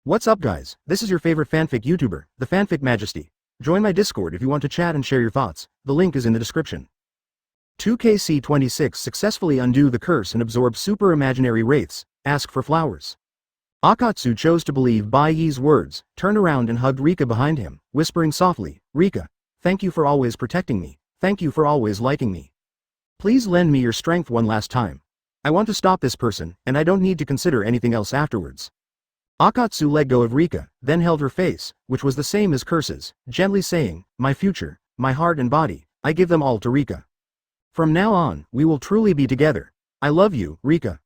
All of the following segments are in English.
What's up guys, this is your favorite fanfic YouTuber, the Fanfic Majesty. Join my Discord if you want to chat and share your thoughts, the link is in the description. 2KC26 successfully undo the curse and absorb super imaginary wraiths, ask for flowers. Akatsu chose to believe Bai Ye's words, turned around and hugged Rika behind him, whispering softly, Rika, thank you for always protecting me, thank you for always liking me. Please lend me your strength one last time. I want to stop this person, and I don't need to consider anything else afterwards. Akatsu let go of Rika, then held her face, which was the same as curses, gently saying, my future, my heart and body, I give them all to Rika. From now on, we will truly be together. I love you, Rika.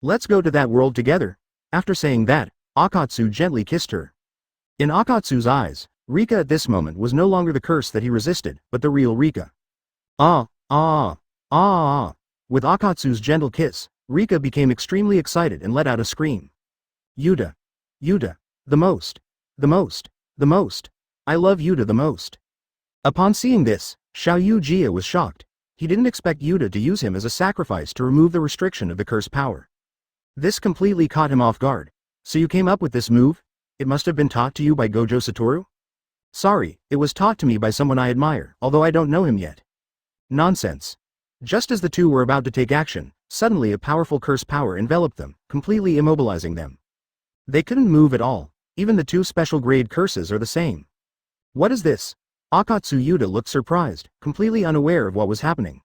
Let's go to that world together. After saying that, Akatsu gently kissed her. In Akatsu's eyes, Rika at this moment was no longer the curse that he resisted, but the real Rika. With Akatsu's gentle kiss, Rika became extremely excited and let out a scream. Yuta. Yuta. The most. I love Yuta the most. Upon seeing this, Xia Youjie was shocked. He didn't expect Yuta to use him as a sacrifice to remove the restriction of the curse power. This completely caught him off guard. So you came up with this move? It must have been taught to you by Gojo Satoru? Sorry, it was taught to me by someone I admire, although I don't know him yet. Nonsense. Just as the two were about to take action, suddenly a powerful curse power enveloped them, completely immobilizing them. They couldn't move at all. Even the two special grade curses are the same. What is this? Akatsu Yuta looked surprised, completely unaware of what was happening.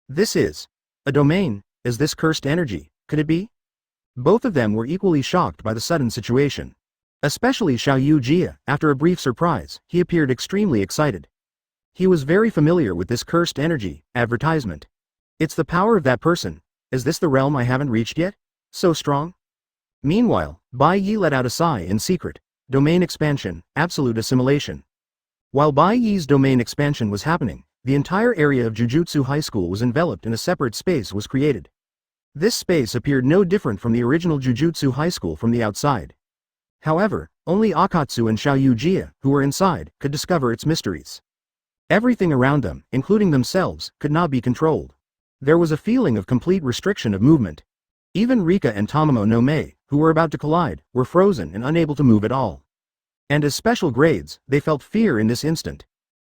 This is a domain. Is this cursed energy? Could it be? Both of them were equally shocked by the sudden situation. Especially Xia Youjie. After a brief surprise, he appeared extremely excited. He was very familiar with this cursed energy advertisement. It's the power of that person. Is this the realm I haven't reached yet? So strong? Meanwhile, Bai Ye let out a sigh in secret. Domain expansion, absolute assimilation. While Bai Ye's domain expansion was happening, the entire area of Jujutsu High School was enveloped and a separate space was created. This space appeared no different from the original Jujutsu High School from the outside. However, only Akatsu and Xia Youjie, who were inside, could discover its mysteries. Everything around them, including themselves, could not be controlled. There was a feeling of complete restriction of movement. Even Rika and Tamamo no Mei, who were about to collide, were frozen and unable to move at all. And as special grades, they felt fear in this instant.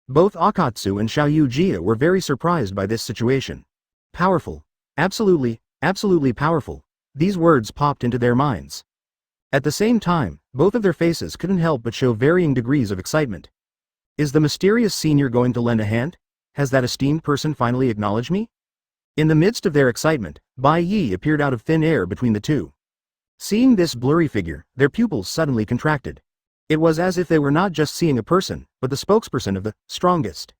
Both Akatsu and Xia Youjie were very surprised by this situation. Powerful. Absolutely powerful. These words popped into their minds. At the same time, both of their faces couldn't help but show varying degrees of excitement. Is the mysterious senior going to lend a hand? Has that esteemed person finally acknowledged me? In the midst of their excitement, Bai Ye appeared out of thin air between the two. Seeing this blurry figure, their pupils suddenly contracted. It was as if they were not just seeing a person, but the spokesperson of the strongest.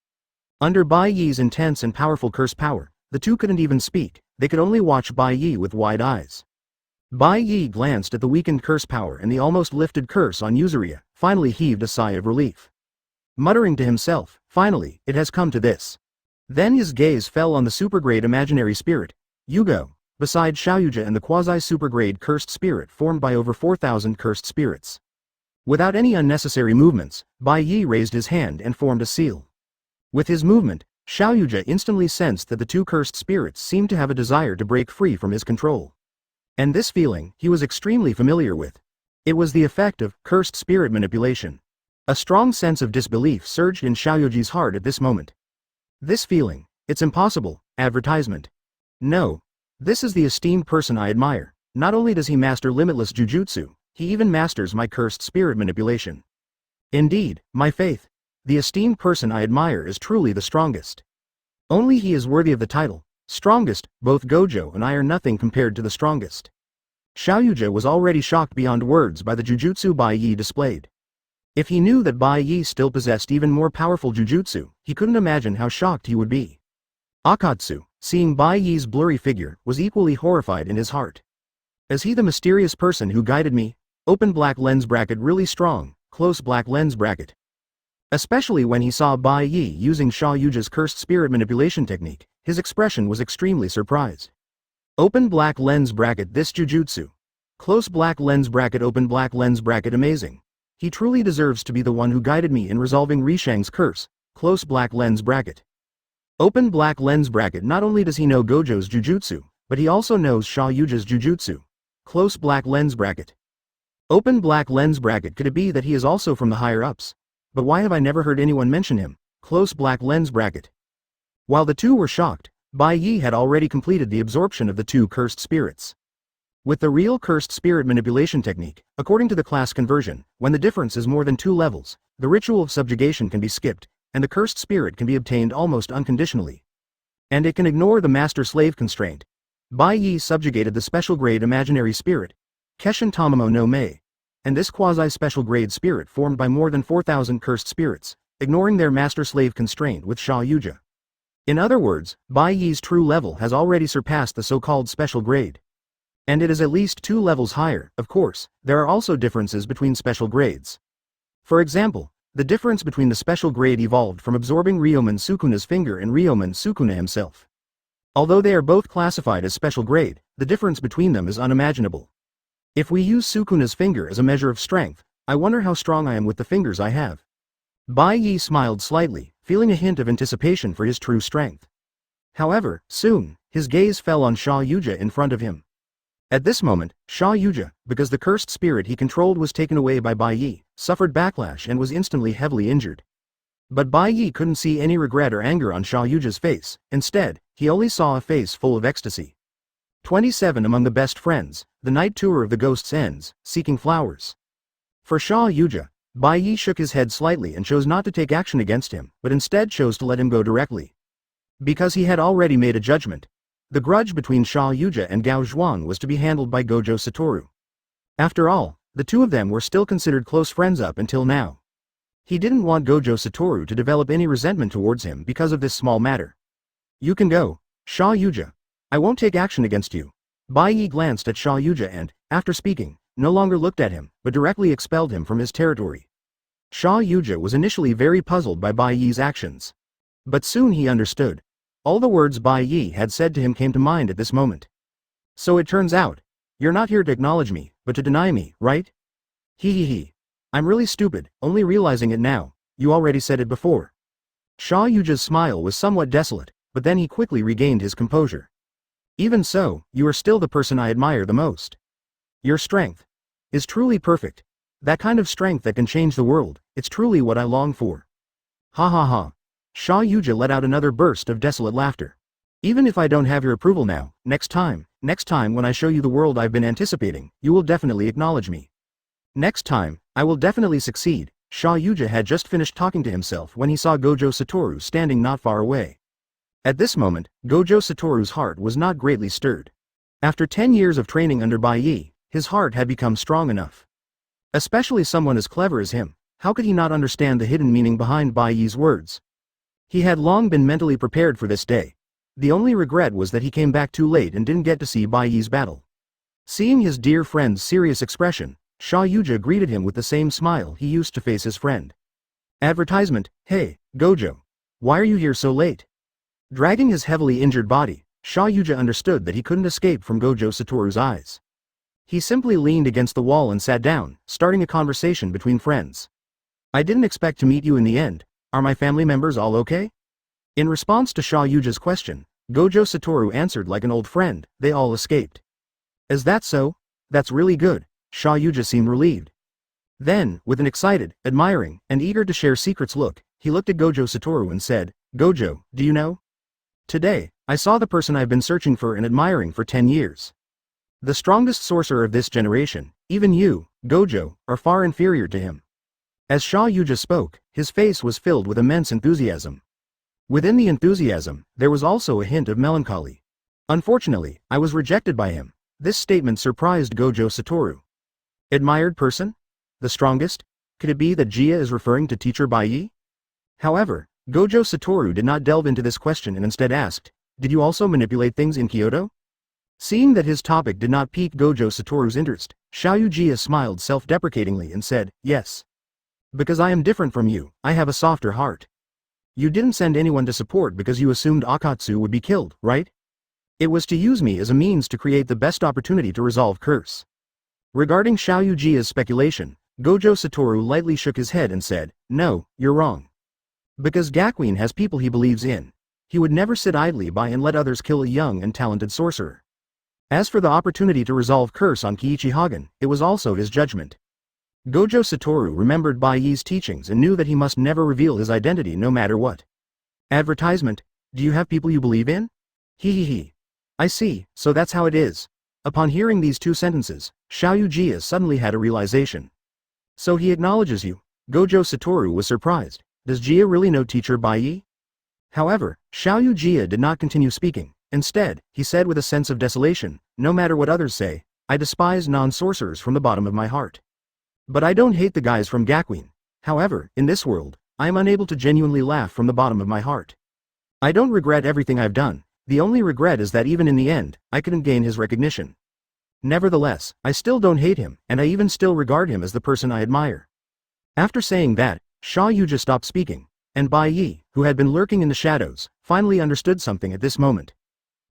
Under Bai Ye's intense and powerful curse power, the two couldn't even speak, they could only watch Bai Ye with wide eyes. Bai Ye glanced at the weakened curse power and the almost lifted curse on Yuzuria, finally heaved a sigh of relief. Muttering to himself, finally, it has come to this. Then his gaze fell on the supergrade imaginary spirit, Yugo, beside Xia Youjie and the quasi-supergrade cursed spirit formed by over 4,000 cursed spirits. Without any unnecessary movements, Bai Ye raised his hand and formed a seal. With his movement, Xia Youjie instantly sensed that the two cursed spirits seemed to have a desire to break free from his control. And this feeling, he was extremely familiar with. It was the effect of cursed spirit manipulation. A strong sense of disbelief surged in Xia Youjie's heart at this moment. This feeling, it's impossible, advertisement. No. This is the esteemed person I admire. Not only does he master limitless jujutsu, he even masters my cursed spirit manipulation. Indeed, my faith. The esteemed person I admire is truly the strongest. Only he is worthy of the title. Strongest. Both Gojo and I are nothing compared to the strongest. Xia Youjie was already shocked beyond words by the jujutsu Bai Ye displayed. If he knew that Bai Ye still possessed even more powerful jujutsu, he couldn't imagine how shocked he would be. Akatsu, seeing Bai Ye's blurry figure, was equally horrified in his heart. Is he the mysterious person who guided me? Open black lens bracket really strong, close black lens bracket. Especially when he saw Bai Ye using Xia Youjie's cursed spirit manipulation technique, his expression was extremely surprised. Open black lens bracket this jujutsu. Close black lens bracket open black lens bracket amazing. He truly deserves to be the one who guided me in resolving Rishang's curse, close black lens bracket. Open black lens bracket. Not only does he know Gojo's jujutsu, but he also knows Xia Youjie's jujutsu, close black lens bracket. Open black lens bracket. Could it be that he is also from the higher-ups? But why have I never heard anyone mention him? Close black lens bracket. While the two were shocked, Bai Ye had already completed the absorption of the two cursed spirits. With the real cursed spirit manipulation technique, according to the class conversion, when the difference is more than 2 levels, the ritual of subjugation can be skipped, and the cursed spirit can be obtained almost unconditionally. And it can ignore the master-slave constraint. Bai Ye subjugated the special grade imaginary spirit, Keshin Tamamo no Mei, and this quasi-special grade spirit formed by more than 4,000 cursed spirits, ignoring their master-slave constraint with Xia Youjie. In other words, Bai Ye's true level has already surpassed the so-called special grade. And it is at least 2 levels higher. Of course, there are also differences between special grades. For example, the difference between the special grade evolved from absorbing Ryomen Sukuna's finger and Ryomen Sukuna himself. Although they are both classified as special grade, the difference between them is unimaginable. If we use Sukuna's finger as a measure of strength, I wonder how strong I am with the fingers I have. Bai Ye smiled slightly, feeling a hint of anticipation for his true strength. However, soon, his gaze fell on Xia Youjie in front of him. At this moment, Xia Youjie, because the cursed spirit he controlled was taken away by Bai Ye, suffered backlash and was instantly heavily injured. But Bai Ye couldn't see any regret or anger on Xia Youjie's face. Instead, he only saw a face full of ecstasy. 27 Among the best friends, the night tour of the ghosts ends, seeking flowers. For Xia Youjie, Bai Ye shook his head slightly and chose not to take action against him, but instead chose to let him go directly. Because he had already made a judgment. The grudge between Xia Youjie and Gao Zhuang was to be handled by Gojo Satoru. After all, the two of them were still considered close friends up until now. He didn't want Gojo Satoru to develop any resentment towards him because of this small matter. You can go, Xia Youjie. I won't take action against you. Bai Ye glanced at Xia Youjie and, after speaking, no longer looked at him, but directly expelled him from his territory. Xia Youjie was initially very puzzled by Bai Ye's actions. But soon he understood. All the words Bai Ye had said to him came to mind at this moment. So it turns out, you're not here to acknowledge me, but to deny me, right? He. I'm really stupid, only realizing it now. You already said it before. Xia Youjie's smile was somewhat desolate, but then he quickly regained his composure. Even so, you are still the person I admire the most. Your strength is truly perfect. That kind of strength that can change the world, it's truly what I long for. Ha ha ha. Xia Youjie let out another burst of desolate laughter. Even if I don't have your approval now, next time when I show you the world I've been anticipating, you will definitely acknowledge me. Next time, I will definitely succeed. Xia Youjie had just finished talking to himself when he saw Gojo Satoru standing not far away. At this moment, Gojo Satoru's heart was not greatly stirred. After 10 years of training under Bai Ye, his heart had become strong enough. Especially someone as clever as him, how could he not understand the hidden meaning behind Bai Ye's words? He had long been mentally prepared for this day. The only regret was that he came back too late and didn't get to see Bai Ye's battle. Seeing his dear friend's serious expression, Xia Youjie greeted him with the same smile he used to face his friend. Advertisement, hey, Gojo. Why are you here so late? Dragging his heavily injured body, Xia Youjie understood that he couldn't escape from Gojo Satoru's eyes. He simply leaned against the wall and sat down, starting a conversation between friends. I didn't expect to meet you in the end. Are my family members all okay? In response to Xia Youjie's question, Gojo Satoru answered like an old friend, they all escaped. Is that so? That's really good. Xia Youjie seemed relieved. Then, with an excited, admiring, and eager to share secrets look, he looked at Gojo Satoru and said, Gojo, do you know? Today, I saw the person I've been searching for and admiring for 10 years. The strongest sorcerer of this generation, even you, Gojo, are far inferior to him. As Xia Youjie spoke, his face was filled with immense enthusiasm. Within the enthusiasm, there was also a hint of melancholy. Unfortunately, I was rejected by him. This statement surprised Gojo Satoru. Admired person? The strongest? Could it be that Jia is referring to teacher Bai Ye? However, Gojo Satoru did not delve into this question and instead asked, did you also manipulate things in Kyoto? Seeing that his topic did not pique Gojo Satoru's interest, Xia Youjie smiled self-deprecatingly and said, yes. Because I am different from you, I have a softer heart. You didn't send anyone to support because you assumed Akatsu would be killed, right? It was to use me as a means to create the best opportunity to resolve curse. Regarding Xia Youjie's speculation, Gojo Satoru lightly shook his head and said, no, you're wrong. Because Gakuin has people he believes in. He would never sit idly by and let others kill a young and talented sorcerer. As for the opportunity to resolve curse on Kiichi Hagen, it was also his judgment. Gojo Satoru remembered Bai Ye's teachings and knew that he must never reveal his identity no matter what. Advertisement? Do you have people you believe in? He. I see, so that's how it is. Upon hearing these two sentences, Xia Youjie suddenly had a realization. So he acknowledges you. Gojo Satoru was surprised. Does Jia really know teacher Bai Ye? However, Xia Youjie did not continue speaking. Instead, he said with a sense of desolation, no matter what others say, I despise non-sorcerers from the bottom of my heart. But I don't hate the guys from Gakuin. However, in this world, I am unable to genuinely laugh from the bottom of my heart. I don't regret everything I've done. The only regret is that even in the end, I couldn't gain his recognition. Nevertheless, I still don't hate him, and I even still regard him as the person I admire. After saying that, Xia Youjie stopped speaking, and Bai Ye, who had been lurking in the shadows, finally understood something at this moment.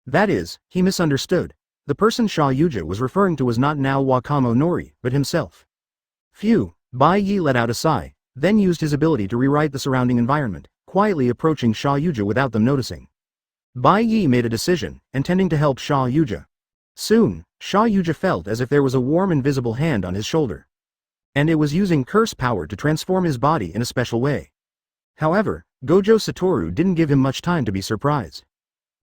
That is, he misunderstood. The person Xia Youjie was referring to was not now Wakamo Nori, but himself. Phew, Bai Ye let out a sigh, then used his ability to rewrite the surrounding environment, quietly approaching Xia Youjie without them noticing. Bai Ye made a decision, intending to help Xia Youjie. Soon, Xia Youjie felt as if there was a warm invisible hand on his shoulder. And it was using curse power to transform his body in a special way. However, Gojo Satoru didn't give him much time to be surprised.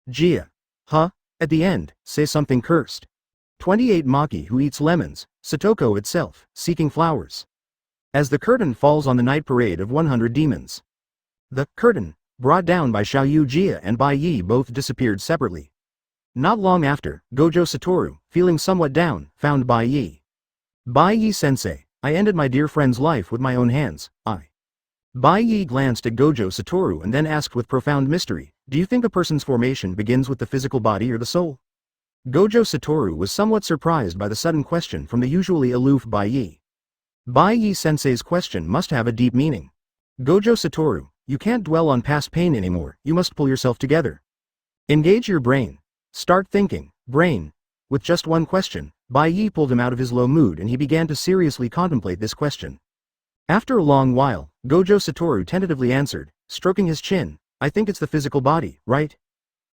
Jia. Huh? At the end, say something cursed. 28 Maki who eats lemons, Satoko itself, seeking flowers. As the curtain falls on the night parade of 100 demons. The curtain, brought down by Xia Youjie and Bai Ye, both disappeared separately. Not long after, Gojo Satoru, feeling somewhat down, found Bai Ye. Bai Ye sensei, I ended my dear friend's life with my own hands, Bai Ye glanced at Gojo Satoru and then asked with profound mystery, do you think a person's formation begins with the physical body or the soul? Gojo Satoru was somewhat surprised by the sudden question from the usually aloof Bai Ye. Bai Ye sensei's question must have a deep meaning. Gojo Satoru, you can't dwell on past pain anymore, you must pull yourself together. Engage your brain. Start thinking, brain. With just one question, Bai Ye pulled him out of his low mood and he began to seriously contemplate this question. After a long while, Gojo Satoru tentatively answered, stroking his chin, I think it's the physical body, right?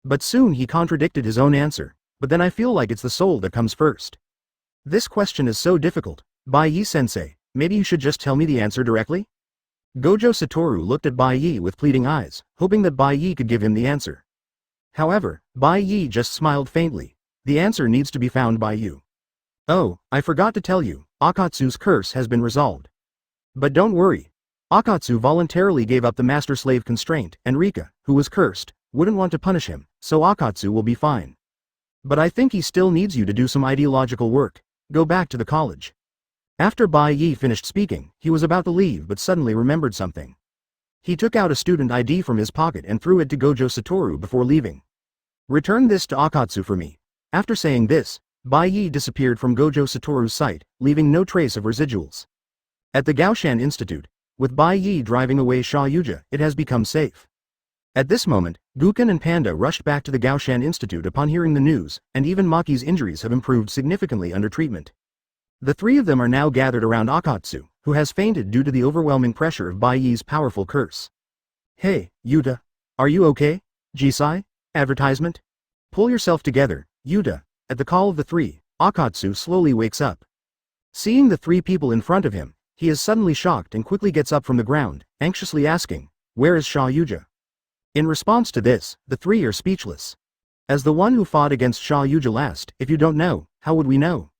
But soon he contradicted his own answer, but then I feel like it's the soul that comes first. This question is so difficult, Bai Ye sensei, maybe you should just tell me the answer directly? Gojo Satoru looked at Bai Ye with pleading eyes, hoping that Bai Ye could give him the answer. However, Bai Ye just smiled faintly. The answer needs to be found by you. Oh, I forgot to tell you, Akatsu's curse has been resolved. But don't worry. Akatsu voluntarily gave up the master-slave constraint, and Rika, who was cursed, wouldn't want to punish him, so Akatsu will be fine. But I think he still needs you to do some ideological work. Go back to the college. After Bai Ye finished speaking, he was about to leave but suddenly remembered something. He took out a student ID from his pocket and threw it to Gojo Satoru before leaving. Return this to Akatsu for me. After saying this, Bai Ye disappeared from Gojo Satoru's sight, leaving no trace of residuals. At the Gaoshan Institute, with Bai Ye driving away Xia Youjie, it has become safe. At this moment, Guken and Panda rushed back to the Gaoshan Institute upon hearing the news, and even Maki's injuries have improved significantly under treatment. The three of them are now gathered around Akatsu, who has fainted due to the overwhelming pressure of Bai Ye's powerful curse. Hey, Yuta. Are you okay? Jisai? Advertisement? Pull yourself together, Yuta. At the call of the three, Akatsu slowly wakes up. Seeing the three people in front of him, he is suddenly shocked and quickly gets up from the ground, anxiously asking, where is Xia Youjie? In response to this, the three are speechless. As the one who fought against Xia Youjie last, if you don't know, how would we know?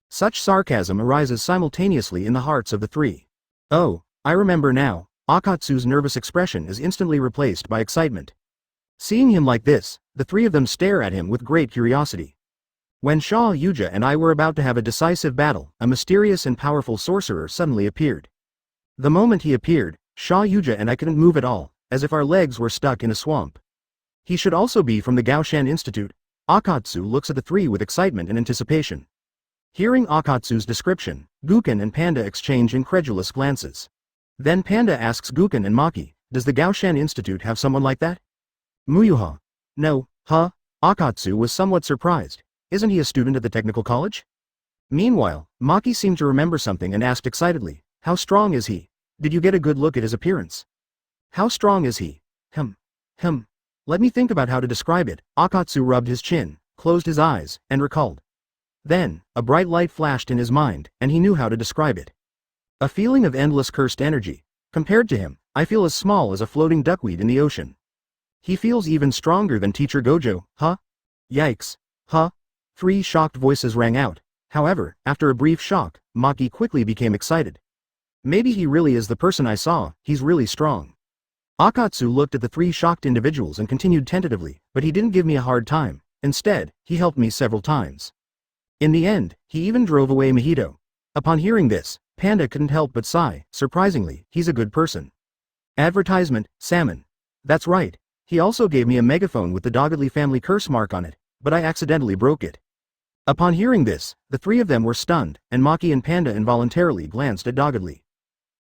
Such sarcasm arises simultaneously in the hearts of the three. Oh, I remember now. Akatsu's nervous expression is instantly replaced by excitement. Seeing him like this, the three of them stare at him with great curiosity. When Xia Youjie and I were about to have a decisive battle, a mysterious and powerful sorcerer suddenly appeared. The moment he appeared, Xia Youjie and I couldn't move at all, as if our legs were stuck in a swamp. He should also be from the Gaoshan Institute. Akatsu looks at the three with excitement and anticipation. Hearing Akatsu's description, Guken and Panda exchange incredulous glances. Then Panda asks Guken and Maki, does the Gaoshan Institute have someone like that? Muyuha. No, huh? Akatsu was somewhat surprised. Isn't he a student at the technical college? Meanwhile, Maki seemed to remember something and asked excitedly, how strong is he? Did you get a good look at his appearance? How strong is he? Let me think about how to describe it. Akatsu rubbed his chin, closed his eyes, and recalled. Then, a bright light flashed in his mind, and he knew how to describe it. A feeling of endless cursed energy. Compared to him, I feel as small as a floating duckweed in the ocean. He feels even stronger than Teacher Gojo, huh? Yikes. Huh? 3 shocked voices rang out. However, after a brief shock, Maki quickly became excited. Maybe he really is the person I saw, he's really strong. Akatsu looked at the 3 shocked individuals and continued tentatively, but he didn't give me a hard time. Instead, he helped me several times. In the end, he even drove away Mahito. Upon hearing this, Panda couldn't help but sigh. Surprisingly, he's a good person. Advertisement, salmon. That's right. He also gave me a megaphone with the Doggedly family curse mark on it, but I accidentally broke it. Upon hearing this, the 3 of them were stunned, and Maki and Panda involuntarily glanced at Doggedly.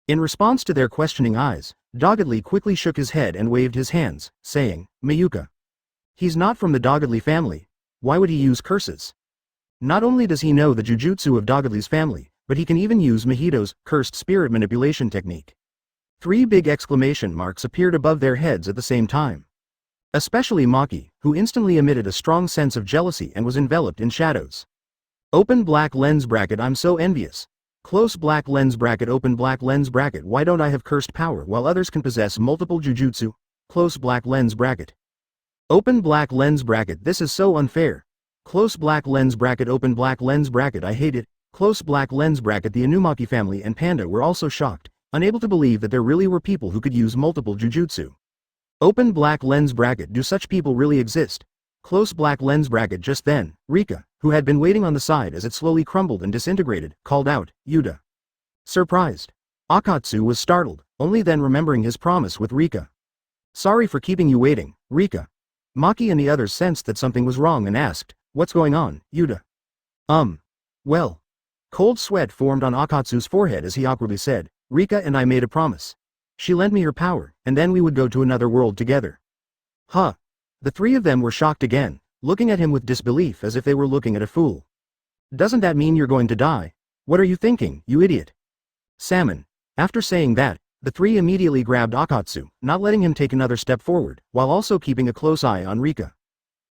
In response to their questioning eyes, Doggedly quickly shook his head and waved his hands, saying, Mayuka. He's not from the Doggedly family. Why would he use curses? Not only does he know the jujutsu of Doggedly's family, but he can even use Mahito's cursed spirit manipulation technique. 3 big exclamation marks appeared above their heads at the same time. Especially Maki, who instantly emitted a strong sense of jealousy and was enveloped in shadows. Open black lens bracket. I'm so envious. Close black lens bracket. Open black lens bracket. Why don't I have cursed power while others can possess multiple jujutsu? Close black lens bracket. Open black lens bracket. This is so unfair. Close black lens bracket. Open black lens bracket. I hate it. Close black lens bracket. The Inumaki family and Panda were also shocked, unable to believe that there really were people who could use multiple jujutsu. Open black lens bracket. Do such people really exist? Close black lens bracket. Just then, Rika, who had been waiting on the side as it slowly crumbled and disintegrated, called out, Yuta. Surprised. Akatsu was startled, only then remembering his promise with Rika. Sorry for keeping you waiting, Rika. Maki and the others sensed that something was wrong and asked, What's going on, Yuta? Well. Cold sweat formed on Akatsu's forehead as he awkwardly said, Rika and I made a promise. She lent me her power, and then we would go to another world together. Huh. The 3 of them were shocked again, looking at him with disbelief as if they were looking at a fool. Doesn't that mean you're going to die? What are you thinking, you idiot? Salmon. After saying that, the 3 immediately grabbed Akatsu, not letting him take another step forward, while also keeping a close eye on Rika.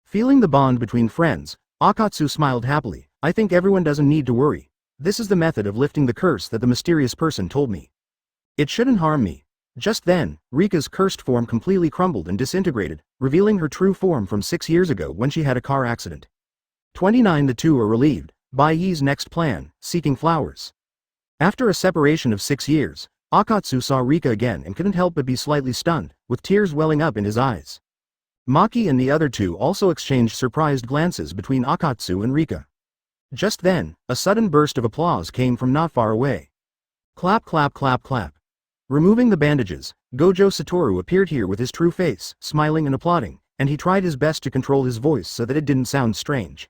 Feeling the bond between friends, Akatsu smiled happily. I think everyone doesn't need to worry. This is the method of lifting the curse that the mysterious person told me. It shouldn't harm me. Just then, Rika's cursed form completely crumbled and disintegrated, revealing her true form from 6 years ago when she had a car accident. 29. The 2 are relieved. Bai Ye's next plan, seeking flowers. After a separation of 6 years, Akatsu saw Rika again and couldn't help but be slightly stunned, with tears welling up in his eyes. Maki and the other 2 also exchanged surprised glances between Akatsu and Rika. Just then, a sudden burst of applause came from not far away. Clap clap clap clap. Removing the bandages, Gojo Satoru appeared here with his true face, smiling and applauding, and he tried his best to control his voice so that it didn't sound strange.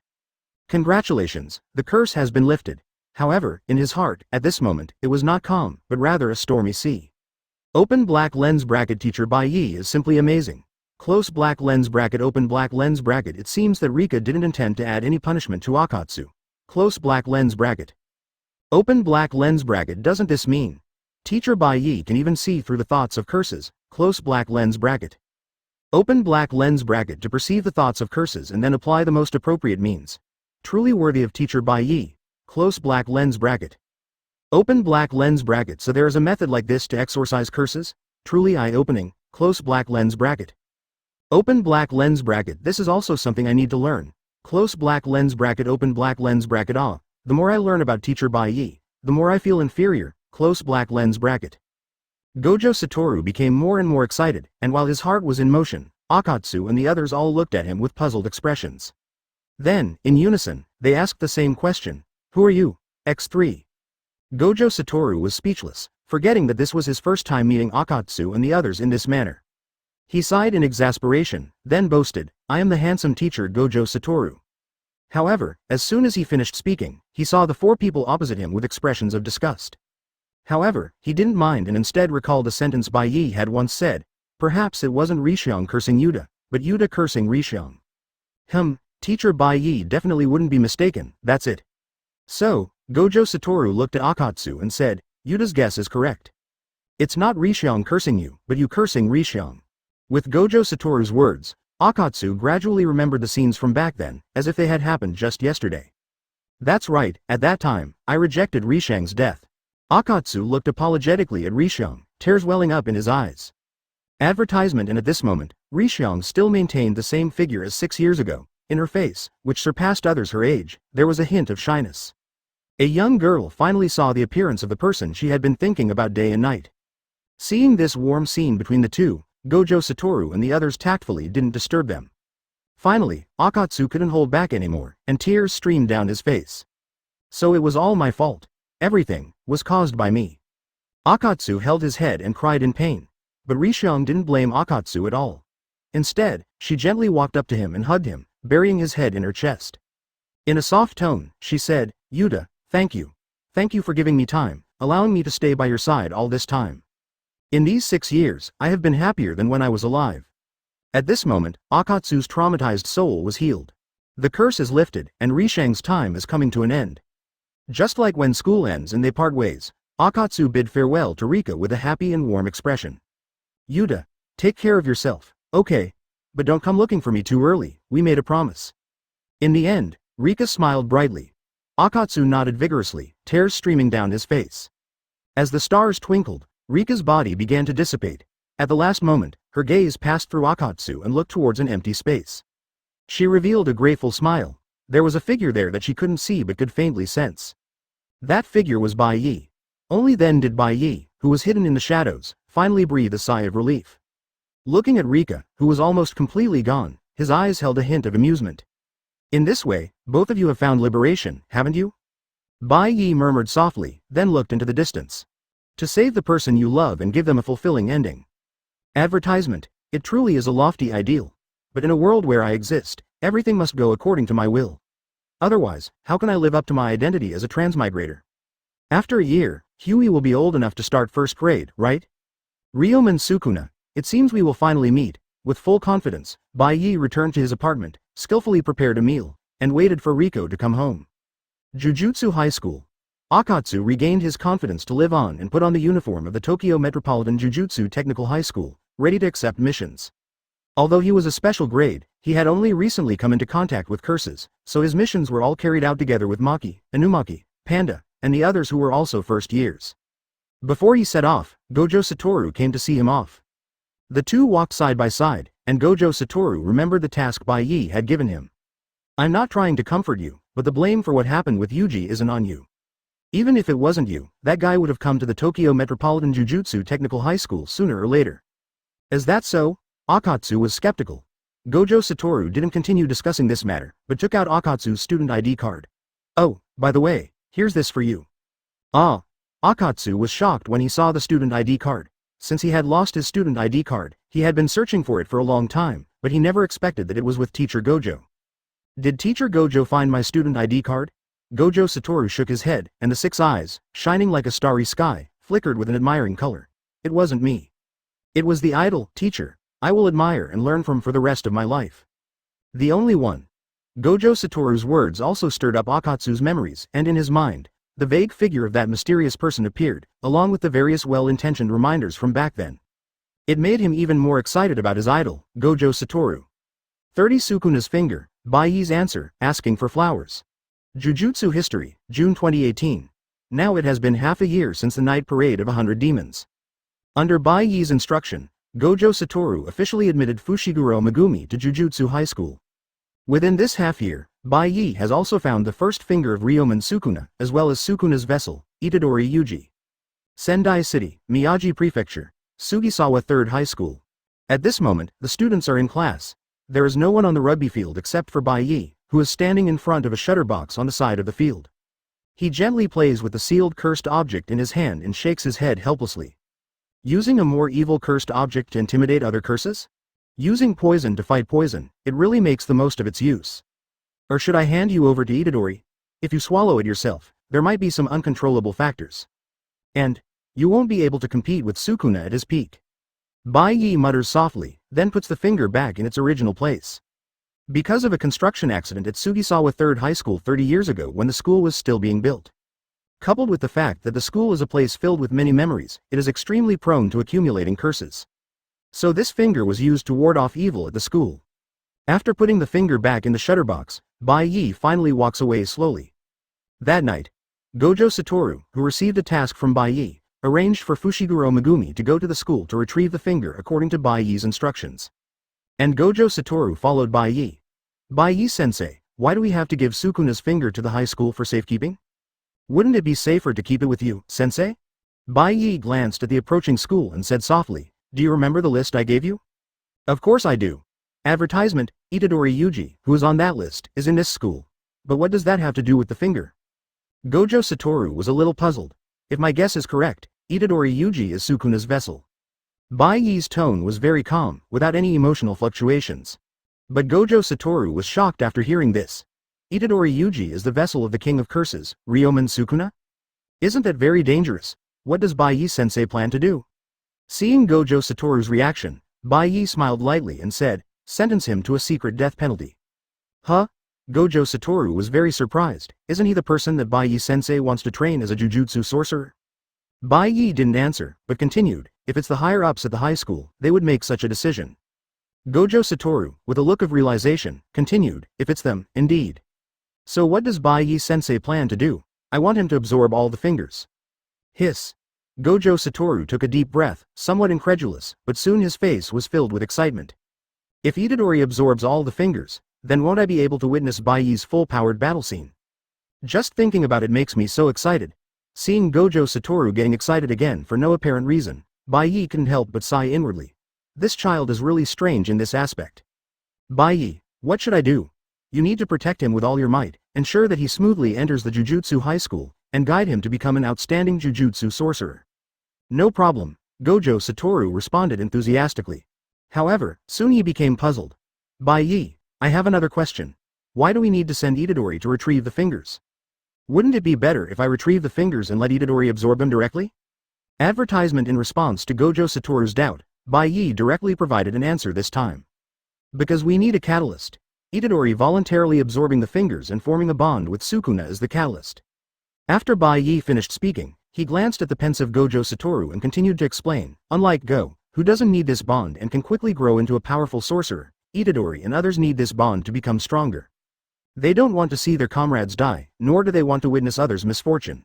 Congratulations, the curse has been lifted. However, in his heart, at this moment, it was not calm, but rather a stormy sea. Open black lens bracket. Teacher Bai Ye is simply amazing. Close black lens bracket. Open black lens bracket. It seems that Rika didn't intend to add any punishment to Akatsu. Close black lens bracket. Open black lens bracket. Doesn't this mean Teacher Bai Ye can even see through the thoughts of curses? Close black lens bracket. Open black lens bracket. To perceive the thoughts of curses and then apply the most appropriate means. Truly worthy of Teacher Bai Ye. Close black lens bracket. Open black lens bracket. So there is a method like this to exorcise curses? Truly eye-opening. Close black lens bracket. Open black lens bracket. This is also something I need to learn. Close black lens bracket. Open black lens bracket. The more I learn about Teacher Bai Ye, the more I feel inferior. Close black lens bracket. Gojo Satoru became more and more excited, and while his heart was in motion, Akatsu and the others all looked at him with puzzled expressions. Then, in unison, they asked the same question. Who are you? X3. Gojo Satoru was speechless, forgetting that this was his first time meeting Akatsu and the others in this manner. He sighed in exasperation, then boasted, I am the handsome teacher Gojo Satoru. However, as soon as he finished speaking, he saw the 4 people opposite him with expressions of disgust. However, he didn't mind and instead recalled a sentence Bai Ye had once said, perhaps it wasn't Rishiang cursing Yuta, but Yuta cursing Rishiang. Teacher Bai Ye definitely wouldn't be mistaken, that's it. So, Gojo Satoru looked at Akatsu and said, Yuta's guess is correct. It's not Rishiang cursing you, but you cursing Rishiang. With Gojo Satoru's words, Akatsu gradually remembered the scenes from back then, as if they had happened just yesterday. That's right, at that time, I rejected Rishiang's death. Akatsu looked apologetically at Rixiang, tears welling up in his eyes. Advertisement. And at this moment, Rixiang still maintained the same figure as 6 years ago. In her face, which surpassed others her age, there was a hint of shyness. A young girl finally saw the appearance of the person she had been thinking about day and night. Seeing this warm scene between the two, Gojo Satoru and the others tactfully didn't disturb them. Finally, Akatsu couldn't hold back anymore, and tears streamed down his face. So it was all my fault. Everything was caused by me. Akatsu held his head and cried in pain. But Rixiang didn't blame Akatsu at all. Instead, she gently walked up to him and hugged him, burying his head in her chest. In a soft tone, she said, "Yuta, thank you. Thank you for giving me time, allowing me to stay by your side all this time. In these 6 years, I have been happier than when I was alive." At this moment, Akatsu's traumatized soul was healed. The curse is lifted, and Rixiang's time is coming to an end. Just like when school ends and they part ways, Akatsu bid farewell to Rika with a happy and warm expression. "Yuta, take care of yourself, okay? But don't come looking for me too early, we made a promise." In the end, Rika smiled brightly. Akatsu nodded vigorously, tears streaming down his face. As the stars twinkled, Rika's body began to dissipate. At the last moment, her gaze passed through Akatsu and looked towards an empty space. She revealed a grateful smile. There was a figure there that she couldn't see but could faintly sense. That figure was Bai Ye. Only then did Bai Ye, who was hidden in the shadows, finally breathe a sigh of relief. Looking at Rika, who was almost completely gone, his eyes held a hint of amusement. "In this way, both of you have found liberation, haven't you?" Bai Ye murmured softly, then looked into the distance. "To save the person you love and give them a fulfilling ending." Advertisement. It truly is a lofty ideal. But in a world where I exist, everything must go according to my will. Otherwise, how can I live up to my identity as a transmigrator? After a year, Huey will be old enough to start first grade, right? Ryomen Sukuna, it seems we will finally meet. With full confidence, Bai Ye returned to his apartment, skillfully prepared a meal, and waited for Riko to come home. Jujutsu High School. Akatsu regained his confidence to live on and put on the uniform of the Tokyo Metropolitan Jujutsu Technical High School, ready to accept missions. Although he was a special grade, he had only recently come into contact with curses, so his missions were all carried out together with Maki, Inumaki, Panda, and the others who were also first years. Before he set off, Gojo Satoru came to see him off. The two walked side by side, and Gojo Satoru remembered the task Bai Ye had given him. "I'm not trying to comfort you, but the blame for what happened with Yuji isn't on you. Even if it wasn't you, that guy would have come to the Tokyo Metropolitan Jujutsu Technical High School sooner or later." "Is that so?" Akatsu was skeptical. Gojo Satoru didn't continue discussing this matter, but took out Akatsu's student ID card. "Oh, by the way, here's this for you." Ah! Akatsu was shocked when he saw the student ID card. Since he had lost his student ID card, he had been searching for it for a long time, but he never expected that it was with Teacher Gojo. "Did Teacher Gojo find my student ID card?" Gojo Satoru shook his head, and the 6 eyes, shining like a starry sky, flickered with an admiring color. "It wasn't me. It was the idol, teacher, I will admire and learn from for the rest of my life. The only one." Gojo Satoru's words also stirred up Akatsu's memories, and in his mind, the vague figure of that mysterious person appeared, along with the various well-intentioned reminders from back then. It made him even more excited about his idol, Gojo Satoru. 30 Sukuna's finger, Bai Ye's answer, asking for flowers. Jujutsu History, June 2018. Now it has been half a year since the night parade of 100 demons. Under Bai Ye's instruction, Gojo Satoru officially admitted Fushiguro Megumi to Jujutsu High School. Within this half year, Bai Ye has also found the first finger of Ryomen Sukuna, as well as Sukuna's vessel, Itadori Yuji. Sendai City, Miyagi Prefecture, Sugisawa 3rd High School. At this moment, the students are in class. There is no one on the rugby field except for Bai Ye, who is standing in front of a shutter box on the side of the field. He gently plays with the sealed cursed object in his hand and shakes his head helplessly. Using a more evil cursed object to intimidate other curses? Using poison to fight poison, it really makes the most of its use. Or should I hand you over to Itadori? If you swallow it yourself, there might be some uncontrollable factors. And you won't be able to compete with Sukuna at his peak. Bai Ye mutters softly, then puts the finger back in its original place. Because of a construction accident at Sugisawa 3rd High School 30 years ago when the school was still being built. Coupled with the fact that the school is a place filled with many memories, it is extremely prone to accumulating curses. So this finger was used to ward off evil at the school. After putting the finger back in the shutter box, Bai Ye finally walks away slowly. That night, Gojo Satoru, who received a task from Bai Ye, arranged for Fushiguro Megumi to go to the school to retrieve the finger according to Bai Ye's instructions. And Gojo Satoru followed Bai Ye. Bai Ye-sensei, why do we have to give Sukuna's finger to the high school for safekeeping? Wouldn't it be safer to keep it with you, sensei? Bai Ye glanced at the approaching school and said softly, do you remember the list I gave you? Of course I do. Advertisement, Itadori Yuji, who is on that list, is in this school. But what does that have to do with the finger? Gojo Satoru was a little puzzled. If my guess is correct, Itadori Yuji is Sukuna's vessel. Bai Ye's tone was very calm, without any emotional fluctuations. But Gojo Satoru was shocked after hearing this. Itadori Yuji is the vessel of the King of Curses, Ryomen Sukuna? Isn't that very dangerous? What does Bai Ye-sensei plan to do? Seeing Gojo Satoru's reaction, Bai Ye smiled lightly and said, sentence him to a secret death penalty. Huh? Gojo Satoru was very surprised. Isn't he the person that Bai Ye-sensei wants to train as a jujutsu sorcerer? Bai Ye didn't answer, but continued, if it's the higher-ups at the high school, they would make such a decision. Gojo Satoru, with a look of realization, continued, if it's them, indeed. So what does Bai Ye-sensei plan to do? I want him to absorb all the fingers. Hiss. Gojo Satoru took a deep breath, somewhat incredulous, but soon his face was filled with excitement. If Itadori absorbs all the fingers, then won't I be able to witness Bai Ye's full-powered battle scene? Just thinking about it makes me so excited. Seeing Gojo Satoru getting excited again for no apparent reason, Bai Ye couldn't help but sigh inwardly. This child is really strange in this aspect. Bai Ye, what should I do? You need to protect him with all your might, ensure that he smoothly enters the Jujutsu high school, and guide him to become an outstanding Jujutsu sorcerer. No problem, Gojo Satoru responded enthusiastically. However, soon he became puzzled. Bai Ye, I have another question. Why do we need to send Itadori to retrieve the fingers? Wouldn't it be better if I retrieve the fingers and let Itadori absorb them directly? Advertisement. In response to Gojo Satoru's doubt, Bai Ye directly provided an answer this time. Because we need a catalyst. Itadori voluntarily absorbing the fingers and forming a bond with Sukuna is the catalyst. After Bai Ye finished speaking, he glanced at the pensive Gojo Satoru and continued to explain, unlike Go, who doesn't need this bond and can quickly grow into a powerful sorcerer, Itadori and others need this bond to become stronger. They don't want to see their comrades die, nor do they want to witness others' misfortune.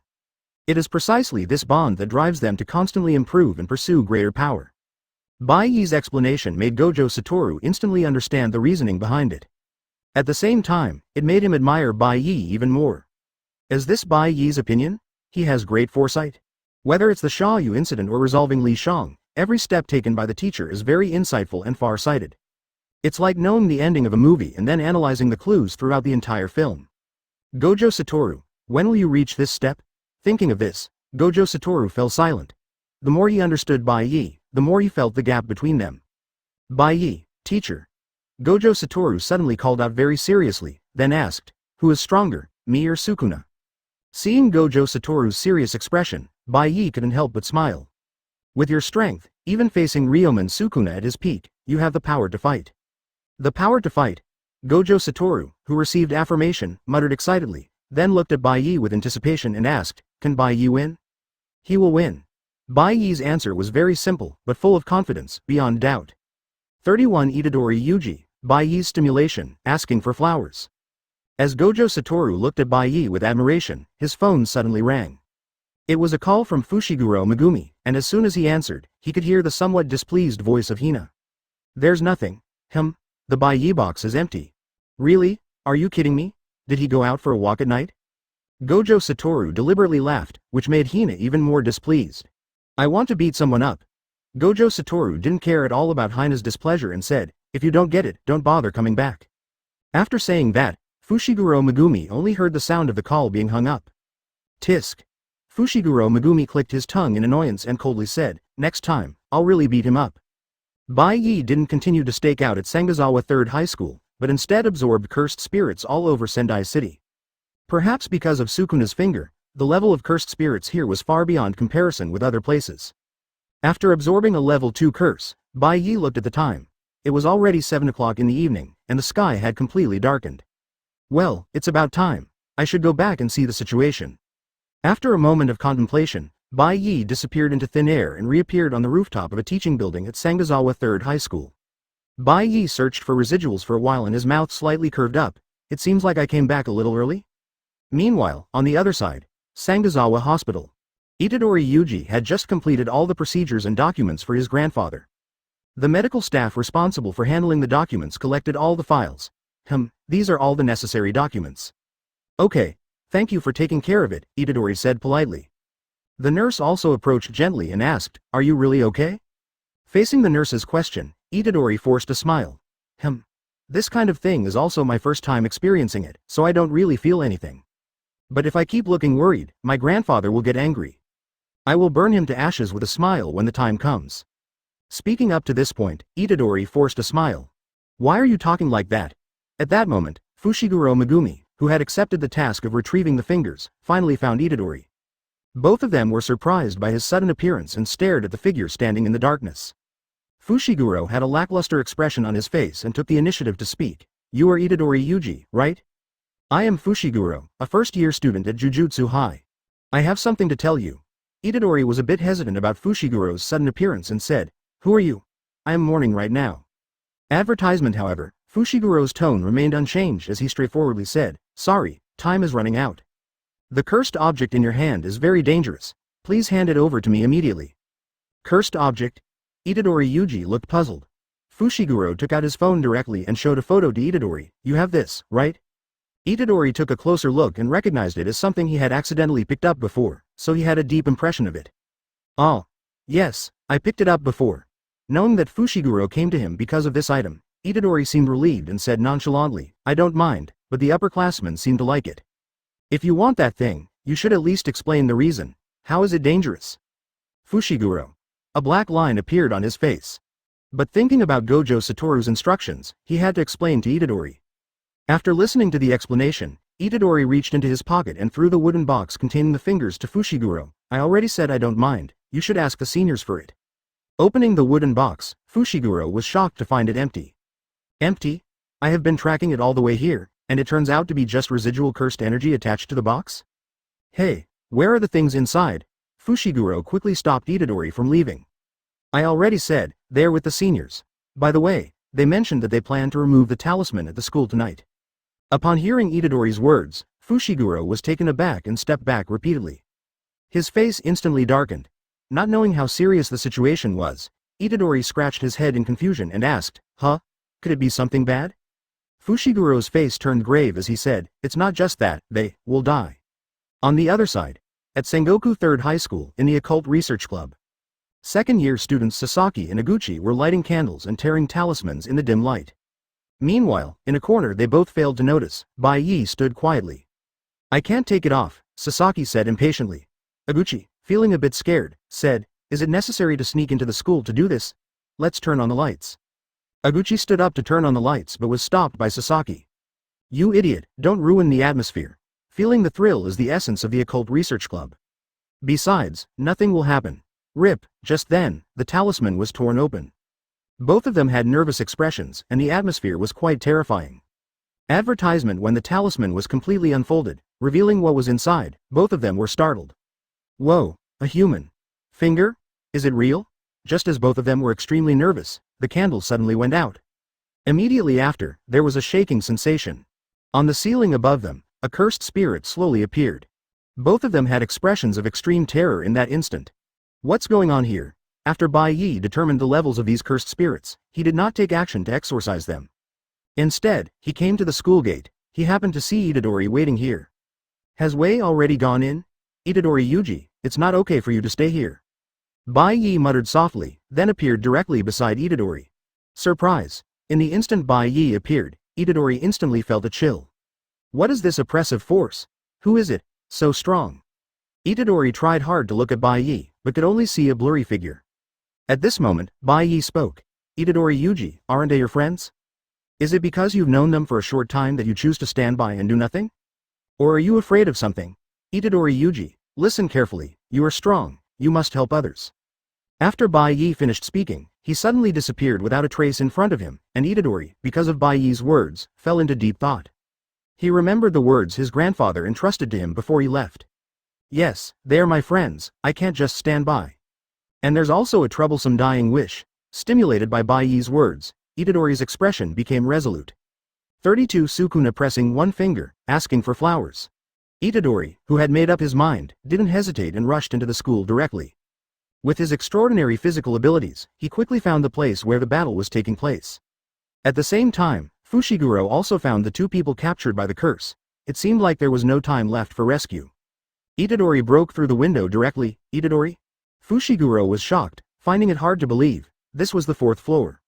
It is precisely this bond that drives them to constantly improve and pursue greater power. Bai Ye's explanation made Gojo Satoru instantly understand the reasoning behind it. At the same time, it made him admire Bai Ye even more. Is this Bai Ye's opinion? He has great foresight. Whether it's the Xiaoyu incident or resolving Li Shang, every step taken by the teacher is very insightful and far-sighted. It's like knowing the ending of a movie and then analyzing the clues throughout the entire film. Gojo Satoru, when will you reach this step? Thinking of this, Gojo Satoru fell silent. The more he understood Bai Ye, the more he felt the gap between them. Bai Ye, teacher. Gojo Satoru suddenly called out very seriously, then asked, who is stronger, me or Sukuna? Seeing Gojo Satoru's serious expression, Bai Ye couldn't help but smile. With your strength, even facing Ryomen Sukuna at his peak, you have the power to fight. The power to fight? Gojo Satoru, who received affirmation, muttered excitedly, then looked at Bai Ye with anticipation and asked, can Bai Ye win? He will win. Bai Ye's answer was very simple, but full of confidence, beyond doubt. 31 Itadori Yuji, Bai Ye's stimulation, asking for flowers. As Gojo Satoru looked at Bai Ye with admiration, his phone suddenly rang. It was a call from Fushiguro Megumi, and as soon as he answered, he could hear the somewhat displeased voice of Hina. There's nothing. The Bai Ye box is empty. Really? Are you kidding me? Did he go out for a walk at night? Gojo Satoru deliberately laughed, which made Hina even more displeased. I want to beat someone up. Gojo Satoru didn't care at all about Hina's displeasure and said, if you don't get it, don't bother coming back. After saying that, Fushiguro Megumi only heard the sound of the call being hung up. Tisk. Fushiguro Megumi clicked his tongue in annoyance and coldly said, next time, I'll really beat him up. Bai Ye didn't continue to stake out at Sangazawa Third High School, but instead absorbed cursed spirits all over Sendai City. Perhaps because of Sukuna's finger, the level of cursed spirits here was far beyond comparison with other places. After absorbing a level 2 curse, Bai Ye looked at the time. It was already 7 o'clock in the evening, and the sky had completely darkened. Well, it's about time. I should go back and see the situation. After a moment of contemplation, Bai Ye disappeared into thin air and reappeared on the rooftop of a teaching building at Sangazawa Third High School. Bai Ye searched for residuals for a while and his mouth slightly curved up. It seems like I came back a little early? Meanwhile, on the other side, Sangazawa Hospital. Itadori Yuji had just completed all the procedures and documents for his grandfather. The medical staff responsible for handling the documents collected all the files. These are all the necessary documents. Okay, thank you for taking care of it, Itadori said politely. The nurse also approached gently and asked, "Are you really okay?" Facing the nurse's question, Itadori forced a smile. This kind of thing is also my first time experiencing it, so I don't really feel anything. But if I keep looking worried, my grandfather will get angry. I will burn him to ashes with a smile when the time comes. Speaking up to this point, Itadori forced a smile. Why are you talking like that? At that moment, Fushiguro Megumi, who had accepted the task of retrieving the fingers, finally found Itadori. Both of them were surprised by his sudden appearance and stared at the figure standing in the darkness. Fushiguro had a lackluster expression on his face and took the initiative to speak. You are Itadori Yuji, right? I am Fushiguro, a first-year student at Jujutsu High. I have something to tell you. Itadori was a bit hesitant about Fushiguro's sudden appearance and said, Who are you? I am mourning right now. Advertisement, however, Fushiguro's tone remained unchanged as he straightforwardly said, Sorry, time is running out. The cursed object in your hand is very dangerous. Please hand it over to me immediately. Cursed object? Itadori Yuji looked puzzled. Fushiguro took out his phone directly and showed a photo to Itadori. You have this, right? Itadori took a closer look and recognized it as something he had accidentally picked up before, so he had a deep impression of it. Oh. Yes, I picked it up before. Knowing that Fushiguro came to him because of this item, Itadori seemed relieved and said nonchalantly, I don't mind, but the upperclassmen seem to like it. If you want that thing, you should at least explain the reason. How is it dangerous? Fushiguro. A black line appeared on his face. But thinking about Gojo Satoru's instructions, he had to explain to Itadori. After listening to the explanation, Itadori reached into his pocket and threw the wooden box containing the fingers to Fushiguro. I already said I don't mind, you should ask the seniors for it. Opening the wooden box, Fushiguro was shocked to find it empty. Empty? I have been tracking it all the way here, and it turns out to be just residual cursed energy attached to the box? Hey, where are the things inside? Fushiguro quickly stopped Itadori from leaving. I already said, they're with the seniors. By the way, they mentioned that they plan to remove the talisman at the school tonight. Upon hearing Itadori's words, Fushiguro was taken aback and stepped back repeatedly. His face instantly darkened. Not knowing how serious the situation was, Itadori scratched his head in confusion and asked, Could it be something bad? Fushiguro's face turned grave as he said, It's not just that, they will die. On the other side, at Sengoku 3rd High School in the Occult Research Club, second-year students Sasaki and Iguchi were lighting candles and tearing talismans in the dim light. Meanwhile, in a corner they both failed to notice, Bai Ye stood quietly. I can't take it off, Sasaki said impatiently. Iguchi, feeling a bit scared, said, Is it necessary to sneak into the school to do this? Let's turn on the lights. Iguchi stood up to turn on the lights but was stopped by Sasaki. You idiot, don't ruin the atmosphere. Feeling the thrill is the essence of the Occult Research Club. Besides, nothing will happen. Rip, just then, the talisman was torn open. Both of them had nervous expressions, and the atmosphere was quite terrifying. Advertisement when the talisman was completely unfolded, revealing what was inside, both of them were startled. Whoa, a human finger? Is it real? Just as both of them were extremely nervous, the candle suddenly went out. Immediately after, there was a shaking sensation. On the ceiling above them, a cursed spirit slowly appeared. Both of them had expressions of extreme terror in that instant. What's going on here? After Bai Ye determined the levels of these cursed spirits, he did not take action to exorcise them. Instead, he came to the school gate. He happened to see Itadori waiting here. Has Wei already gone in? Itadori Yuji, it's not okay for you to stay here. Bai Ye muttered softly, then appeared directly beside Itadori. Surprise! In the instant Bai Ye appeared, Itadori instantly felt a chill. What is this oppressive force? Who is it, so strong? Itadori tried hard to look at Bai Ye, but could only see a blurry figure. At this moment, Bai Ye spoke. Itadori Yuji, aren't they your friends? Is it because you've known them for a short time that you choose to stand by and do nothing? Or are you afraid of something? Itadori Yuji, listen carefully, you are strong, you must help others. After Bai Ye finished speaking, he suddenly disappeared without a trace in front of him, and Itadori, because of Bai Ye's words, fell into deep thought. He remembered the words his grandfather entrusted to him before he left. Yes, they are my friends, I can't just stand by. And there's also a troublesome dying wish. Stimulated by Bai Ye's words, Itadori's expression became resolute. 32 Sukuna pressing one finger, asking for flowers. Itadori, who had made up his mind, didn't hesitate and rushed into the school directly. With his extraordinary physical abilities, he quickly found the place where the battle was taking place. At the same time, Fushiguro also found the two people captured by the curse. It seemed like there was no time left for rescue. Itadori broke through the window directly. Itadori? Fushiguro was shocked, finding it hard to believe. This was the fourth floor.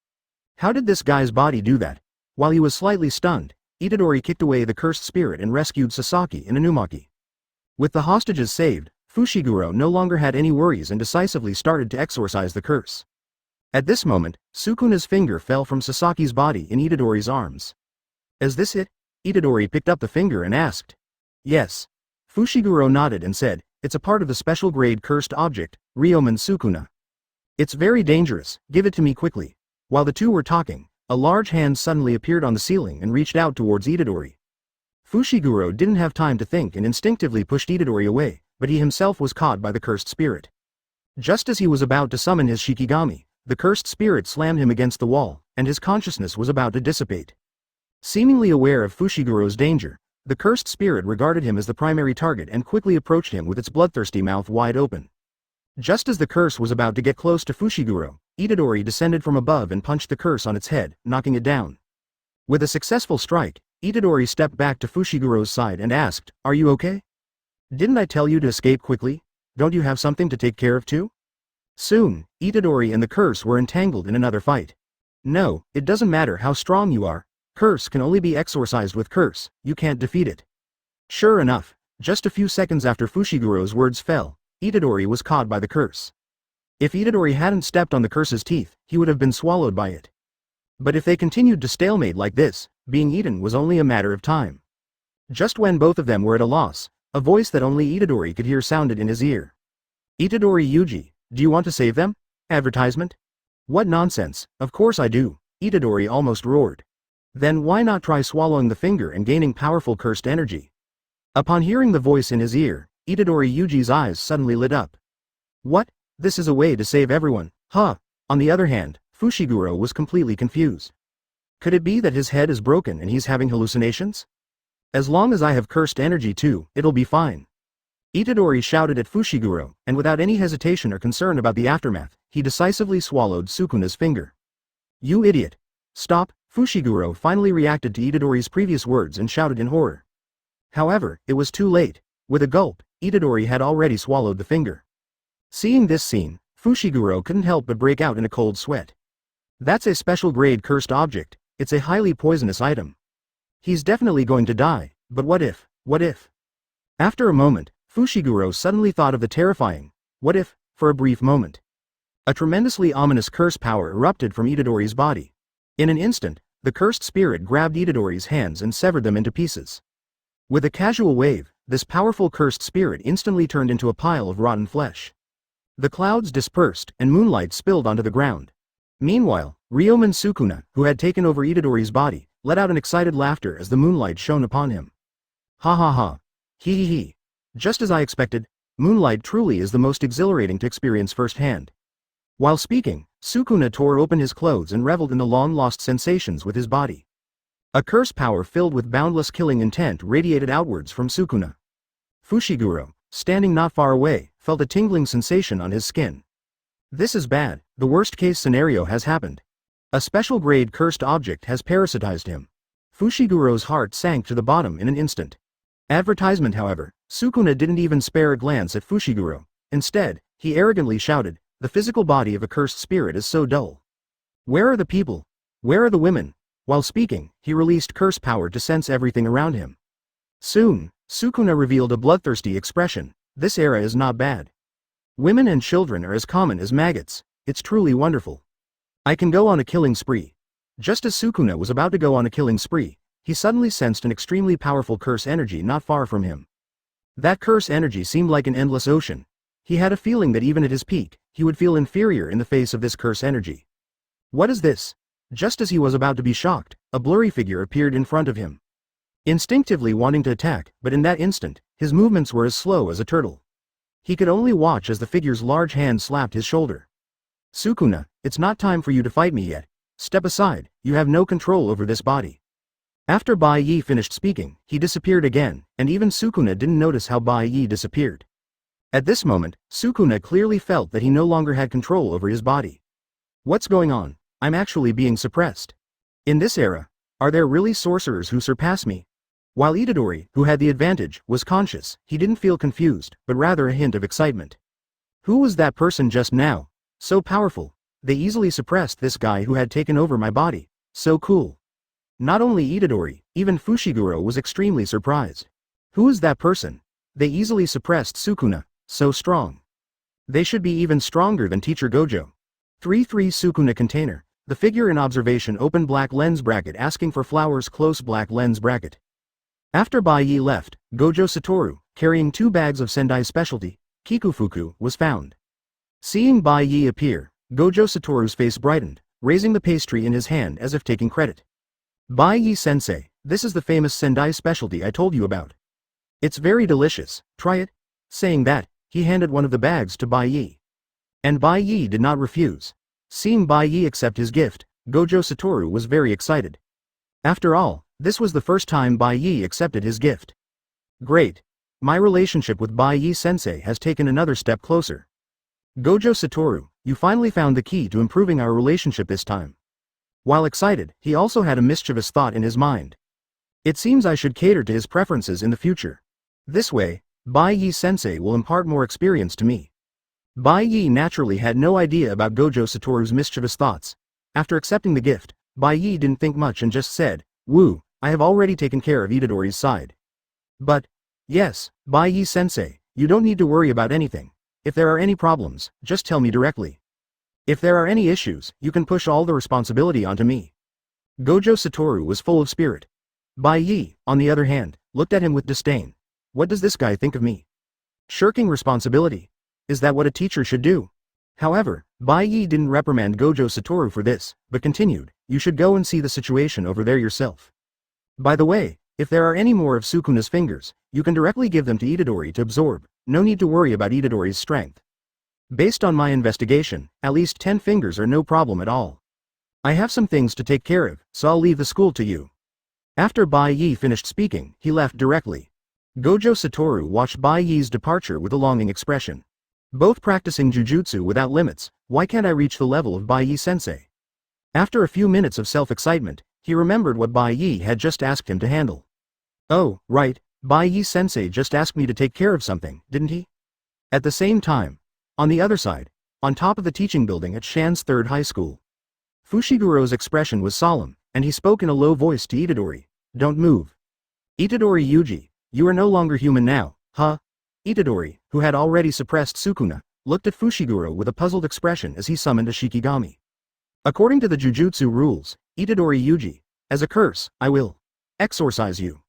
How did this guy's body do that? While he was slightly stunned, Itadori kicked away the cursed spirit and rescued Sasaki and Inumaki. With the hostages saved, Fushiguro no longer had any worries and decisively started to exorcise the curse. At this moment, Sukuna's finger fell from Sasaki's body in Itadori's arms. Is this it? Itadori picked up the finger and asked. Yes. Fushiguro nodded and said, it's a part of the special grade cursed object, Ryomen Sukuna. It's very dangerous, give it to me quickly. While the two were talking, a large hand suddenly appeared on the ceiling and reached out towards Itadori. Fushiguro didn't have time to think and instinctively pushed Itadori away, but he himself was caught by the cursed spirit. Just as he was about to summon his Shikigami, the cursed spirit slammed him against the wall, and his consciousness was about to dissipate. Seemingly aware of Fushiguro's danger, the cursed spirit regarded him as the primary target and quickly approached him with its bloodthirsty mouth wide open. Just as the curse was about to get close to Fushiguro, Itadori descended from above and punched the curse on its head, knocking it down. With a successful strike, Itadori stepped back to Fushiguro's side and asked, "Are you okay? Didn't I tell you to escape quickly? Don't you have something to take care of too?" Soon, Itadori and the curse were entangled in another fight. No, it doesn't matter how strong you are. Curse can only be exorcised with curse, you can't defeat it. Sure enough, just a few seconds after Fushiguro's words fell, Itadori was caught by the curse. If Itadori hadn't stepped on the curse's teeth, he would have been swallowed by it. But if they continued to stalemate like this, being eaten was only a matter of time. Just when both of them were at a loss, a voice that only Itadori could hear sounded in his ear. Itadori Yuji, do you want to save them? Advertisement? What nonsense, of course I do, Itadori almost roared. Then why not try swallowing the finger and gaining powerful cursed energy? Upon hearing the voice in his ear, Itadori Yuji's eyes suddenly lit up. What? This is a way to save everyone, huh? On the other hand, Fushiguro was completely confused. Could it be that his head is broken and he's having hallucinations? As long as I have cursed energy too, it'll be fine. Itadori shouted at Fushiguro, and without any hesitation or concern about the aftermath, he decisively swallowed Sukuna's finger. You idiot! Stop! Fushiguro finally reacted to Itadori's previous words and shouted in horror. However, it was too late. With a gulp, Itadori had already swallowed the finger. Seeing this scene, Fushiguro couldn't help but break out in a cold sweat. That's a special grade cursed object, it's a highly poisonous item. He's definitely going to die, but what if? After a moment, Fushiguro suddenly thought of the terrifying, what if, for a brief moment. A tremendously ominous curse power erupted from Itadori's body. In an instant, the cursed spirit grabbed Itadori's hands and severed them into pieces. With a casual wave, this powerful cursed spirit instantly turned into a pile of rotten flesh. The clouds dispersed, and moonlight spilled onto the ground. Meanwhile, Ryomen Sukuna, who had taken over Itadori's body, let out an excited laughter as the moonlight shone upon him. Ha ha ha. Hee hee hee. Just as I expected, moonlight truly is the most exhilarating to experience firsthand. While speaking, Sukuna tore open his clothes and reveled in the long-lost sensations with his body. A curse power filled with boundless killing intent radiated outwards from Sukuna. Fushiguro, standing not far away, felt a tingling sensation on his skin. This is bad, the worst-case scenario has happened. A special-grade cursed object has parasitized him. Fushiguro's heart sank to the bottom in an instant. Advertisement, however, Sukuna didn't even spare a glance at Fushiguro. Instead, he arrogantly shouted, the physical body of a cursed spirit is so dull. Where are the people? Where are the women? While speaking, he released curse power to sense everything around him. Soon, Sukuna revealed a bloodthirsty expression. This era is not bad. Women and children are as common as maggots. It's truly wonderful. I can go on a killing spree. Just as Sukuna was about to go on a killing spree, he suddenly sensed an extremely powerful curse energy not far from him. That curse energy seemed like an endless ocean. He had a feeling that even at his peak, he would feel inferior in the face of this curse energy. What is this? Just as he was about to be shocked, a blurry figure appeared in front of him. Instinctively wanting to attack, but in that instant, his movements were as slow as a turtle. He could only watch as the figure's large hand slapped his shoulder. Sukuna, it's not time for you to fight me yet. Step aside, you have no control over this body. After Bai Ye finished speaking, he disappeared again, and even Sukuna didn't notice how Bai Ye disappeared. At this moment, Sukuna clearly felt that he no longer had control over his body. What's going on? I'm actually being suppressed. In this era, are there really sorcerers who surpass me? While Itadori, who had the advantage, was conscious, he didn't feel confused, but rather a hint of excitement. Who was that person just now? So powerful. They easily suppressed this guy who had taken over my body. So cool. Not only Itadori, even Fushiguro was extremely surprised. Who is that person? They easily suppressed Sukuna. So strong. They should be even stronger than Teacher Gojo. 3-3 Sukuna container. The figure in observation open black lens bracket asking for flowers close black lens bracket. After Bai Ye left, Gojo Satoru, carrying 2 bags of Sendai specialty, Kikufuku, was found. Seeing Bai Ye appear, Gojo Satoru's face brightened, raising the pastry in his hand as if taking credit. Bai Ye sensei, this is the famous Sendai specialty I told you about. It's very delicious, try it. Saying that, he handed one of the bags to Bai Ye. And Bai Ye did not refuse. Seeing Bai Ye accept his gift, Gojo Satoru was very excited. After all, this was the first time Bai Ye accepted his gift. Great. My relationship with Bai Ye sensei has taken another step closer. Gojo Satoru, you finally found the key to improving our relationship this time. While excited, he also had a mischievous thought in his mind. It seems I should cater to his preferences in the future. This way, Bai Ye sensei will impart more experience to me. Bai Ye naturally had no idea about Gojo Satoru's mischievous thoughts. After accepting the gift, Bai Ye didn't think much and just said, "Woo, I have already taken care of Itadori's side." But, yes, Bai Ye sensei, you don't need to worry about anything. If there are any problems, just tell me directly. If there are any issues, you can push all the responsibility onto me. Gojo Satoru was full of spirit. Bai Ye, on the other hand, looked at him with disdain. What does this guy think of me? Shirking responsibility. Is that what a teacher should do? However, Bai Ye didn't reprimand Gojo Satoru for this, but continued, you should go and see the situation over there yourself. By the way, if there are any more of Sukuna's fingers, you can directly give them to Itadori to absorb, no need to worry about Itadori's strength. Based on my investigation, at least 10 fingers are no problem at all. I have some things to take care of, so I'll leave the school to you. After Bai Ye finished speaking, he left directly. Gojo Satoru watched Bai Ye's departure with a longing expression. Both practicing jujutsu without limits, why can't I reach the level of Bai Ye sensei? After a few minutes of self-excitement, he remembered what Bai Ye had just asked him to handle. Oh, right, Bai Ye sensei just asked me to take care of something, didn't he? At the same time, on the other side, on top of the teaching building at Shan's third high school, Fushiguro's expression was solemn, and he spoke in a low voice to Itadori. Don't move. Itadori Yuji, you are no longer human now, huh? Itadori, who had already suppressed Sukuna, looked at Fushiguro with a puzzled expression as he summoned a Shikigami. According to the Jujutsu rules, Itadori Yuji, as a curse, I will exorcise you.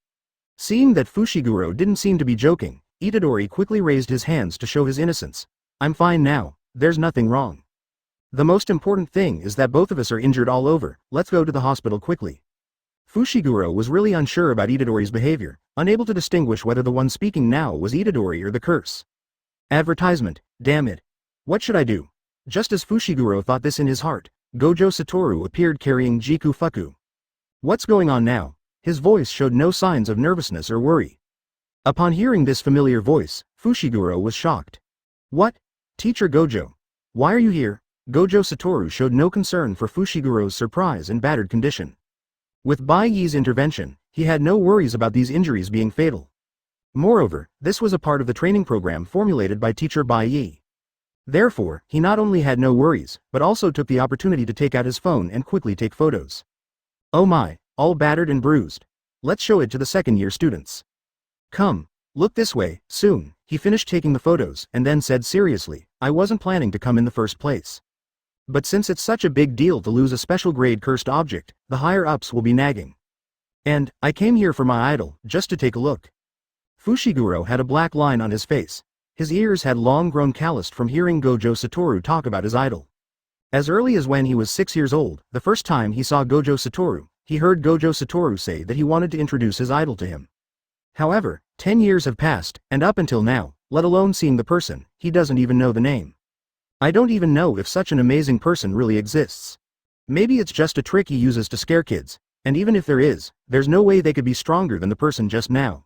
Seeing that Fushiguro didn't seem to be joking, Itadori quickly raised his hands to show his innocence. I'm fine now, there's nothing wrong. The most important thing is that both of us are injured all over, let's go to the hospital quickly. Fushiguro was really unsure about Itadori's behavior, unable to distinguish whether the one speaking now was Itadori or the curse. Advertisement, damn it. What should I do? Just as Fushiguro thought this in his heart, Gojo Satoru appeared carrying Jiku Fuku. What's going on now? His voice showed no signs of nervousness or worry. Upon hearing this familiar voice, Fushiguro was shocked. What? Teacher Gojo. Why are you here? Gojo Satoru showed no concern for Fushiguro's surprise and battered condition. With Bai Ye's intervention, he had no worries about these injuries being fatal. Moreover, this was a part of the training program formulated by teacher Bai Ye. Therefore, he not only had no worries, but also took the opportunity to take out his phone and quickly take photos. Oh my, all battered and bruised. Let's show it to the second-year students. Come, look this way, soon. He finished taking the photos and then said seriously, I wasn't planning to come in the first place. But since it's such a big deal to lose a special grade cursed object, the higher-ups will be nagging. And, I came here for my idol, just to take a look. Fushiguro had a black line on his face. His ears had long grown calloused from hearing Gojo Satoru talk about his idol. As early as when he was 6 years old, the first time he saw Gojo Satoru, he heard Gojo Satoru say that he wanted to introduce his idol to him. However, 10 years have passed, and up until now, let alone seeing the person, he doesn't even know the name. I don't even know if such an amazing person really exists. Maybe it's just a trick he uses to scare kids. And even if there is, there's no way they could be stronger than the person just now.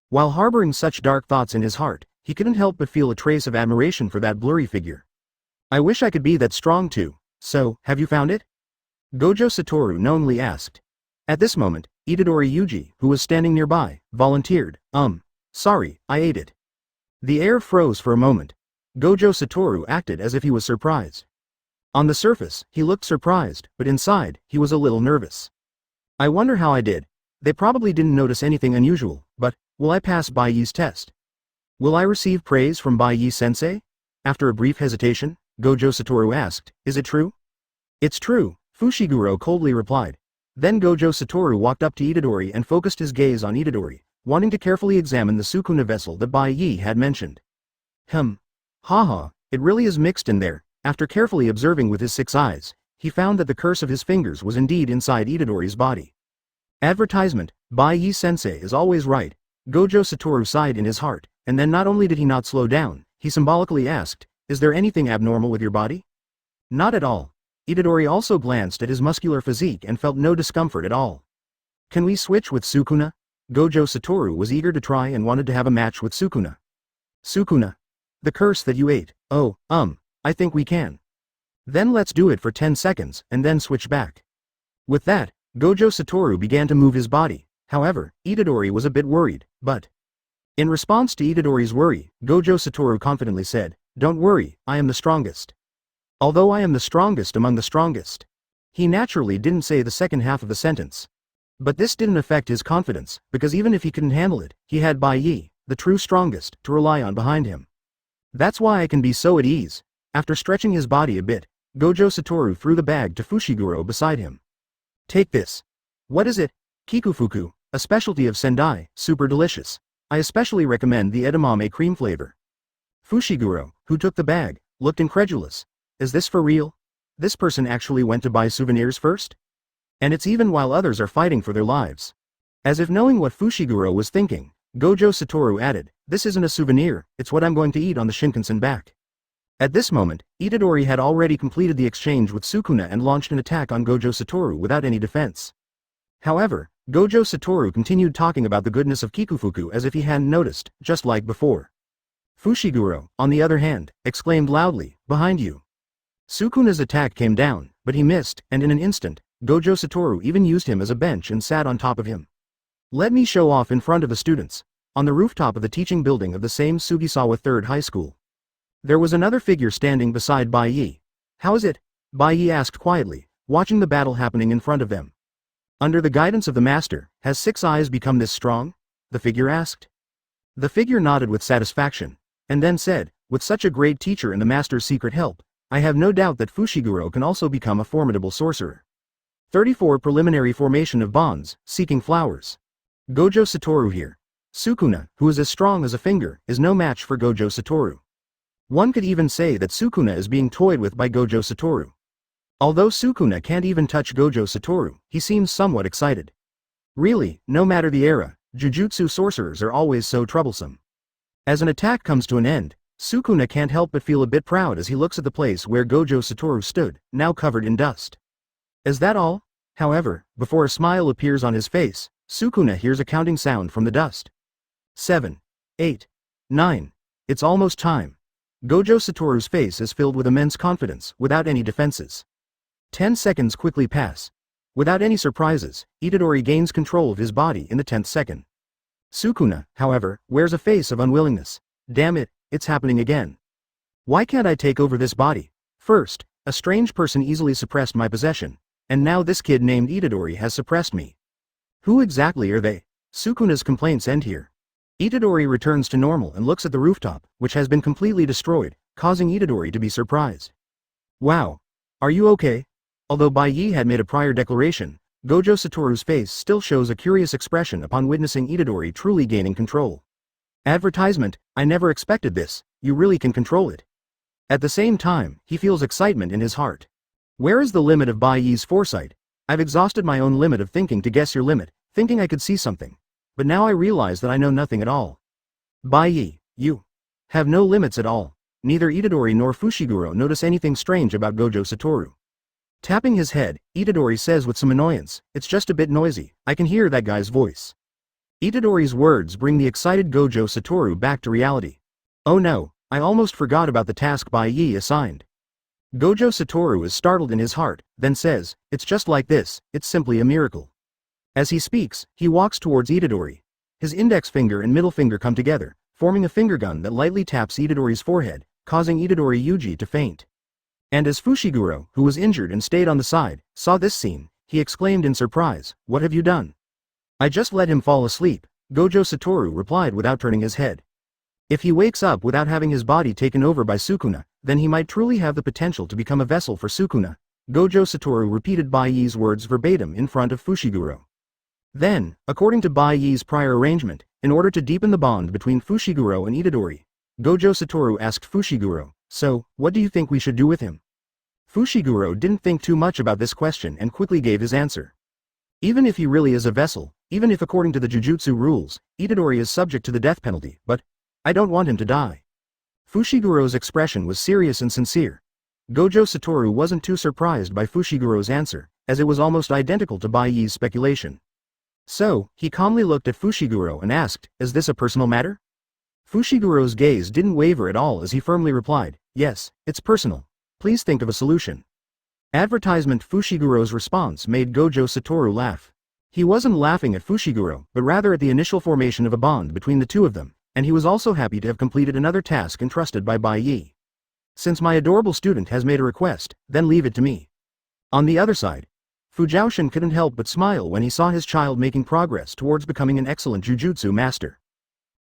While harboring such dark thoughts in his heart, he couldn't help but feel a trace of admiration for that blurry figure. I wish I could be that strong too. So, have you found it? Gojo Satoru knowingly asked. At this moment, Itadori Yuji, who was standing nearby, volunteered, sorry, I ate it. The air froze for a moment. Gojo Satoru acted as if he was surprised. On the surface, he looked surprised, but inside, he was a little nervous. I wonder how I did. They probably didn't notice anything unusual, but, will I pass Bai Ye's test? Will I receive praise from Bai Ye-sensei? After a brief hesitation, Gojo Satoru asked, is it true? It's true, Fushiguro coldly replied. Then Gojo Satoru walked up to Itadori and focused his gaze on Itadori, wanting to carefully examine the Sukuna vessel that Bai Ye had mentioned. Haha, it really is mixed in there. After carefully observing with his 6 eyes, he found that the curse of his fingers was indeed inside Itadori's body. Advertisement, Bai Ye-sensei is always right. Gojo Satoru sighed in his heart, and then not only did he not slow down, he symbolically asked, is there anything abnormal with your body? Not at all. Itadori also glanced at his muscular physique and felt no discomfort at all. Can we switch with Sukuna? Gojo Satoru was eager to try and wanted to have a match with Sukuna. Sukuna? The curse that you ate. Oh, I think we can. Then let's do it for 10 seconds and then switch back. With that, Gojo Satoru began to move his body. However, Itadori was a bit worried, but in response to Itadori's worry, Gojo Satoru confidently said, don't worry, I am the strongest. Although I am the strongest among the strongest. He naturally didn't say the second half of the sentence. But this didn't affect his confidence, because even if he couldn't handle it, he had Bai Ye, the true strongest, to rely on behind him. That's why I can be so at ease. After stretching his body a bit, Gojo Satoru threw the bag to Fushiguro beside him. Take this. What is it? Kikufuku, a specialty of Sendai, super delicious. I especially recommend the edamame cream flavor. Fushiguro, who took the bag, looked incredulous. Is this for real? This person actually went to buy souvenirs first? And it's even while others are fighting for their lives. As if knowing what Fushiguro was thinking, Gojo Satoru added, this isn't a souvenir, it's what I'm going to eat on the Shinkansen back. At this moment, Itadori had already completed the exchange with Sukuna and launched an attack on Gojo Satoru without any defense. However, Gojo Satoru continued talking about the goodness of Kikufuku as if he hadn't noticed, just like before. Fushiguro, on the other hand, exclaimed loudly, behind you. Sukuna's attack came down, but he missed, and in an instant, Gojo Satoru even used him as a bench and sat on top of him. Let me show off in front of the students. On the rooftop of the teaching building of the same Sugisawa 3rd High School. There was another figure standing beside Bai Ye. How is it? Bai Ye asked quietly, watching the battle happening in front of them. Under the guidance of the master, has 6 eyes become this strong? The figure asked. The figure nodded with satisfaction, and then said, with such a great teacher and the master's secret help, I have no doubt that Fushiguro can also become a formidable sorcerer. 34 Preliminary formation of bonds, seeking flowers. Gojo Satoru here. Sukuna, who is as strong as a finger, is no match for Gojo Satoru. One could even say that Sukuna is being toyed with by Gojo Satoru. Although Sukuna can't even touch Gojo Satoru, he seems somewhat excited. Really, no matter the era, Jujutsu sorcerers are always so troublesome. As an attack comes to an end, Sukuna can't help but feel a bit proud as he looks at the place where Gojo Satoru stood, now covered in dust. Is that all? However, before a smile appears on his face, Sukuna hears a counting sound from the dust. 7, 8, 9. It's almost time. Gojo Satoru's face is filled with immense confidence, without any defenses. 10 seconds quickly pass. Without any surprises, Itadori gains control of his body in the 10th second. Sukuna, however, wears a face of unwillingness. Damn it, it's happening again. Why can't I take over this body? First, a strange person easily suppressed my possession, and now this kid named Itadori has suppressed me. Who exactly are they? Sukuna's complaints end here. Itadori returns to normal and looks at the rooftop, which has been completely destroyed, causing Itadori to be surprised. Wow. Are you okay? Although Bai Ye had made a prior declaration, Gojo Satoru's face still shows a curious expression upon witnessing Itadori truly gaining control. Advertisement, I never expected this, you really can control it. At the same time, he feels excitement in his heart. Where is the limit of Bai Ye's foresight? I've exhausted my own limit of thinking to guess your limit, thinking I could see something. But now I realize that I know nothing at all. Bai Ye, you have no limits at all. Neither Itadori nor Fushiguro notice anything strange about Gojo Satoru. Tapping his head, Itadori says with some annoyance, "It's just a bit noisy, I can hear that guy's voice." Itadori's words bring the excited Gojo Satoru back to reality. "Oh no, I almost forgot about the task Bai Ye assigned." Gojo Satoru is startled in his heart, then says, "It's just like this, it's simply a miracle." As he speaks, he walks towards Itadori. His index finger and middle finger come together, forming a finger gun that lightly taps Itadori's forehead, causing Itadori Yuji to faint. And as Fushiguro, who was injured and stayed on the side, saw this scene, he exclaimed in surprise, "What have you done?" "I just let him fall asleep," Gojo Satoru replied without turning his head. If he wakes up without having his body taken over by Sukuna, then he might truly have the potential to become a vessel for Sukuna. Gojo Satoru repeated Bai Ye's words verbatim in front of Fushiguro. Then, according to Bai Ye's prior arrangement, in order to deepen the bond between Fushiguro and Itadori, Gojo Satoru asked Fushiguro, "So, what do you think we should do with him?" Fushiguro didn't think too much about this question and quickly gave his answer. "Even if he really is a vessel, even if according to the Jujutsu rules, Itadori is subject to the death penalty, but I don't want him to die." Fushiguro's expression was serious and sincere. Gojo Satoru wasn't too surprised by Fushiguro's answer, as it was almost identical to Bai Ye's speculation. So, he calmly looked at Fushiguro and asked, "Is this a personal matter?" Fushiguro's gaze didn't waver at all as he firmly replied, "Yes, it's personal. Please think of a solution." Advertisement. Fushiguro's response made Gojo Satoru laugh. He wasn't laughing at Fushiguro, but rather at the initial formation of a bond between the two of them, and he was also happy to have completed another task entrusted by Bai Ye. "Since my adorable student has made a request, then leave it to me." On the other side, Fujiaoshin couldn't help but smile when he saw his child making progress towards becoming an excellent jujutsu master.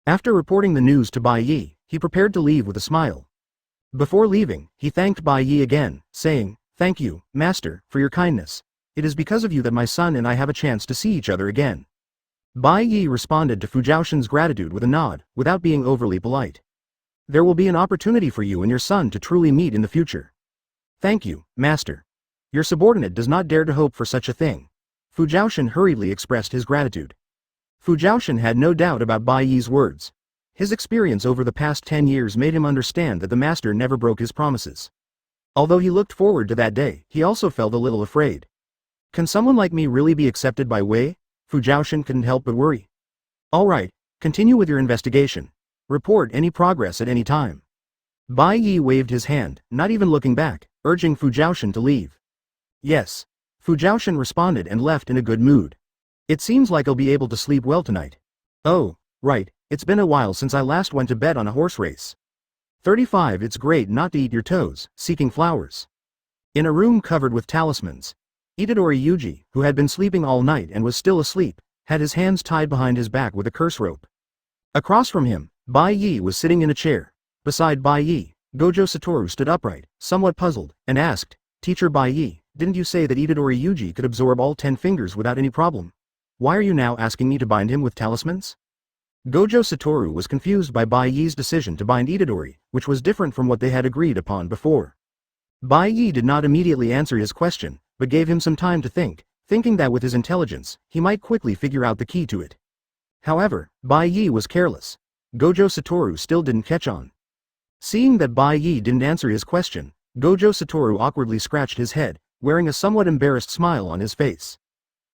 After reporting the news to Bai Ye, he prepared to leave with a smile. Before leaving, he thanked Bai Ye again, saying, "Thank you, master, for your kindness. It is because of you that my son and I have a chance to see each other again." Bai Ye responded to Fujiaoshin's gratitude with a nod, without being overly polite. "There will be an opportunity for you and your son to truly meet in the future." "Thank you, master. Your subordinate does not dare to hope for such a thing." Fujiaoshin hurriedly expressed his gratitude. Fujiaoshin had no doubt about Bai Ye's words. His experience over the past 10 years made him understand that the master never broke his promises. Although he looked forward to that day, he also felt a little afraid. Can someone like me really be accepted by Wei? Fujiaoshin couldn't help but worry. "All right, continue with your investigation. Report any progress at any time." Bai Ye waved his hand, not even looking back, urging Fujiaoshin to leave. "Yes." Fujiaoshin responded and left in a good mood. "It seems like I'll be able to sleep well tonight." "Oh, right, it's been a while since I last went to bed on a horse race." 35 It's great not to eat your toes, seeking flowers. In a room covered with talismans, Itadori Yuji, who had been sleeping all night and was still asleep, had his hands tied behind his back with a curse rope. Across from him, Bai Ye was sitting in a chair. Beside Bai Ye, Gojo Satoru stood upright, somewhat puzzled, and asked, "Teacher Bai Ye, didn't you say that Itadori Yuji could absorb all 10 fingers without any problem? Why are you now asking me to bind him with talismans?" Gojo Satoru was confused by Bai Ye's decision to bind Itadori, which was different from what they had agreed upon before. Bai Ye did not immediately answer his question, but gave him some time to think, thinking that with his intelligence, he might quickly figure out the key to it. However, Bai Ye was careless. Gojo Satoru still didn't catch on. Seeing that Bai Ye didn't answer his question, Gojo Satoru awkwardly scratched his head, wearing a somewhat embarrassed smile on his face.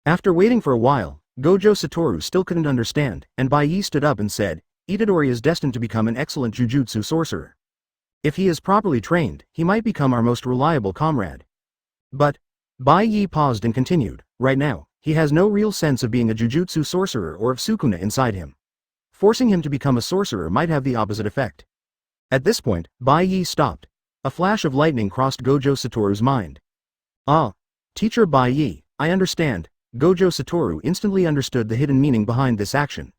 After waiting for a while, Gojo Satoru still couldn't understand, and Bai Ye stood up and said, "Itadori is destined to become an excellent jujutsu sorcerer. If he is properly trained, he might become our most reliable comrade." But Bai Ye paused and continued, "Right now, he has no real sense of being a jujutsu sorcerer or of Sukuna inside him. Forcing him to become a sorcerer might have the opposite effect." At this point, Bai Ye stopped. A flash of lightning crossed Gojo Satoru's mind. "Ah, Teacher Bai Ye, I understand." Gojo Satoru instantly understood the hidden meaning behind this action.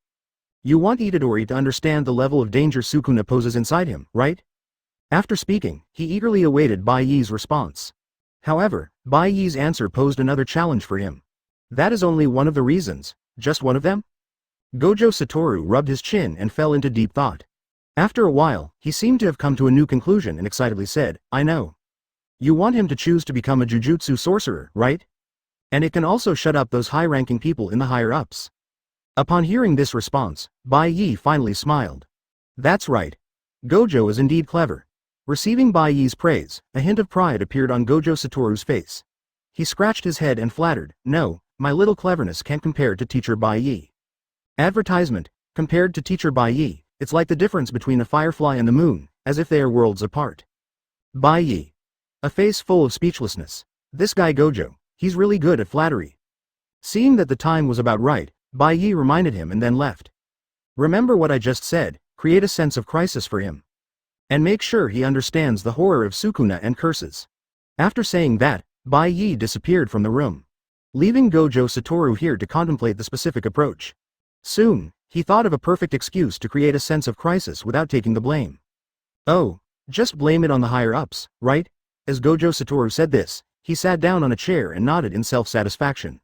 "You want Itadori to understand the level of danger Sukuna poses inside him, right?" After speaking, he eagerly awaited Bai Ye's response. However, Bai Ye's answer posed another challenge for him. "That is only one of the reasons, just one of them?" Gojo Satoru rubbed his chin and fell into deep thought. After a while, he seemed to have come to a new conclusion and excitedly said, "I know. You want him to choose to become a jujutsu sorcerer, right? And it can also shut up those high-ranking people in the higher-ups." Upon hearing this response, Bai Ye finally smiled. "That's right. Gojo is indeed clever." Receiving Bai Ye's praise, a hint of pride appeared on Gojo Satoru's face. He scratched his head and flattered, "No, my little cleverness can't compare to teacher Bai Ye." Advertisement, compared to teacher Bai Ye, it's like the difference between a firefly and the moon, as if they are worlds apart. Bai Ye. A face full of speechlessness. This guy Gojo, he's really good at flattery. Seeing that the time was about right, Bai Ye reminded him and then left. Remember what I just said, create a sense of crisis for him. And make sure he understands the horror of Sukuna and curses. After saying that, Bai Ye disappeared from the room, leaving Gojo Satoru here to contemplate the specific approach. Soon, he thought of a perfect excuse to create a sense of crisis without taking the blame. Oh, just blame it on the higher-ups, right? As Gojo Satoru said this, he sat down on a chair and nodded in self-satisfaction.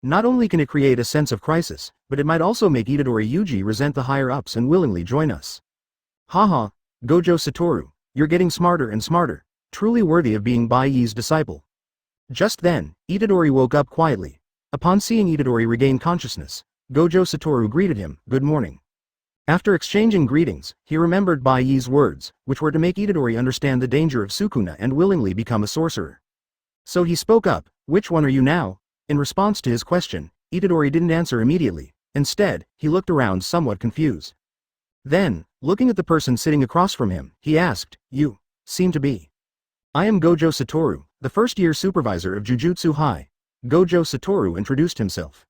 Not only can it create a sense of crisis, but it might also make Itadori Yuji resent the higher-ups and willingly join us. Haha, Gojo Satoru, you're getting smarter and smarter, truly worthy of being Bai Ye's disciple. Just then, Itadori woke up quietly. Upon seeing Itadori regain consciousness, Gojo Satoru greeted him, "Good morning." After exchanging greetings, he remembered Bai Ye's words, which were to make Itadori understand the danger of Sukuna and willingly become a sorcerer. So he spoke up, "Which one are you now?" In response to his question, Itadori didn't answer immediately. Instead, he looked around somewhat confused. Then, looking at the person sitting across from him, he asked, "You seem to be." "I am Gojo Satoru, the first-year supervisor of Jujutsu High." Gojo Satoru introduced himself.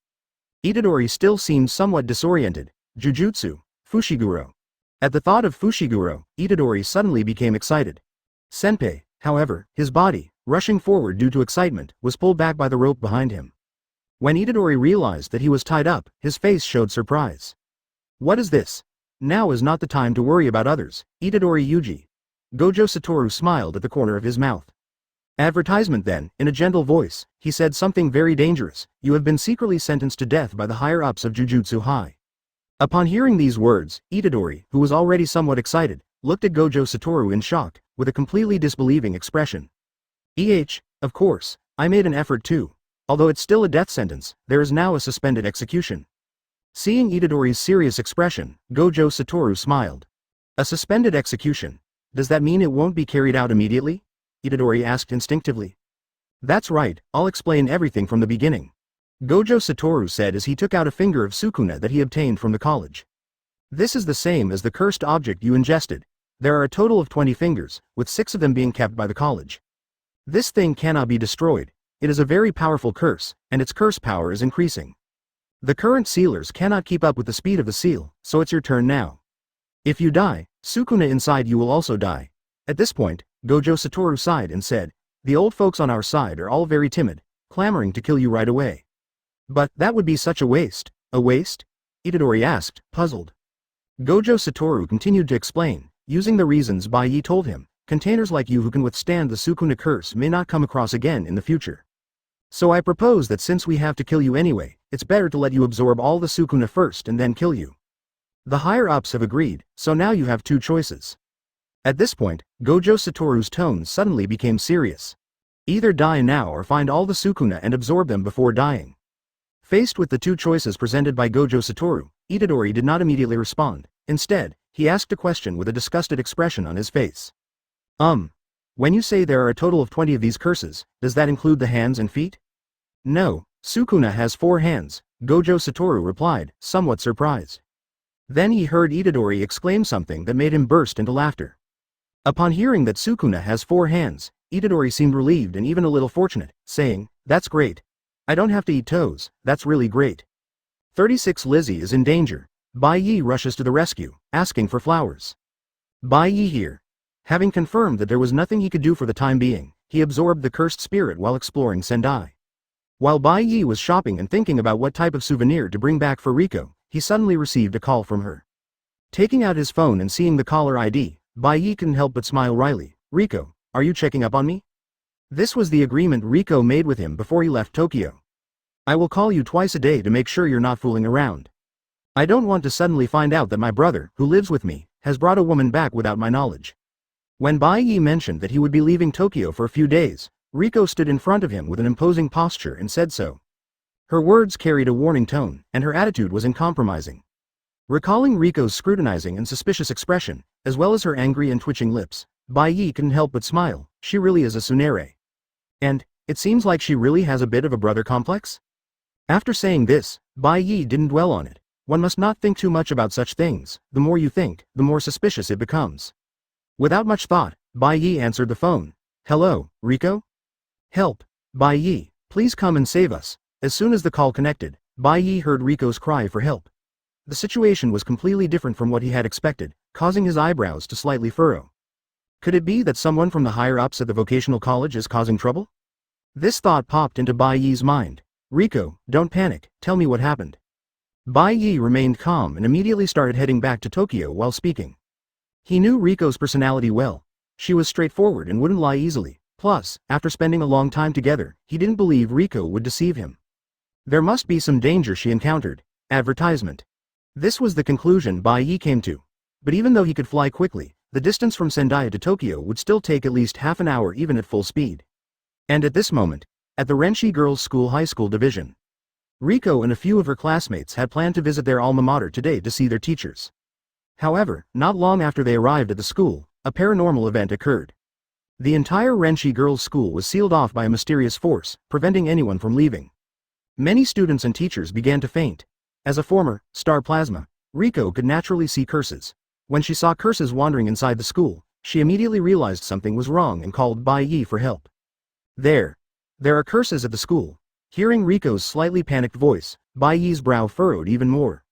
Itadori still seemed somewhat disoriented. Jujutsu, Fushiguro. At the thought of Fushiguro, Itadori suddenly became excited. Senpei, however, his body, rushing forward due to excitement, was pulled back by the rope behind him. When Itadori realized that he was tied up, his face showed surprise. "What is this? Now is not the time to worry about others, Itadori Yuji." Gojo Satoru smiled at the corner of his mouth. Advertisement then, in a gentle voice, he said something very dangerous. "You have been secretly sentenced to death by the higher-ups of Jujutsu High." Upon hearing these words, Itadori, who was already somewhat excited, looked at Gojo Satoru in shock, with a completely disbelieving expression. Of course, I made an effort too. Although it's still a death sentence, there is now a suspended execution. Seeing Itadori's serious expression, Gojo Satoru smiled. A suspended execution? Does that mean it won't be carried out immediately? Itadori asked instinctively. That's right, I'll explain everything from the beginning. Gojo Satoru said as he took out a finger of Sukuna that he obtained from the college. This is the same as the cursed object you ingested. There are a total of 20 fingers, with 6 of them being kept by the college. This thing cannot be destroyed. It is a very powerful curse, and its curse power is increasing. The current sealers cannot keep up with the speed of the seal, so it's your turn now. If you die, Sukuna inside you will also die. At this point, Gojo Satoru sighed and said, the old folks on our side are all very timid, clamoring to kill you right away. But that would be such a waste. A waste? Itadori asked, puzzled. Gojo Satoru continued to explain, using the reasons Bai Ye told him. Containers like you who can withstand the Sukuna curse may not come across again in the future. So I propose that since we have to kill you anyway, it's better to let you absorb all the Sukuna first and then kill you. The higher-ups have agreed, so now you have 2 choices. At this point, Gojo Satoru's tone suddenly became serious. Either die now or find all the Sukuna and absorb them before dying. Faced with the 2 choices presented by Gojo Satoru, Itadori did not immediately respond. Instead, he asked a question with a disgusted expression on his face. When you say there are a total of 20 of these curses, does that include the hands and feet? No, Sukuna has 4 hands, Gojo Satoru replied, somewhat surprised. Then he heard Itadori exclaim something that made him burst into laughter. Upon hearing that Sukuna has 4 hands, Itadori seemed relieved and even a little fortunate, saying, that's great. I don't have to eat toes, that's really great. 36 Lizzie is in danger. Bai Ye rushes to the rescue, asking for flowers. Bai Ye here. Having confirmed that there was nothing he could do for the time being, he absorbed the cursed spirit while exploring Sendai. While Bai Ye was shopping and thinking about what type of souvenir to bring back for Riko, he suddenly received a call from her. Taking out his phone and seeing the caller ID, Bai Ye couldn't help but smile wryly. Riko, are you checking up on me? This was the agreement Riko made with him before he left Tokyo. I will call you twice a day to make sure you're not fooling around. I don't want to suddenly find out that my brother, who lives with me, has brought a woman back without my knowledge. When Bai Ye mentioned that he would be leaving Tokyo for a few days, Riko stood in front of him with an imposing posture and said so. Her words carried a warning tone, and her attitude was uncompromising. Recalling Riko's scrutinizing and suspicious expression, as well as her angry and twitching lips, Bai Ye couldn't help but smile. She really is a tsundere. And, It seems like she really has a bit of a brother complex? After saying this, Bai Ye didn't dwell on it. One must not think too much about such things. The more you think, the more suspicious it becomes. Without much thought, Bai Ye answered the phone. Hello, Rico? Help, Bai Ye, please come and save us. As soon as the call connected, Bai Ye heard Rico's cry for help. The situation was completely different from what he had expected, causing his eyebrows to slightly furrow. Could it be that someone from the higher-ups at the vocational college is causing trouble? This thought popped into Bai Ye's mind. Rico, don't panic, tell me what happened. Bai Ye remained calm and immediately started heading back to Tokyo while speaking. He knew Rico's personality well. She was straightforward and wouldn't lie easily. Plus, after spending a long time together, he didn't believe Rico would deceive him. There must be some danger she encountered. Advertisement. This was the conclusion Bai Ye came to. But even though he could fly quickly, the distance from Sendai to Tokyo would still take at least half an hour even at full speed. And at this moment, at the Renshi Girls' School High School Division, Rico and a few of her classmates had planned to visit their alma mater today to see their teachers. However, not long after they arrived at the school, a paranormal event occurred. The entire Renshi Girls' School was sealed off by a mysterious force, preventing anyone from leaving. Many students and teachers began to faint. As a former star plasma, Rico could naturally see curses. When she saw curses wandering inside the school, she immediately realized something was wrong and called Bai Ye for help. There are curses at the school. Hearing Rico's slightly panicked voice, Bai Ye's brow furrowed even more.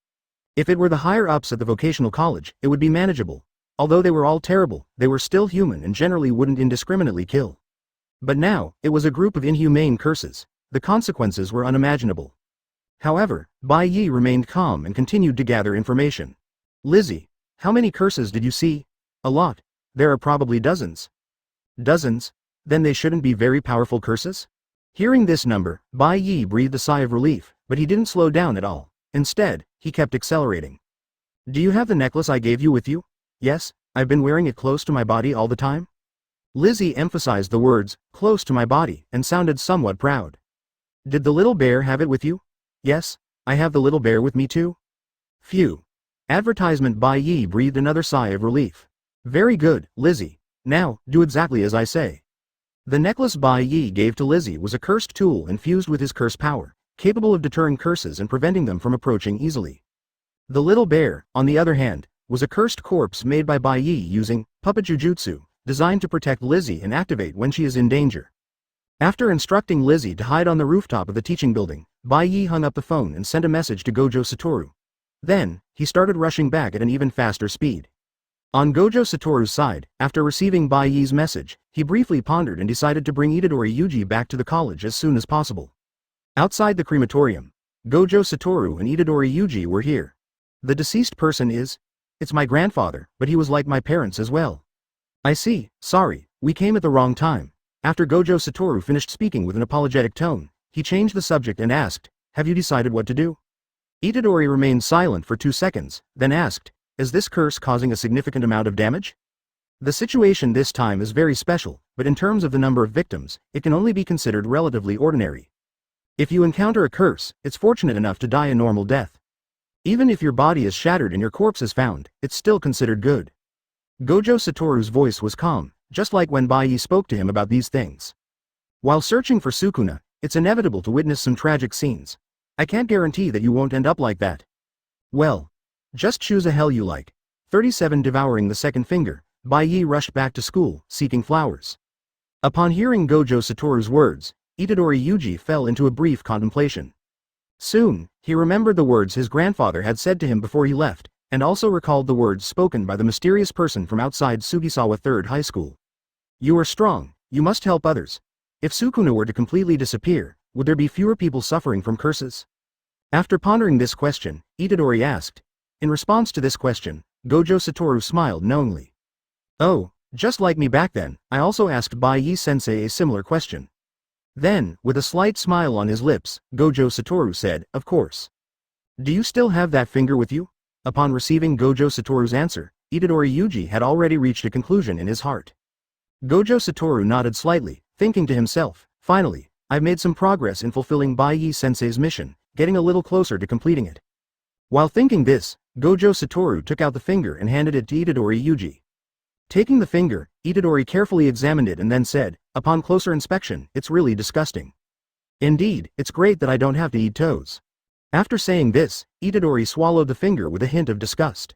If it were the higher-ups at the vocational college, it would be manageable. Although they were all terrible, they were still human and generally wouldn't indiscriminately kill. But now, it was a group of inhumane curses. The consequences were unimaginable. However, Bai Ye remained calm and continued to gather information. Lizzie, how many curses did you see? A lot. There are probably dozens. Dozens? Then they shouldn't be very powerful curses? Hearing this number, Bai Ye breathed a sigh of relief, but he didn't slow down at all. Instead, he kept accelerating. Do you have the necklace I gave you with you? Yes, I've been wearing it close to my body all the time. Lizzie emphasized the words, close to my body, and sounded somewhat proud. Did the little bear have it with you? Yes, I have the little bear with me too. Phew. Advertisement. Bai Ye breathed another sigh of relief. Very good, Lizzie. Now, do exactly as I say. The necklace Bai Ye gave to Lizzie was a cursed tool infused with his curse power, capable of deterring curses and preventing them from approaching easily. The little bear, on the other hand, was a cursed corpse made by Bai Ye using puppet Jujutsu, designed to protect Lizzie and activate when she is in danger. After instructing Lizzie to hide on the rooftop of the teaching building, Bai Ye hung up the phone and sent a message to Gojo Satoru. Then, he started rushing back at an even faster speed. On Gojo Satoru's side, after receiving Bai Ye's message, he briefly pondered and decided to bring Itadori Yuji back to the college as soon as possible. Outside the crematorium, Gojo Satoru and Itadori Yuji were here. The deceased person is? It's my grandfather, but he was like my parents as well. I see, sorry, we came at the wrong time. After Gojo Satoru finished speaking with an apologetic tone, he changed the subject and asked, have you decided what to do? Itadori remained silent for 2 seconds, then asked, is this curse causing a significant amount of damage? The situation this time is very special, but in terms of the number of victims, it can only be considered relatively ordinary. If you encounter a curse, it's fortunate enough to die a normal death. Even if your body is shattered and your corpse is found, it's still considered good. Gojo Satoru's voice was calm, just like when Bai Ye spoke to him about these things. While searching for Sukuna, it's inevitable to witness some tragic scenes. I can't guarantee that you won't end up like that. Well, just choose a hell you like. 37. Devouring the second finger, Bai Ye rushed back to school, seeking flowers. Upon hearing Gojo Satoru's words, Itadori Yuji fell into a brief contemplation. Soon, he remembered the words his grandfather had said to him before he left, and also recalled the words spoken by the mysterious person from outside Sugisawa Third High School. You are strong, you must help others. If Sukuna were to completely disappear, would there be fewer people suffering from curses? After pondering this question, Itadori asked. In response to this question, Gojo Satoru smiled knowingly. Oh, just like me back then, I also asked Bai Ye sensei a similar question. Then, with a slight smile on his lips, Gojo Satoru said, of course. Do you still have that finger with you? Upon receiving Gojo Satoru's answer, Itadori Yuji had already reached a conclusion in his heart. Gojo Satoru nodded slightly, thinking to himself, finally, I've made some progress in fulfilling Bai Ye sensei's mission, getting a little closer to completing it. While thinking this, Gojo Satoru took out the finger and handed it to Itadori Yuji. Taking the finger, Itadori carefully examined it and then said, upon closer inspection, it's really disgusting. Indeed, it's great that I don't have to eat toes. After saying this, Itadori swallowed the finger with a hint of disgust.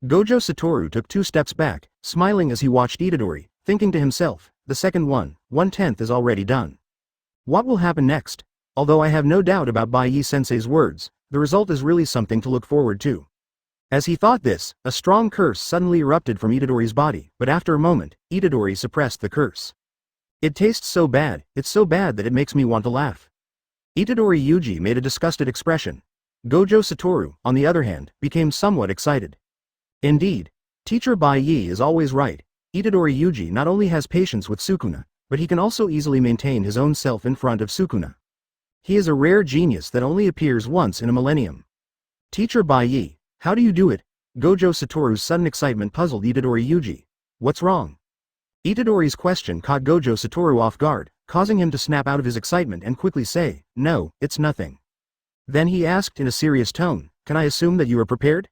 Gojo Satoru took 2 steps back, smiling as he watched Itadori, thinking to himself, the second 1/10 is already done. What will happen next? Although I have no doubt about Bai Ye sensei's words, the result is really something to look forward to. As he thought this, a strong curse suddenly erupted from Itadori's body, but after a moment, Itadori suppressed the curse. It tastes so bad, it's so bad that it makes me want to laugh. Itadori Yuji made a disgusted expression. Gojo Satoru, on the other hand, became somewhat excited. Indeed, teacher Bai Ye is always right. Itadori Yuji not only has patience with Sukuna, but he can also easily maintain his own self in front of Sukuna. He is a rare genius that only appears once in a millennium. Teacher Bai Ye, how do you do it? Gojo Satoru's sudden excitement puzzled Itadori Yuji. What's wrong? Itadori's question caught Gojo Satoru off guard, causing him to snap out of his excitement and quickly say, no, it's nothing. Then he asked in a serious tone, can I assume that you are prepared?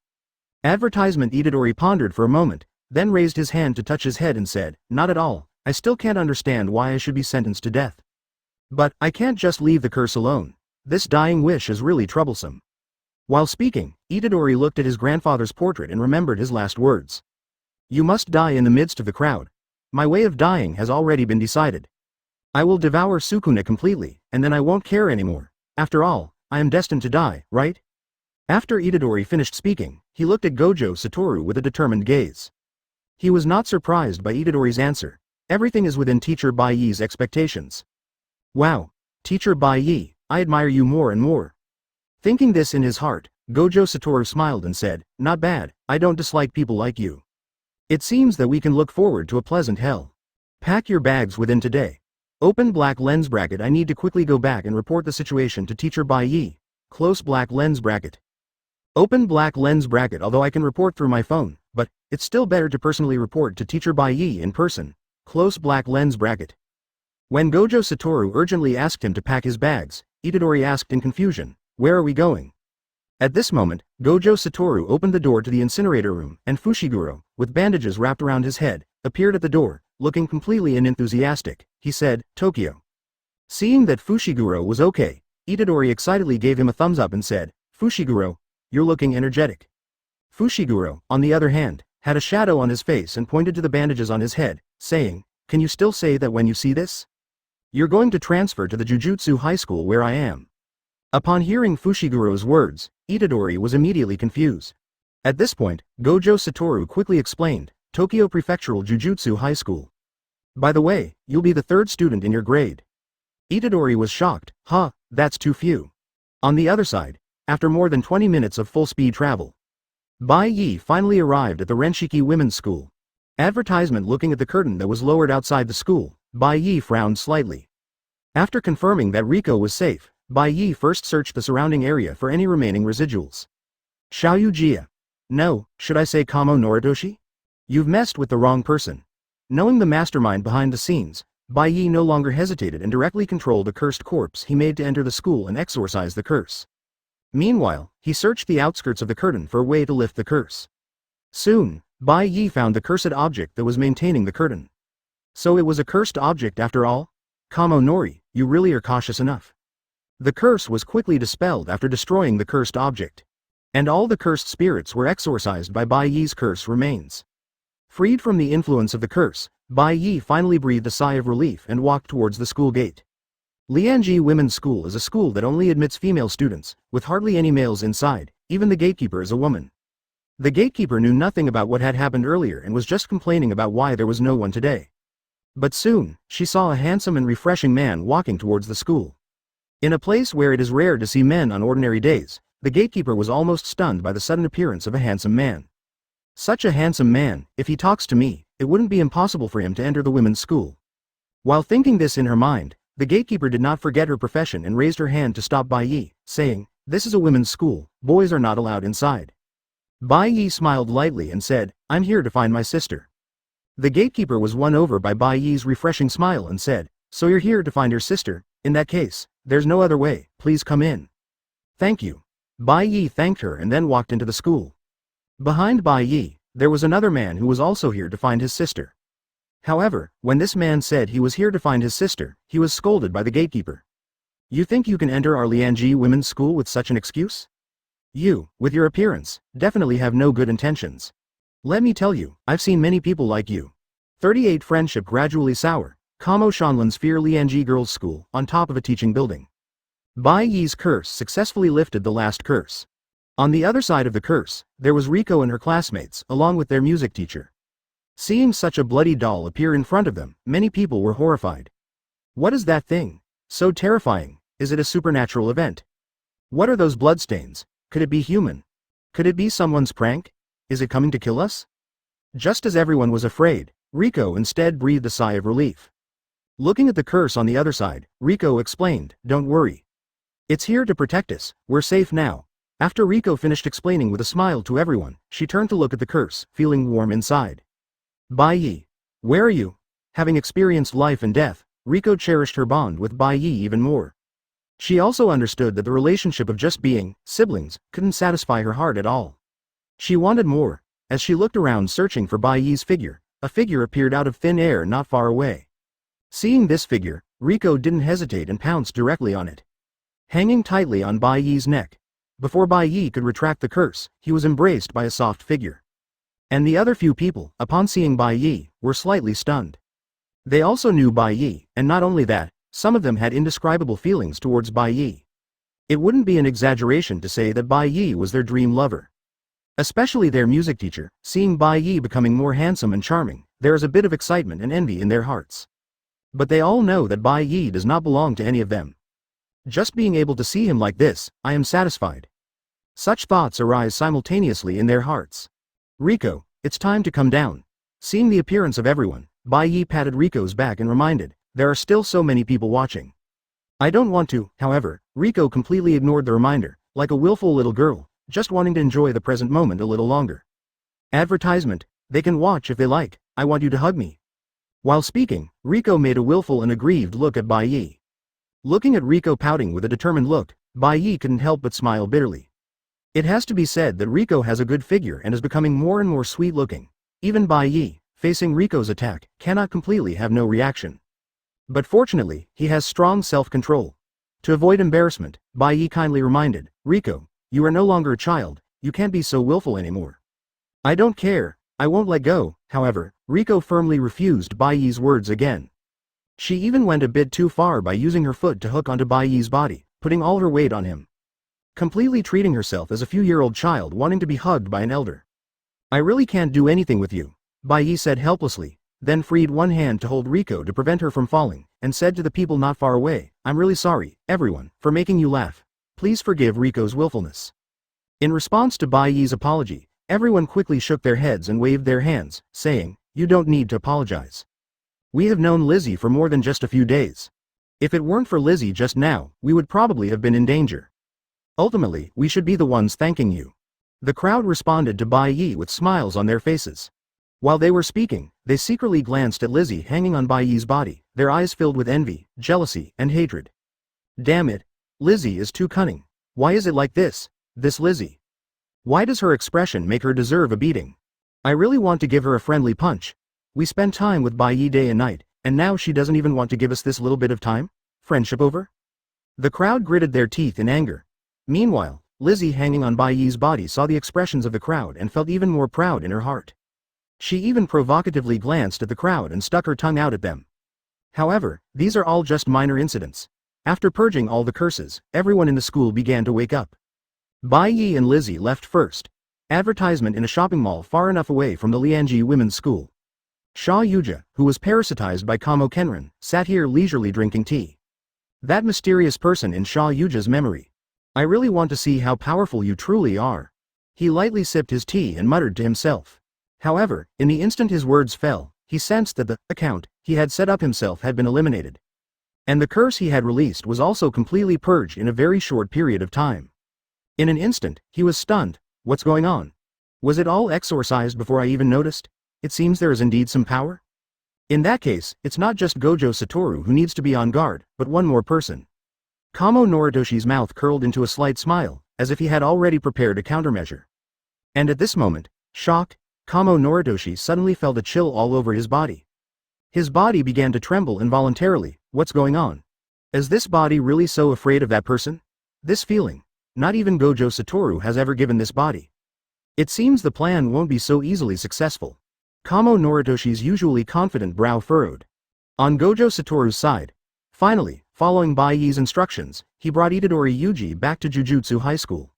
Advertisement. Itadori pondered for a moment, then raised his hand to touch his head and said, not at all, I still can't understand why I should be sentenced to death. But, I can't just leave the curse alone. This dying wish is really troublesome. While speaking, Itadori looked at his grandfather's portrait and remembered his last words. You must die in the midst of the crowd. My way of dying has already been decided. I will devour Sukuna completely, and then I won't care anymore. After all, I am destined to die, right? After Itadori finished speaking, he looked at Gojo Satoru with a determined gaze. He was not surprised by Itadori's answer. Everything is within teacher Bai Ye's expectations. Wow, teacher Bai Ye, I admire you more and more. Thinking this in his heart, Gojo Satoru smiled and said, not bad, I don't dislike people like you. It seems that we can look forward to a pleasant hell. Pack your bags within today. Open black lens bracket. I need to quickly go back and report the situation to teacher Bai Ye. Close black lens bracket. Open black lens bracket. Although I can report through my phone, but it's still better to personally report to teacher Bai Ye in person. Close black lens bracket. When Gojo Satoru urgently asked him to pack his bags, Itadori asked in confusion, where are we going? At this moment, Gojo Satoru opened the door to the incinerator room, and Fushiguro, with bandages wrapped around his head, appeared at the door, looking completely unenthusiastic. He said, Tokyo. Seeing that Fushiguro was okay, Itadori excitedly gave him a thumbs up and said, Fushiguro, you're looking energetic. Fushiguro, on the other hand, had a shadow on his face and pointed to the bandages on his head, saying, can you still say that when you see this? You're going to transfer to the Jujutsu high school where I am. Upon hearing Fushiguro's words, Itadori was immediately confused. At this point, Gojo Satoru quickly explained, Tokyo Prefectural Jujutsu High School. By the way, you'll be the 3rd student in your grade. Itadori was shocked, that's too few. On the other side, after more than 20 minutes of full-speed travel, Bai Ye finally arrived at the Renshiki Women's School. Advertisement. Looking at the curtain that was lowered outside the school, Bai Ye frowned slightly. After confirming that Riko was safe, Bai Ye first searched the surrounding area for any remaining residuals. Xia Youjie. No, should I say Kamo Noritoshi? You've messed with the wrong person. Knowing the mastermind behind the scenes, Bai Ye no longer hesitated and directly controlled a cursed corpse he made to enter the school and exorcise the curse. Meanwhile, he searched the outskirts of the curtain for a way to lift the curse. Soon, Bai Ye found the cursed object that was maintaining the curtain. So it was a cursed object after all? Kamo Nori, you really are cautious enough. The curse was quickly dispelled after destroying the cursed object. And all the cursed spirits were exorcised by Bai Ye's curse remains. Freed from the influence of the curse, Bai Ye finally breathed a sigh of relief and walked towards the school gate. Lianji Women's School is a school that only admits female students, with hardly any males inside. Even the gatekeeper is a woman. The gatekeeper knew nothing about what had happened earlier and was just complaining about why there was no one today. But soon, she saw a handsome and refreshing man walking towards the school. In a place where it is rare to see men on ordinary days, the gatekeeper was almost stunned by the sudden appearance of a handsome man. Such a handsome man, if he talks to me, it wouldn't be impossible for him to enter the women's school. While thinking this in her mind, the gatekeeper did not forget her profession and raised her hand to stop Bai Ye, saying, this is a women's school, boys are not allowed inside. Bai Ye smiled lightly and said, I'm here to find my sister. The gatekeeper was won over by Bai Ye's refreshing smile and said, so you're here to find your sister? In that case, there's no other way, please come in. Thank you. Bai Ye thanked her and then walked into the school. Behind Bai Ye, there was another man who was also here to find his sister. However, when this man said he was here to find his sister, he was scolded by the gatekeeper. You think you can enter our Lianji women's school with such an excuse? You, with your appearance, definitely have no good intentions. Let me tell you, I've seen many people like you. 38 Friendship gradually sour. Kamo Shanlin's Fear Lianji Girls' School, on top of a teaching building. Bai Ye's curse successfully lifted the last curse. On the other side of the curse, there was Riko and her classmates, along with their music teacher. Seeing such a bloody doll appear in front of them, many people were horrified. What is that thing? So terrifying. Is it a supernatural event? What are those bloodstains? Could it be human? Could it be someone's prank? Is it coming to kill us? Just as everyone was afraid, Riko instead breathed a sigh of relief. Looking at the curse on the other side, Riko explained, "Don't worry. It's here to protect us, we're safe now." After Riko finished explaining with a smile to everyone, she turned to look at the curse, feeling warm inside. Bai Ye. Where are you? Having experienced life and death, Riko cherished her bond with Bai Ye even more. She also understood that the relationship of just being siblings couldn't satisfy her heart at all. She wanted more. As she looked around searching for Bai Ye's figure, a figure appeared out of thin air not far away. Seeing this figure, Riko didn't hesitate and pounced directly on it. Hanging tightly on Bai Ye's neck. Before Bai Ye could retract the curse, he was embraced by a soft figure. And the other few people, upon seeing Bai Ye, were slightly stunned. They also knew Bai Ye, and not only that, some of them had indescribable feelings towards Bai Ye. It wouldn't be an exaggeration to say that Bai Ye was their dream lover. Especially their music teacher, seeing Bai Ye becoming more handsome and charming, there is a bit of excitement and envy in their hearts. But they all know that Bai Ye does not belong to any of them. Just being able to see him like this, I am satisfied. Such thoughts arise simultaneously in their hearts. Riko, it's time to come down. Seeing the appearance of everyone, Bai Ye patted Riko's back and reminded, there are still so many people watching. I don't want to, however. Riko completely ignored the reminder, like a willful little girl, just wanting to enjoy the present moment a little longer. Advertisement, they can watch if they like, I want you to hug me. While speaking, Riko made a willful and aggrieved look at Bai Ye. Looking at Riko pouting with a determined look, Bai Ye couldn't help but smile bitterly. It has to be said that Riko has a good figure and is becoming more and more sweet looking. Even Bai Ye, facing Riko's attack, cannot completely have no reaction. But fortunately, he has strong self-control. To avoid embarrassment, Bai Ye kindly reminded, Riko, you are no longer a child, you can't be so willful anymore. I don't care, I won't let go. However, Riko firmly refused Bai Ye's words again. She even went a bit too far by using her foot to hook onto Bai Ye's body, putting all her weight on him. Completely treating herself as a few-year-old child wanting to be hugged by an elder. I really can't do anything with you, Bai Ye said helplessly, then freed one hand to hold Riko to prevent her from falling, and said to the people not far away, I'm really sorry, everyone, for making you laugh. Please forgive Riko's willfulness. In response to Bai Ye's apology, everyone quickly shook their heads and waved their hands, saying, you don't need to apologize. We have known Lizzie for more than just a few days. If it weren't for Lizzie just now, we would probably have been in danger. Ultimately, we should be the ones thanking you. The crowd responded to Bai Ye with smiles on their faces. While they were speaking, they secretly glanced at Lizzie hanging on Bai Ye's body, their eyes filled with envy, jealousy, and hatred. Damn it. Lizzie is too cunning. Why is it like this? This Lizzie. Why does her expression make her deserve a beating? I really want to give her a friendly punch. We spend time with Bai Ye day and night, and now she doesn't even want to give us this little bit of time? Friendship over? The crowd gritted their teeth in anger. Meanwhile, Lizzie hanging on Bai Ye's body saw the expressions of the crowd and felt even more proud in her heart. She even provocatively glanced at the crowd and stuck her tongue out at them. However, these are all just minor incidents. After purging all the curses, everyone in the school began to wake up. Bai Ye and Lizzie left first. Advertisement in a shopping mall far enough away from the Lianji women's school. Xia Youjie, who was parasitized by Kamo Kenran, sat here leisurely drinking tea. That mysterious person in Xia Youjie's memory. I really want to see how powerful you truly are. He lightly sipped his tea and muttered to himself. However, in the instant his words fell, he sensed that the account he had set up himself had been eliminated. And the curse he had released was also completely purged in a very short period of time. In an instant, he was stunned. What's going on? Was it all exorcised before I even noticed? It seems there is indeed some power. In that case, it's not just Gojo Satoru who needs to be on guard, but one more person. Kamo Noritoshi's mouth curled into a slight smile, as if he had already prepared a countermeasure. And at this moment, shock, Kamo Noritoshi suddenly felt a chill all over his body. His body began to tremble involuntarily. What's going on? Is this body really so afraid of that person? This feeling. Not even Gojo Satoru has ever given this body. It seems the plan won't be so easily successful. Kamo Noritoshi's usually confident brow furrowed. On Gojo Satoru's side, finally, following Bai Ye's instructions, he brought Itadori Yuji back to Jujutsu High School.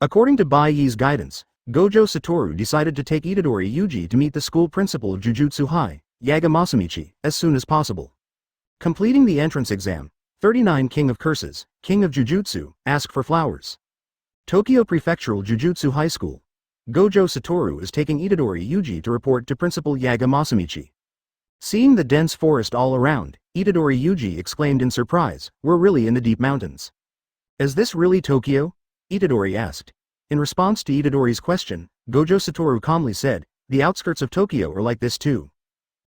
According to Bai Ye's guidance, Gojo Satoru decided to take Itadori Yuji to meet the school principal of Jujutsu High, Yaga Masamichi, as soon as possible. Completing the entrance exam, 39 King of Curses, King of Jujutsu, ask for flowers. Tokyo Prefectural Jujutsu High School. Gojo Satoru is taking Itadori Yuji to report to Principal Yaga Masamichi. Seeing the dense forest all around, Itadori Yuji exclaimed in surprise, "We're really in the deep mountains. Is this really Tokyo?" Itadori asked. In response to Itadori's question, Gojo Satoru calmly said, "The outskirts of Tokyo are like this too."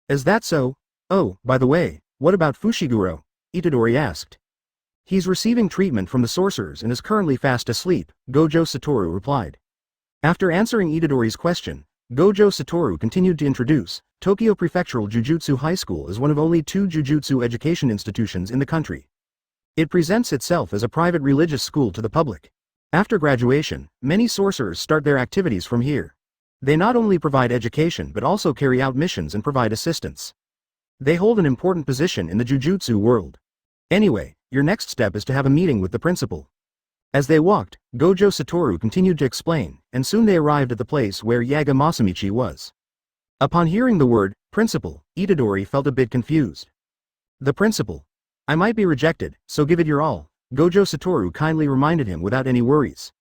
"Is that so? Oh, by the way, what about Fushiguro?" Itadori asked. "He's receiving treatment from the sorcerers and is currently fast asleep," Gojo Satoru replied. After answering Itadori's question, Gojo Satoru continued to introduce, Tokyo Prefectural Jujutsu High School is one of only 2 jujutsu education institutions in the country. It presents itself as a private religious school to the public. After graduation, many sorcerers start their activities from here. They not only provide education but also carry out missions and provide assistance. They hold an important position in the jujutsu world. Anyway, your next step is to have a meeting with the principal. As they walked, Gojo Satoru continued to explain, and soon they arrived at the place where Yaga Masamichi was. Upon hearing the word, principal, Itadori felt a bit confused. The principal. I might be rejected, so give it your all, Gojo Satoru kindly reminded him without any worries.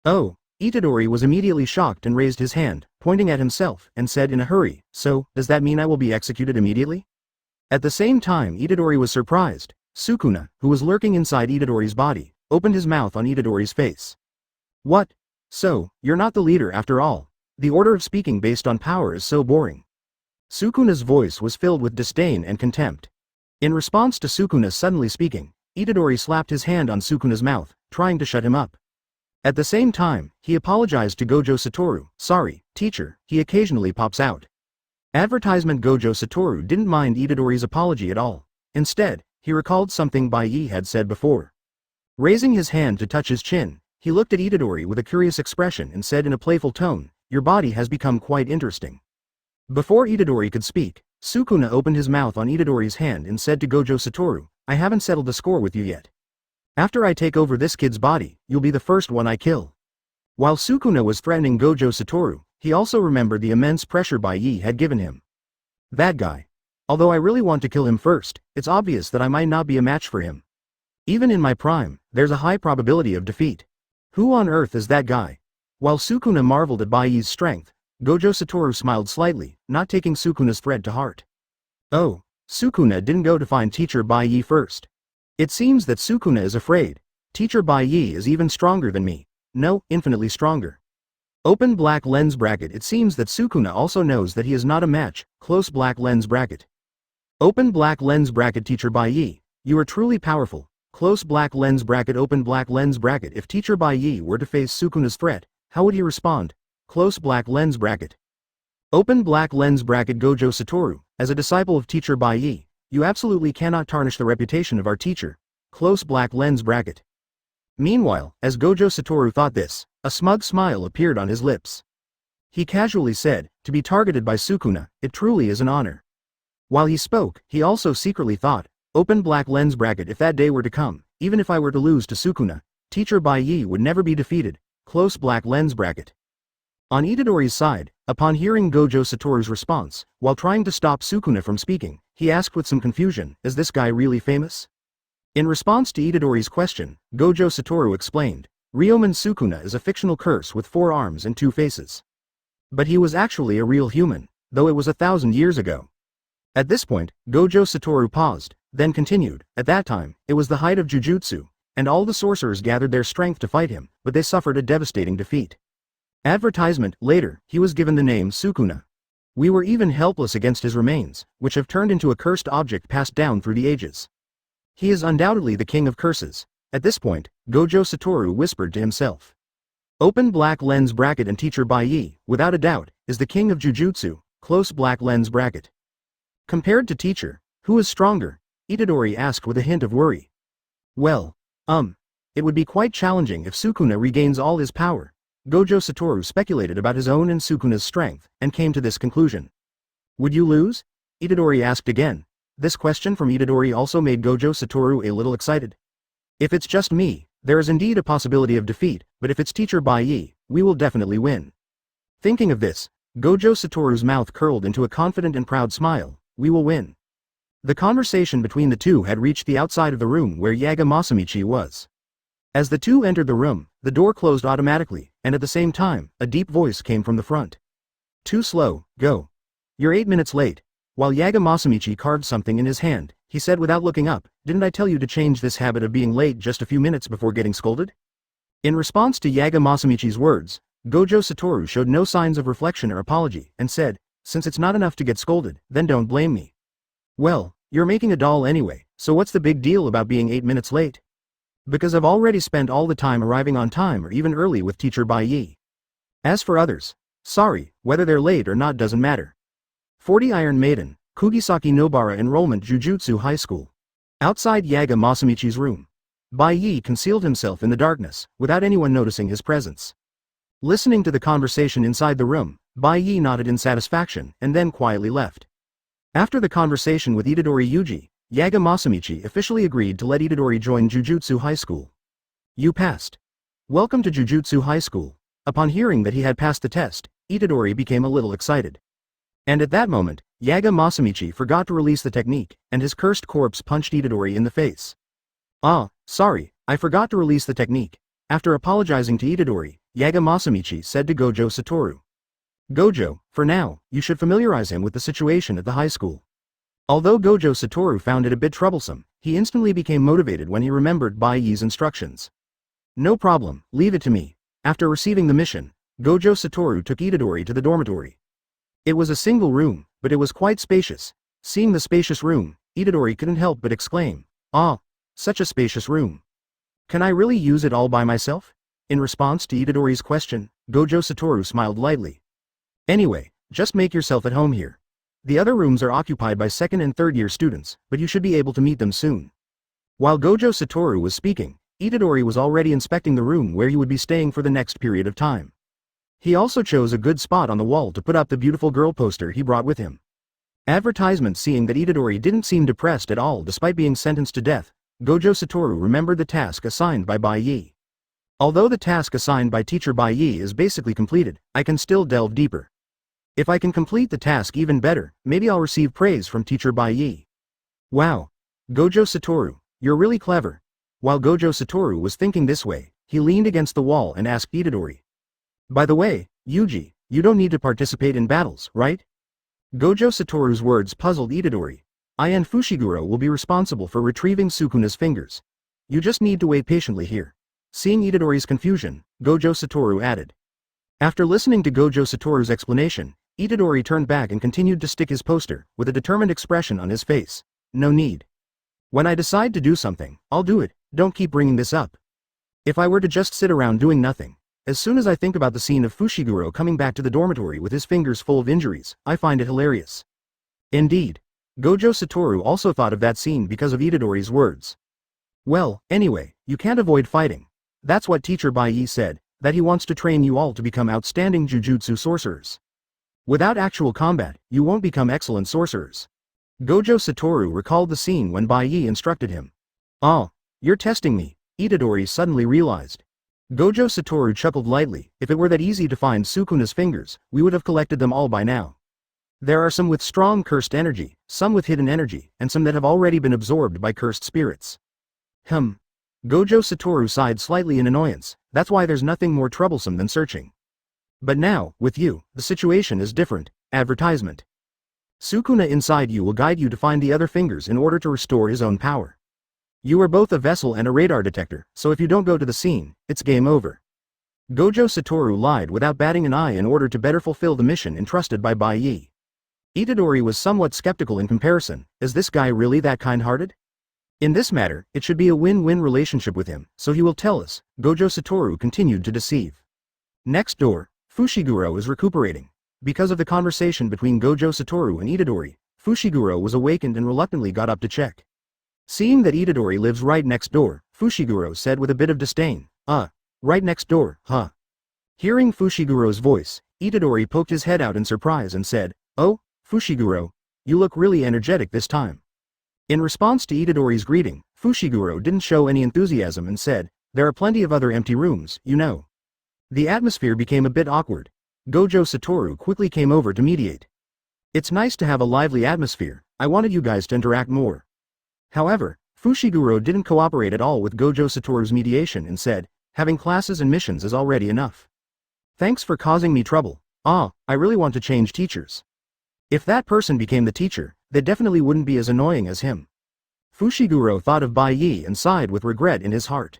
Oh, Itadori was immediately shocked and raised his hand, pointing at himself, and said in a hurry, "So, does that mean I will be executed immediately?" At the same time Itadori was surprised. Sukuna, who was lurking inside Itadori's body, opened his mouth on Itadori's face. "What? So, you're not the leader after all? The order of speaking based on power is so boring." Sukuna's voice was filled with disdain and contempt. In response to Sukuna suddenly speaking, Itadori slapped his hand on Sukuna's mouth, trying to shut him up. At the same time, he apologized to Gojo Satoru. "Sorry, teacher," he occasionally pops out. Advertisement Gojo Satoru didn't mind Itadori's apology at all. Instead, he recalled something Bai Ye had said before. Raising his hand to touch his chin, he looked at Itadori with a curious expression and said in a playful tone, "Your body has become quite interesting." Before Itadori could speak, Sukuna opened his mouth on Itadori's hand and said to Gojo Satoru, "I haven't settled the score with you yet. After I take over this kid's body, you'll be the first one I kill." While Sukuna was threatening Gojo Satoru, he also remembered the immense pressure Bai Ye had given him. That guy. Although I really want to kill him first, it's obvious that I might not be a match for him. Even in my prime, there's a high probability of defeat. Who on earth is that guy? While Sukuna marveled at Bai Ye's strength, Gojo Satoru smiled slightly, not taking Sukuna's threat to heart. Oh, Sukuna didn't go to find teacher Bai Ye first. It seems that Sukuna is afraid. Teacher Bai Ye is even stronger than me. No, infinitely stronger. Open black lens bracket. It seems that Sukuna also knows that he is not a match. Close black lens bracket. Open black lens bracket. Teacher Bai Ye, you are truly powerful. Close black lens bracket. Open black lens bracket. If teacher Bai Ye were to face Sukuna's threat, how would he respond? Close black lens bracket. Open black lens bracket. Gojo Satoru, as a disciple of teacher Bai Ye, you absolutely cannot tarnish the reputation of our teacher. Close black lens bracket. Meanwhile, as Gojo Satoru thought this, a smug smile appeared on his lips. He casually said, "To be targeted by Sukuna, it truly is an honor." While he spoke, he also secretly thought, open black lens bracket. If that day were to come, even if I were to lose to Sukuna, teacher Bai Ye would never be defeated. Close black lens bracket. On Itadori's side, upon hearing Gojo Satoru's response, while trying to stop Sukuna from speaking, he asked with some confusion, "Is this guy really famous?" In response to Itadori's question, Gojo Satoru explained, Ryomen Sukuna is a fictional curse with 4 arms and 2 faces. But he was actually a real human, though it was 1,000 years ago. At this point, Gojo Satoru paused, then continued, "At that time, it was the height of Jujutsu, and all the sorcerers gathered their strength to fight him, but they suffered a devastating defeat. Advertisement, later, he was given the name Sukuna. We were even helpless against his remains, which have turned into a cursed object passed down through the ages. He is undoubtedly the king of curses." At this point, Gojo Satoru whispered to himself. Open black lens bracket and teacher Bai Ye, without a doubt, is the king of Jujutsu, close black lens bracket. Compared to teacher, who is stronger? Itadori asked with a hint of worry. Well, it would be quite challenging if Sukuna regains all his power. Gojo Satoru speculated about his own and Sukuna's strength, and came to this conclusion. Would you lose? Itadori asked again. This question from Itadori also made Gojo Satoru a little excited. If it's just me, there is indeed a possibility of defeat, but if it's teacher Bai Ye, we will definitely win. Thinking of this, Gojo Satoru's mouth curled into a confident and proud smile. We will win. The conversation between the two had reached the outside of the room where Yaga Masamichi was. As the two entered the room, the door closed automatically, and at the same time, a deep voice came from the front. Too slow, go. You're 8 minutes late. While Yaga Masamichi carved something in his hand, he said without looking up, didn't I tell you to change this habit of being late just a few minutes before getting scolded? In response to Yaga Masamichi's words, Gojo Satoru showed no signs of reflection or apology, and said, since it's not enough to get scolded, then don't blame me. Well, you're making a doll anyway, so what's the big deal about being 8 minutes late? Because I've already spent all the time arriving on time or even early with teacher Bai Ye. As for others, sorry, whether they're late or not doesn't matter. 40 Iron Maiden, Kugisaki Nobara Enrollment Jujutsu High School. Outside Yaga Masamichi's room, Bai Ye concealed himself in the darkness, without anyone noticing his presence. Listening to the conversation inside the room, Bai Ye nodded in satisfaction, and then quietly left. After the conversation with Itadori Yuji, Yaga Masamichi officially agreed to let Itadori join Jujutsu High School. You passed. Welcome to Jujutsu High School. Upon hearing that he had passed the test, Itadori became a little excited. And at that moment, Yaga Masamichi forgot to release the technique, and his cursed corpse punched Itadori in the face. Ah, sorry, I forgot to release the technique. After apologizing to Itadori, Yaga Masamichi said to Gojo Satoru. Gojo, for now, you should familiarize him with the situation at the high school. Although Gojo Satoru found it a bit troublesome, he instantly became motivated when he remembered Bai Ye's instructions. No problem, leave it to me. After receiving the mission, Gojo Satoru took Itadori to the dormitory. It was a single room, but it was quite spacious. Seeing the spacious room, Itadori couldn't help but exclaim, ah, such a spacious room. Can I really use it all by myself? In response to Itadori's question, Gojo Satoru smiled lightly. Anyway, just make yourself at home here. The other rooms are occupied by second and third year students, but you should be able to meet them soon. While Gojo Satoru was speaking, Itadori was already inspecting the room where he would be staying for the next period of time. He also chose a good spot on the wall to put up the beautiful girl poster he brought with him. Advertisement. Seeing that Itadori didn't seem depressed at all despite being sentenced to death, Gojo Satoru remembered the task assigned by Bai Ye. Although the task assigned by teacher Bai Ye is basically completed, I can still delve deeper. If I can complete the task even better, maybe I'll receive praise from teacher Bai Ye. Wow. Gojo Satoru, you're really clever. While Gojo Satoru was thinking this way, he leaned against the wall and asked Itadori. By the way, Yuji, you don't need to participate in battles, right? Gojo Satoru's words puzzled Itadori. I and Fushiguro will be responsible for retrieving Sukuna's fingers. You just need to wait patiently here. Seeing Itadori's confusion, Gojo Satoru added. After listening to Gojo Satoru's explanation, Itadori turned back and continued to stick his poster, with a determined expression on his face. No need. When I decide to do something, I'll do it, don't keep bringing this up. If I were to just sit around doing nothing, as soon as I think about the scene of Fushiguro coming back to the dormitory with his fingers full of injuries, I find it hilarious. Indeed. Gojo Satoru also thought of that scene because of Itadori's words. Well, anyway, you can't avoid fighting. That's what teacher Bai Ye said, that he wants to train you all to become outstanding jujutsu sorcerers. Without actual combat, you won't become excellent sorcerers. Gojo Satoru recalled the scene when Bai Ye instructed him. Oh, you're testing me, Itadori suddenly realized. Gojo Satoru chuckled lightly. If it were that easy to find Sukuna's fingers, we would have collected them all by now. There are some with strong cursed energy, some with hidden energy, and some that have already been absorbed by cursed spirits. Gojo Satoru sighed slightly in annoyance. That's why there's nothing more troublesome than searching. But now, with you, the situation is different. Advertisement. Sukuna inside you will guide you to find the other fingers in order to restore his own power. You are both a vessel and a radar detector, so if you don't go to the scene, it's game over. Gojo Satoru lied without batting an eye in order to better fulfill the mission entrusted by Bai Ye. Itadori was somewhat skeptical in comparison. Is this guy really that kind-hearted? In this matter, it should be a win-win relationship with him, so he will tell us. Gojo Satoru continued to deceive. Next door, Fushiguro is recuperating. Because of the conversation between Gojo Satoru and Itadori, Fushiguro was awakened and reluctantly got up to check. Seeing that Itadori lives right next door, Fushiguro said with a bit of disdain, right next door, huh? Hearing Fushiguro's voice, Itadori poked his head out in surprise and said, "Oh, Fushiguro, you look really energetic this time." In response to Itadori's greeting, Fushiguro didn't show any enthusiasm and said, "There are plenty of other empty rooms, you know." The atmosphere became a bit awkward. Gojo Satoru quickly came over to mediate. "It's nice to have a lively atmosphere, I wanted you guys to interact more." However, Fushiguro didn't cooperate at all with Gojo Satoru's mediation and said, "Having classes and missions is already enough. Thanks for causing me trouble. I really want to change teachers. If that person became the teacher, they definitely wouldn't be as annoying as him." Fushiguro thought of Bai Ye and sighed with regret in his heart.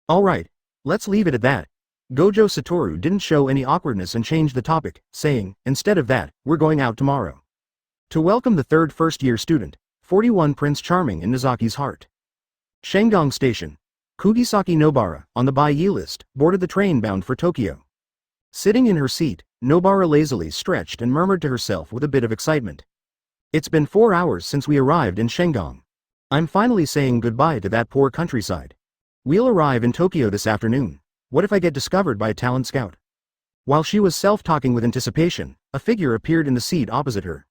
"Alright, let's leave it at that." Gojo Satoru didn't show any awkwardness and changed the topic, saying, "Instead of that, we're going out tomorrow to welcome the third first-year student, 41 Prince Charming in Nozaki's heart." Shengang Station. Kugisaki Nobara, on the Bai Ye list, boarded the train bound for Tokyo. Sitting in her seat, Nobara lazily stretched and murmured to herself with a bit of excitement. "It's been 4 hours since we arrived in Shengang. I'm finally saying goodbye to that poor countryside. We'll arrive in Tokyo this afternoon. What if I get discovered by a talent scout?" While she was self-talking with anticipation, a figure appeared in the seat opposite her.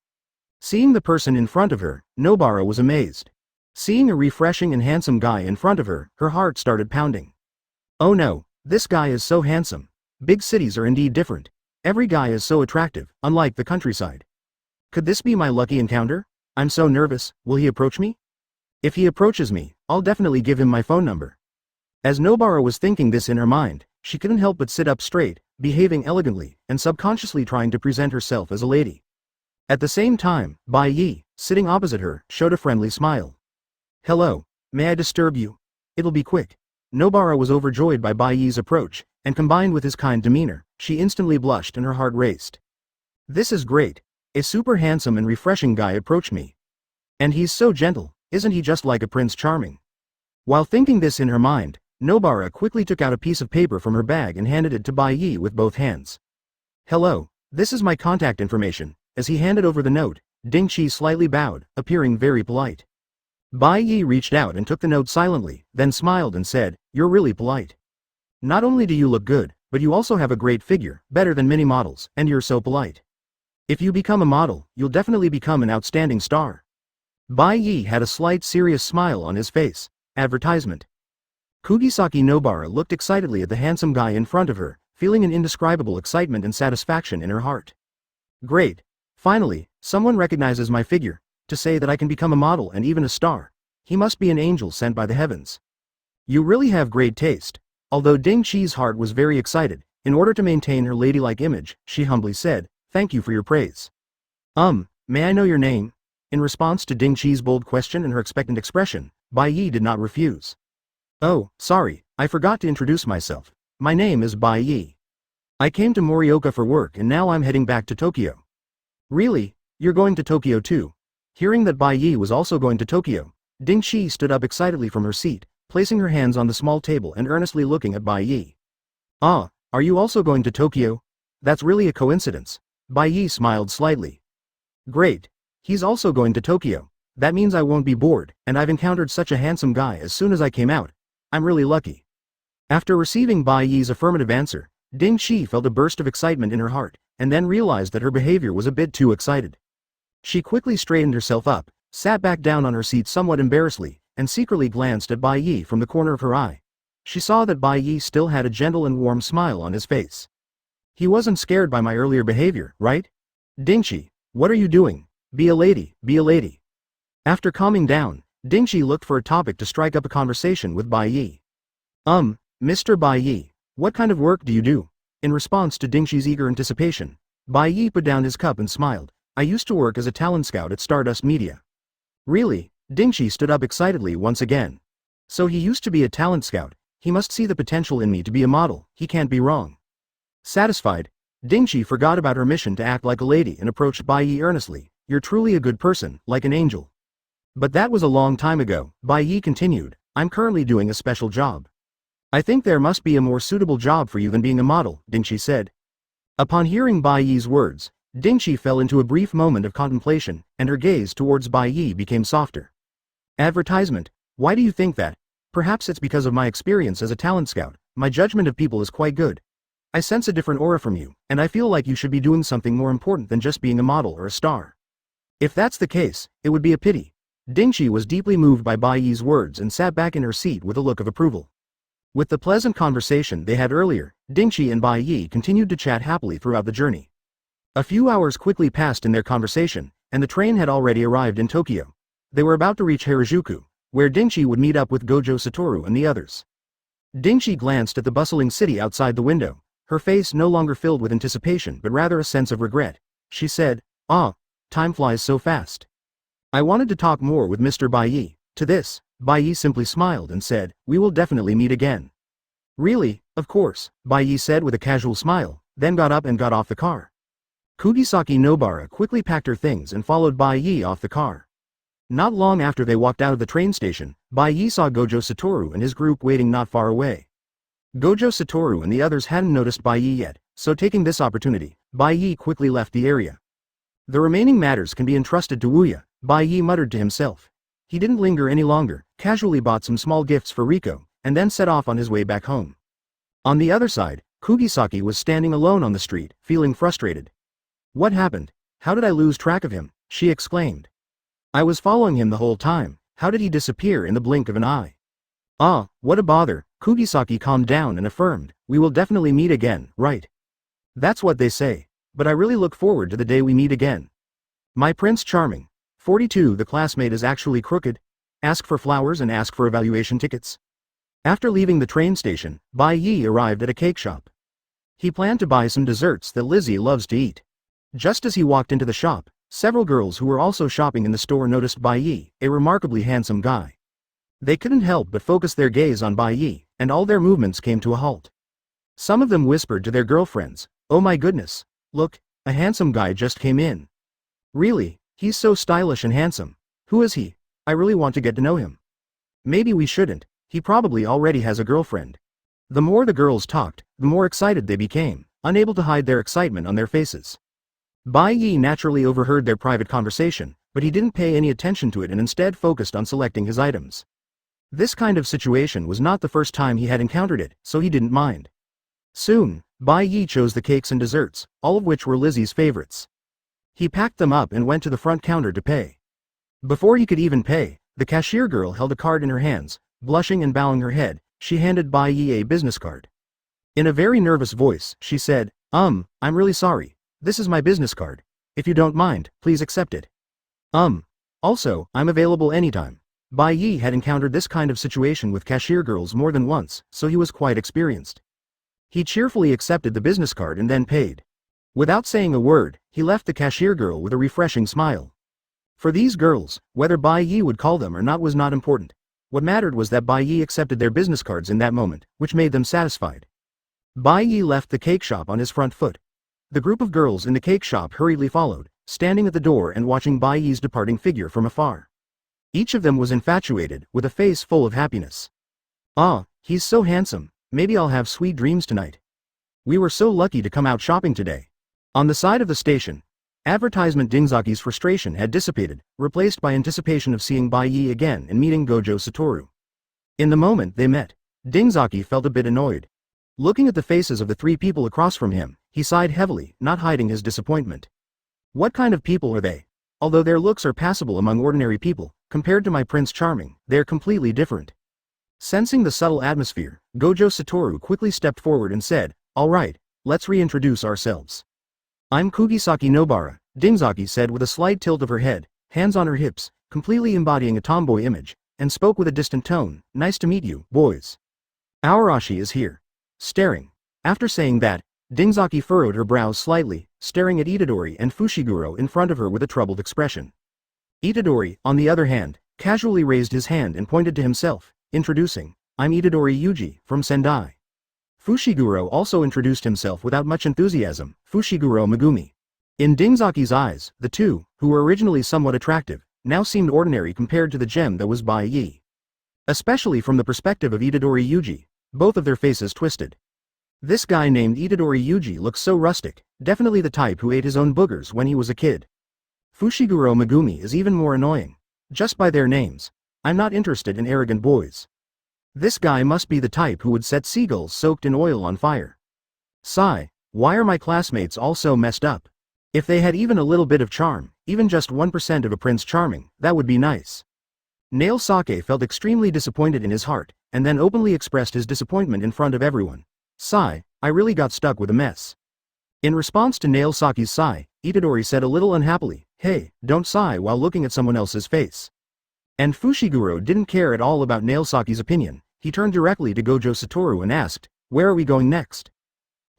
Seeing the person in front of her, Nobara was amazed. Seeing a refreshing and handsome guy in front of her, her heart started pounding. "Oh no, this guy is so handsome. Big cities are indeed different. Every guy is so attractive, unlike the countryside. Could this be my lucky encounter? I'm so nervous, will he approach me? If he approaches me, I'll definitely give him my phone number." As Nobara was thinking this in her mind, she couldn't help but sit up straight, behaving elegantly, and subconsciously trying to present herself as a lady. At the same time, Bai Ye, sitting opposite her, showed a friendly smile. "Hello, may I disturb you? It'll be quick." Nobara was overjoyed by Bai Ye's approach, and combined with his kind demeanor, she instantly blushed and her heart raced. "This is great. A super handsome and refreshing guy approached me. And he's so gentle, isn't he just like a Prince Charming?" While thinking this in her mind, Nobara quickly took out a piece of paper from her bag and handed it to Bai Ye with both hands. "Hello, this is my contact information." As he handed over the note, Ding Qi slightly bowed, appearing very polite. Bai Ye reached out and took the note silently, then smiled and said, "You're really polite. Not only do you look good, but you also have a great figure, better than many models, and you're so polite. If you become a model, you'll definitely become an outstanding star." Bai Ye had a slight serious smile on his face. Advertisement. Kugisaki Nobara looked excitedly at the handsome guy in front of her, feeling an indescribable excitement and satisfaction in her heart. "Great. Finally, someone recognizes my figure, to say that I can become a model and even a star. He must be an angel sent by the heavens. You really have great taste." Although Ding Qi's heart was very excited, in order to maintain her ladylike image, she humbly said, "Thank you for your praise. May I know your name?" In response to Ding Qi's bold question and her expectant expression, Bai Ye did not refuse. "Oh, sorry, I forgot to introduce myself. My name is Bai Ye. I came to Morioka for work and now I'm heading back to Tokyo." "Really? You're going to Tokyo too?" Hearing that Bai Ye was also going to Tokyo, Ding Qi stood up excitedly from her seat, placing her hands on the small table and earnestly looking at Bai Ye. "Ah, are you also going to Tokyo? That's really a coincidence." Bai Ye smiled slightly. "Great. He's also going to Tokyo. That means I won't be bored, and I've encountered such a handsome guy as soon as I came out. I'm really lucky." After receiving Bai Ye's affirmative answer, Ding Qi felt a burst of excitement in her heart, and then realized that her behavior was a bit too excited. She quickly straightened herself up, sat back down on her seat somewhat embarrassedly, and secretly glanced at Bai Ye from the corner of her eye. She saw that Bai Ye still had a gentle and warm smile on his face. "He wasn't scared by my earlier behavior, right? Dingqi, what are you doing? Be a lady, be a lady." After calming down, Dingqi looked for a topic to strike up a conversation with Bai Ye. Mr. Bai Ye, what kind of work do you do?" In response to Dingqi's eager anticipation, Bai Ye put down his cup and smiled. "I used to work as a talent scout at Stardust Media." "Really?" Dingqi stood up excitedly once again. "So he used to be a talent scout. He must see the potential in me to be a model, he can't be wrong." Satisfied, Dingqi forgot about her mission to act like a lady and approached Bai Ye earnestly. "You're truly a good person, like an angel." "But that was a long time ago," Bai Ye continued. "I'm currently doing a special job. I think there must be a more suitable job for you than being a model, Dingxi said. Upon hearing Bai Ye's words, Dingxi fell into a brief moment of contemplation, and her gaze towards Bai Ye became softer. Advertisement. Why do you think that? Perhaps it's because of my experience as a talent scout. My judgment of people is quite good. I sense a different aura from you, and I feel like you should be doing something more important than just being a model or a star. If that's the case, it would be a pity. Dingxi was deeply moved by Bai Ye's words and sat back in her seat with a look of approval. With the pleasant conversation they had earlier, Dingxi and Bai Ye continued to chat happily throughout the journey. A few hours quickly passed in their conversation, and the train had already arrived in Tokyo. They were about to reach Harajuku, where Dingxi would meet up with Gojo Satoru and the others. Dingxi glanced at the bustling city outside the window, her face no longer filled with anticipation but rather a sense of regret. She said, "Ah, time flies so fast. I wanted to talk more with Mr. Bai Ye." To this, Bai Ye simply smiled and said, "We will definitely meet again." "Really, of course," Bai Ye said with a casual smile, then got up and got off the car. Kugisaki Nobara quickly packed her things and followed Bai Ye off the car. Not long after they walked out of the train station, Bai Ye saw Gojo Satoru and his group waiting not far away. Gojo Satoru and the others hadn't noticed Bai Ye yet, so taking this opportunity, Bai Ye quickly left the area. The remaining matters can be entrusted to Wuya, Bai Ye muttered to himself. He didn't linger any longer, casually bought some small gifts for Riko, and then set off on his way back home. On the other side, Kugisaki was standing alone on the street, feeling frustrated. "What happened? How did I lose track of him?" she exclaimed. "I was following him the whole time. How did he disappear in the blink of an eye?" "Ah, what a bother." Kugisaki calmed down and affirmed, "We will definitely meet again, right?" "That's what they say. But I really look forward to the day we meet again. My Prince Charming. 42 The classmate is actually crooked. Ask for flowers and ask for evaluation tickets." After leaving the train station, Bai Ye arrived at a cake shop. He planned to buy some desserts that Lizzie loves to eat. Just as he walked into the shop, several girls who were also shopping in the store noticed Bai Ye, a remarkably handsome guy. They couldn't help but focus their gaze on Bai Ye, and all their movements came to a halt. Some of them whispered to their girlfriends, "Oh my goodness, look, a handsome guy just came in. Really, he's so stylish and handsome. Who is he? I really want to get to know him. Maybe we shouldn't, he probably already has a girlfriend." The more the girls talked, the more excited they became, unable to hide their excitement on their faces. Bai Ye naturally overheard their private conversation, but he didn't pay any attention to it and instead focused on selecting his items. This kind of situation was not the first time he had encountered it, so he didn't mind. Soon, Bai Ye chose the cakes and desserts, all of which were Lizzie's favorites. He packed them up and went to the front counter to pay. Before he could even pay, the cashier girl held a card in her hands. Blushing and bowing her head, she handed Bai Ye a business card. In a very nervous voice, she said, I'm really sorry. This is my business card. If you don't mind, please accept it." Also, I'm available anytime." Bai Ye had encountered this kind of situation with cashier girls more than once, so he was quite experienced. He cheerfully accepted the business card and then paid. Without saying a word, he left the cashier girl with a refreshing smile. For these girls, whether Bai Ye would call them or not was not important. What mattered was that Bai Ye accepted their business cards in that moment, which made them satisfied. Bai Ye left the cake shop on his front foot. The group of girls in the cake shop hurriedly followed, standing at the door and watching Bai Ye's departing figure from afar. Each of them was infatuated, with a face full of happiness. "Ah, he's so handsome, maybe I'll have sweet dreams tonight. We were so lucky to come out shopping today." On the side of the station, advertisement Dingzaki's frustration had dissipated, replaced by anticipation of seeing Bai Ye again and meeting Gojo Satoru. In the moment they met, Dingzaki felt a bit annoyed. Looking at the faces of the three people across from him, he sighed heavily, not hiding his disappointment. What kind of people are they? Although their looks are passable among ordinary people, compared to my Prince Charming, they are completely different. Sensing the subtle atmosphere, Gojo Satoru quickly stepped forward and said, "All right, let's reintroduce ourselves. I'm Kugisaki Nobara," Dingzaki said with a slight tilt of her head, hands on her hips, completely embodying a tomboy image, and spoke with a distant tone, "Nice to meet you, boys. Aorashi is here." Staring. After saying that, Dingzaki furrowed her brows slightly, staring at Itadori and Fushiguro in front of her with a troubled expression. Itadori, on the other hand, casually raised his hand and pointed to himself, introducing, "I'm Itadori Yuji, from Sendai." Fushiguro also introduced himself without much enthusiasm, Fushiguro Megumi. In Dingzaki's eyes, the two, who were originally somewhat attractive, now seemed ordinary compared to the gem that was Bai Ye. Especially from the perspective of Itadori Yuji, Both of their faces twisted. This guy named Itadori Yuji looks so rustic, definitely the type who ate his own boogers when he was a kid. Fushiguro Megumi is even more annoying. Just by their names. I'm not interested in arrogant boys. This guy must be the type who would set seagulls soaked in oil on fire. Sigh, why are my classmates all so messed up? If they had even a little bit of charm, even just 1% of a Prince Charming, that would be nice. Nail Sake felt extremely disappointed in his heart, and then openly expressed his disappointment in front of everyone. Sigh, I really got stuck with a mess. In response to Nail Sake's sigh, Itadori said a little unhappily, hey, don't sigh while looking at someone else's face. And Fushiguro didn't care at all about Nail Sake's opinion. He turned directly to Gojo Satoru and asked, where are we going next?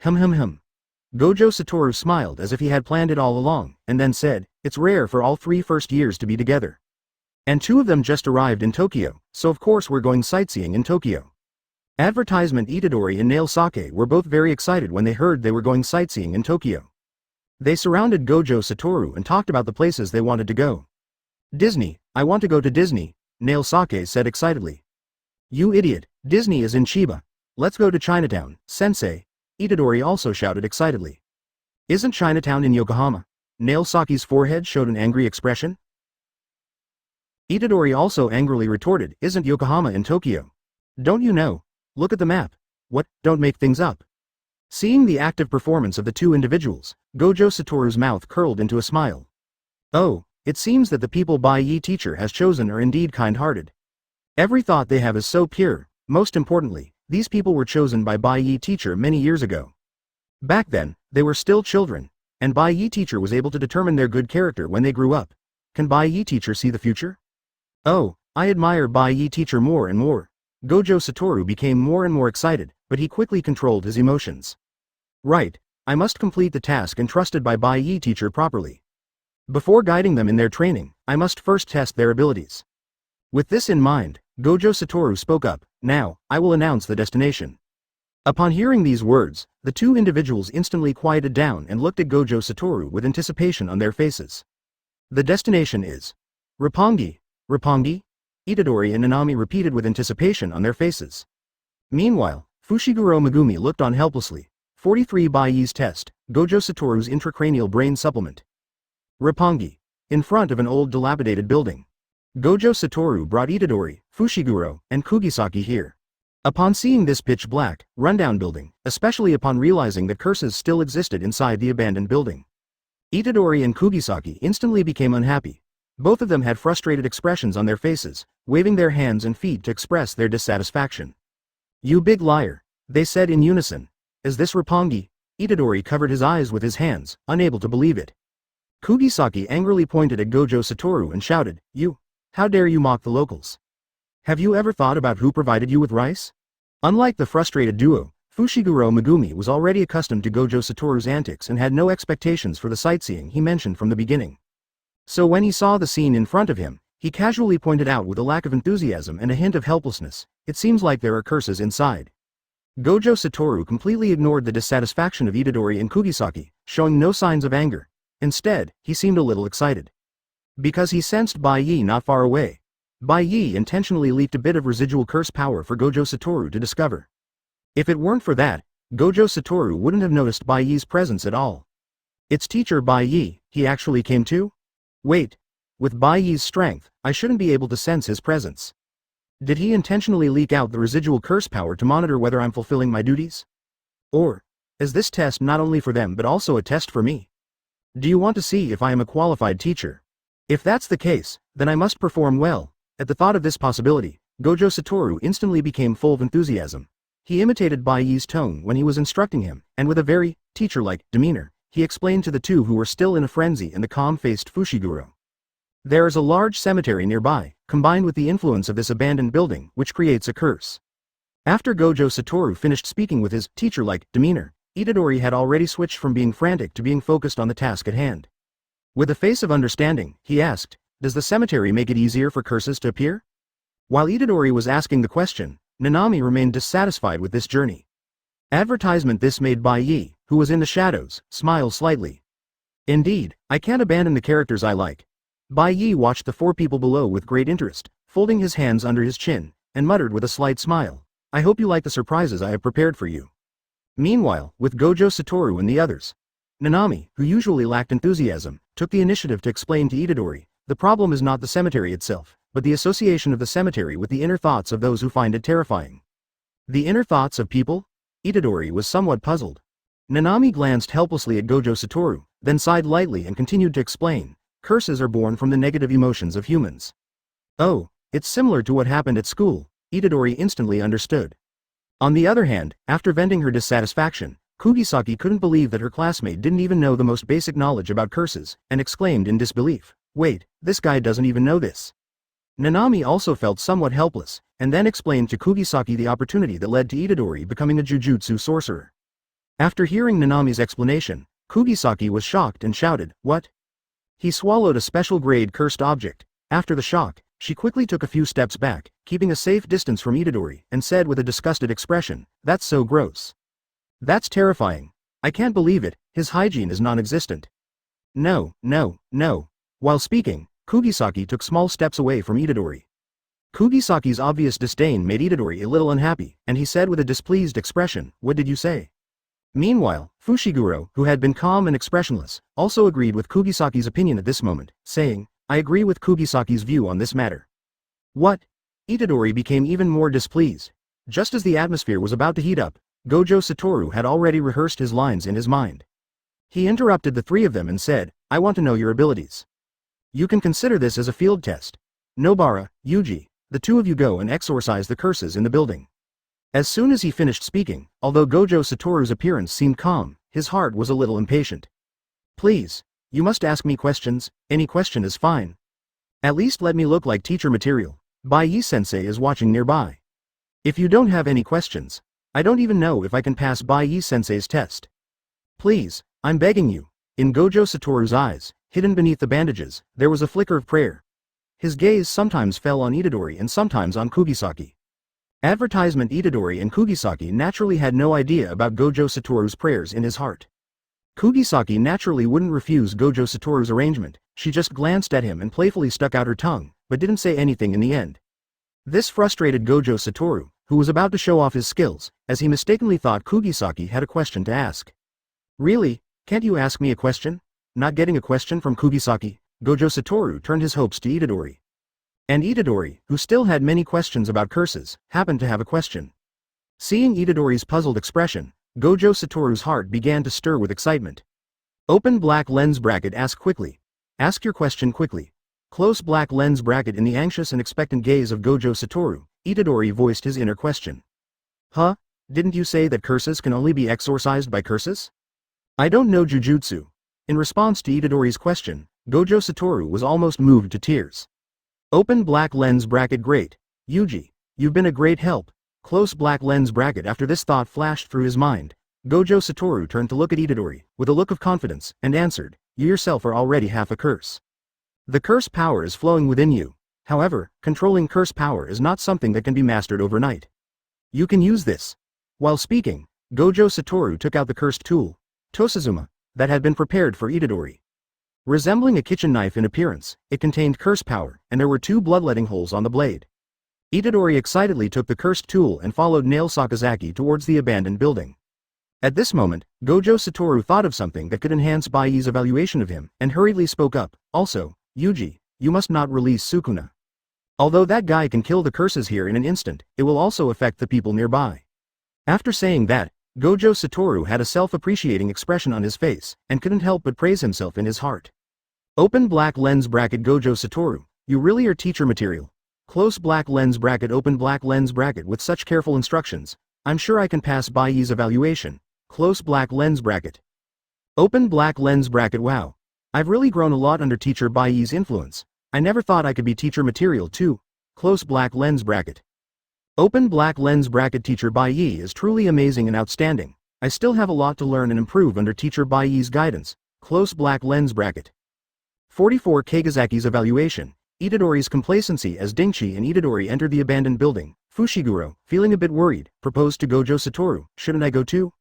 Gojo Satoru smiled as if he had planned it all along, and then said, it's rare for all 3 first years to be together. And 2 of them just arrived in Tokyo, so of course we're going sightseeing in Tokyo. Advertisement. Itadori and Nail Sake were both very excited when they heard they were going sightseeing in Tokyo. They surrounded Gojo Satoru and talked about the places they wanted to go. Disney, I want to go to Disney, Nail Sake said excitedly. You idiot, Disney is in Chiba. Let's go to Chinatown, sensei, Itadori also shouted excitedly. Isn't Chinatown in Yokohama? Nail Sake's forehead showed an angry expression. Itadori also angrily retorted, isn't Yokohama in Tokyo? Don't you know? Look at the map. What, don't make things up. Seeing the active performance of the 2 individuals, Gojo Satoru's mouth curled into a smile. Oh, it seems that the people Bai Ye teacher has chosen are indeed kind-hearted. Every thought they have is so pure. Most importantly, these people were chosen by Bai Ye teacher many years ago. Back then, they were still children, and Bai Ye teacher was able to determine their good character when they grew up. Can Bai Ye teacher see the future? Oh, I admire Bai Ye teacher more and more. Gojo Satoru became more and more excited, but he quickly controlled his emotions. Right, I must complete the task entrusted by Bai Ye teacher properly. Before guiding them in their training, I must first test their abilities. With this in mind, Gojo Satoru spoke up, now, I will announce the destination. Upon hearing these words, the 2 individuals instantly quieted down and looked at Gojo Satoru with anticipation on their faces. The destination is Roppongi, Itadori and Nanami repeated with anticipation on their faces. Meanwhile, Fushiguro Megumi looked on helplessly. 43 Bai Ye's test, Gojo Satoru's intracranial brain supplement. Roppongi. In front of an old dilapidated building. Gojo Satoru brought Itadori, Fushiguro, and Kugisaki here. Upon seeing this pitch black, rundown building, especially upon realizing that curses still existed inside the abandoned building, Itadori and Kugisaki instantly became unhappy. Both of them had frustrated expressions on their faces, waving their hands and feet to express their dissatisfaction. You big liar, they said in unison. Is this Roppongi? Itadori covered his eyes with his hands, unable to believe it. Kugisaki angrily pointed at Gojo Satoru and shouted, you, how dare you mock the locals? Have you ever thought about who provided you with rice? Unlike the frustrated duo, Fushiguro Megumi was already accustomed to Gojo Satoru's antics and had no expectations for the sightseeing he mentioned from the beginning. So when he saw the scene in front of him, he casually pointed out with a lack of enthusiasm and a hint of helplessness, it seems like there are curses inside. Gojo Satoru completely ignored the dissatisfaction of Itadori and Kugisaki, showing no signs of anger. Instead, he seemed a little excited. Because he sensed Bai Ye not far away. Bai Ye intentionally leaked a bit of residual curse power for Gojo Satoru to discover. If it weren't for that, Gojo Satoru wouldn't have noticed Bai Ye's presence at all. It's teacher Bai Ye, he actually came too? Wait. With Bai Ye's strength, I shouldn't be able to sense his presence. Did he intentionally leak out the residual curse power to monitor whether I'm fulfilling my duties? Or, is this test not only for them but also a test for me? Do you want to see if I am a qualified teacher? If that's the case, then I must perform well. At the thought of this possibility, Gojo Satoru instantly became full of enthusiasm. He imitated Bai Ye's tone when he was instructing him, and with a very teacher-like demeanor, he explained to the 2 who were still in a frenzy and the calm-faced Fushiguro. There is a large cemetery nearby, combined with the influence of this abandoned building, which creates a curse. After Gojo Satoru finished speaking with his teacher-like demeanor, Itadori had already switched from being frantic to being focused on the task at hand. With a face of understanding, he asked, does the cemetery make it easier for curses to appear? While Itadori was asking the question, Nanami remained dissatisfied with this journey. Advertisement. This made Bai Ye, who was in the shadows, smile slightly. Indeed, I can't abandon the characters I like. Bai Ye watched the 4 people below with great interest, folding his hands under his chin, and muttered with a slight smile, I hope you like the surprises I have prepared for you. Meanwhile, with Gojo Satoru and the others, Nanami, who usually lacked enthusiasm, took the initiative to explain to Itadori, the problem is not the cemetery itself, but the association of the cemetery with the inner thoughts of those who find it terrifying. The inner thoughts of people? Itadori was somewhat puzzled. Nanami glanced helplessly at Gojo Satoru, then sighed lightly and continued to explain, curses are born from the negative emotions of humans. Oh, it's similar to what happened at school, Itadori instantly understood. On the other hand, after venting her dissatisfaction, Kugisaki couldn't believe that her classmate didn't even know the most basic knowledge about curses, and exclaimed in disbelief, wait, this guy doesn't even know this. Nanami also felt somewhat helpless, and then explained to Kugisaki the opportunity that led to Itadori becoming a Jujutsu sorcerer. After hearing Nanami's explanation, Kugisaki was shocked and shouted, what? He swallowed a special grade cursed object. After the shock, she quickly took a few steps back, keeping a safe distance from Itadori, and said with a disgusted expression, that's so gross. That's terrifying. I can't believe it, his hygiene is non-existent. No, no, no. While speaking, Kugisaki took small steps away from Itadori. Kugisaki's obvious disdain made Itadori a little unhappy, and he said with a displeased expression, what did you say? Meanwhile, Fushiguro, who had been calm and expressionless, also agreed with Kugisaki's opinion at this moment, saying, I agree with Kugisaki's view on this matter. What? Itadori became even more displeased. Just as the atmosphere was about to heat up, Gojo Satoru had already rehearsed his lines in his mind. He interrupted the three of them and said, I want to know your abilities. You can consider this as a field test. Nobara, Yuji, the two of you go and exorcise the curses in the building. As soon as he finished speaking, although Gojo Satoru's appearance seemed calm, his heart was a little impatient. Please, you must ask me questions, any question is fine. At least let me look like teacher material. Bai Ye sensei is watching nearby. If you don't have any questions, I don't even know if I can pass Bai Ye sensei's test. Please, I'm begging you. In Gojo Satoru's eyes, hidden beneath the bandages, there was a flicker of prayer. His gaze sometimes fell on Itadori and sometimes on Kugisaki. Advertisement Itadori and Kugisaki naturally had no idea about Gojo Satoru's prayers in his heart. Kugisaki naturally wouldn't refuse Gojo Satoru's arrangement, she just glanced at him and playfully stuck out her tongue, but didn't say anything in the end. This frustrated Gojo Satoru, who was about to show off his skills, as he mistakenly thought Kugisaki had a question to ask. Really, can't you ask me a question? Not getting a question from Kugisaki, Gojo Satoru turned his hopes to Itadori. And Itadori, who still had many questions about curses, happened to have a question. Seeing Itadori's puzzled expression, Gojo Satoru's heart began to stir with excitement. Open black lens bracket, ask quickly. Ask your question quickly. Close black lens bracket. In the anxious and expectant gaze of Gojo Satoru, Itadori voiced his inner question. Huh? Didn't you say that curses can only be exorcised by curses? I don't know Jujutsu. In response to Itadori's question, Gojo Satoru was almost moved to tears. Open black lens bracket. Great. Yuji, you've been a great help. Close black lens bracket. After this thought flashed through his mind, Gojo Satoru turned to look at Itadori, with a look of confidence, and answered, you yourself are already half a curse. The curse power is flowing within you. However, controlling curse power is not something that can be mastered overnight. You can use this. While speaking, Gojo Satoru took out the cursed tool, Tosazuma, that had been prepared for Itadori. Resembling a kitchen knife in appearance, it contained curse power, and there were two bloodletting holes on the blade. Itadori excitedly took the cursed tool and followed Nail Sakazaki towards the abandoned building. At this moment, Gojo Satoru thought of something that could enhance Bai Ye's evaluation of him, and hurriedly spoke up, also, Yuji, you must not release Sukuna. Although that guy can kill the curses here in an instant, it will also affect the people nearby. After saying that, Gojo Satoru had a self-appreciating expression on his face, and couldn't help but praise himself in his heart. Open black lens bracket. Gojo Satoru, you really are teacher material. Close black lens bracket. Open black lens bracket. With such careful instructions, I'm sure I can pass Bai Ye's evaluation. Close black lens bracket. Open black lens bracket. Wow. I've really grown a lot under teacher Bai Ye's influence. I never thought I could be teacher material too. Close black lens bracket. Open black lens bracket. Teacher Bai Ye is truly amazing and outstanding. I still have a lot to learn and improve under teacher Bai Ye's guidance. Close black lens bracket. 44 Kagasaki's evaluation. Itadori's complacency. As Dingchi and Itadori entered the abandoned building, Fushiguro, feeling a bit worried, proposed to Gojo Satoru, shouldn't I go too?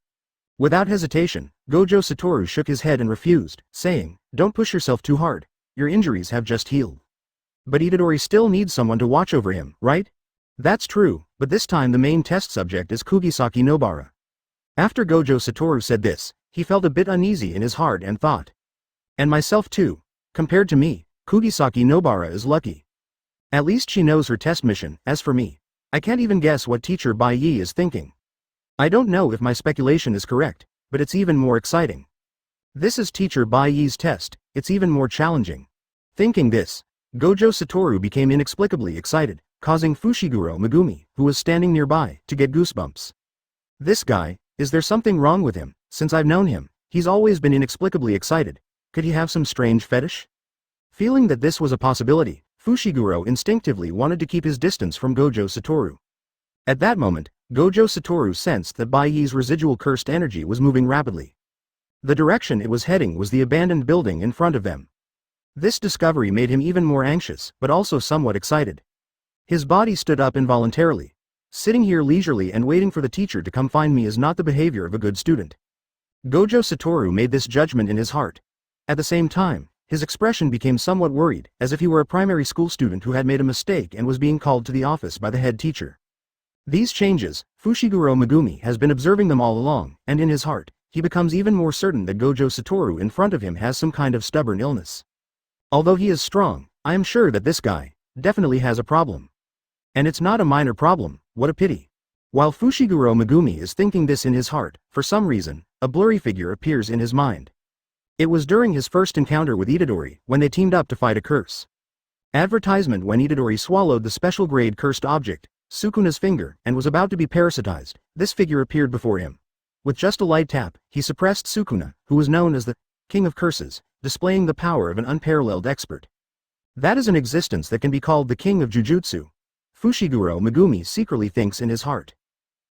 Without hesitation, Gojo Satoru shook his head and refused, saying, don't push yourself too hard. Your injuries have just healed. But Itadori still needs someone to watch over him, right? That's true, but this time the main test subject is Kugisaki Nobara. After Gojo Satoru said this, he felt a bit uneasy in his heart and thought. And myself too. Compared to me, Kugisaki Nobara is lucky. At least she knows her test mission. As for me, I can't even guess what teacher Bai Ye is thinking. I don't know if my speculation is correct, but it's even more exciting. This is teacher Bai Ye's test, it's even more challenging. Thinking this, Gojo Satoru became inexplicably excited, causing Fushiguro Megumi, who was standing nearby, to get goosebumps. This guy, is there something wrong with him? Since I've known him, he's always been inexplicably excited. Could he have some strange fetish? Feeling that this was a possibility, Fushiguro instinctively wanted to keep his distance from Gojo Satoru. At that moment, Gojo Satoru sensed that Bai Ye's residual cursed energy was moving rapidly. The direction it was heading was the abandoned building in front of them. This discovery made him even more anxious, but also somewhat excited. His body stood up involuntarily. Sitting here leisurely and waiting for the teacher to come find me is not the behavior of a good student. Gojo Satoru made this judgment in his heart. At the same time, his expression became somewhat worried, as if he were a primary school student who had made a mistake and was being called to the office by the head teacher. These changes, Fushiguro Megumi has been observing them all along, and in his heart, he becomes even more certain that Gojo Satoru in front of him has some kind of stubborn illness. Although he is strong, I am sure that this guy definitely has a problem. And it's not a minor problem, what a pity. While Fushiguro Megumi is thinking this in his heart, for some reason, a blurry figure appears in his mind. It was during his first encounter with Itadori, when they teamed up to fight a curse. Advertisement when Itadori swallowed the special grade cursed object, Sukuna's finger, and was about to be parasitized, this figure appeared before him. With just a light tap, he suppressed Sukuna, who was known as the King of Curses, displaying the power of an unparalleled expert. That is an existence that can be called the King of Jujutsu. Fushiguro Megumi secretly thinks in his heart.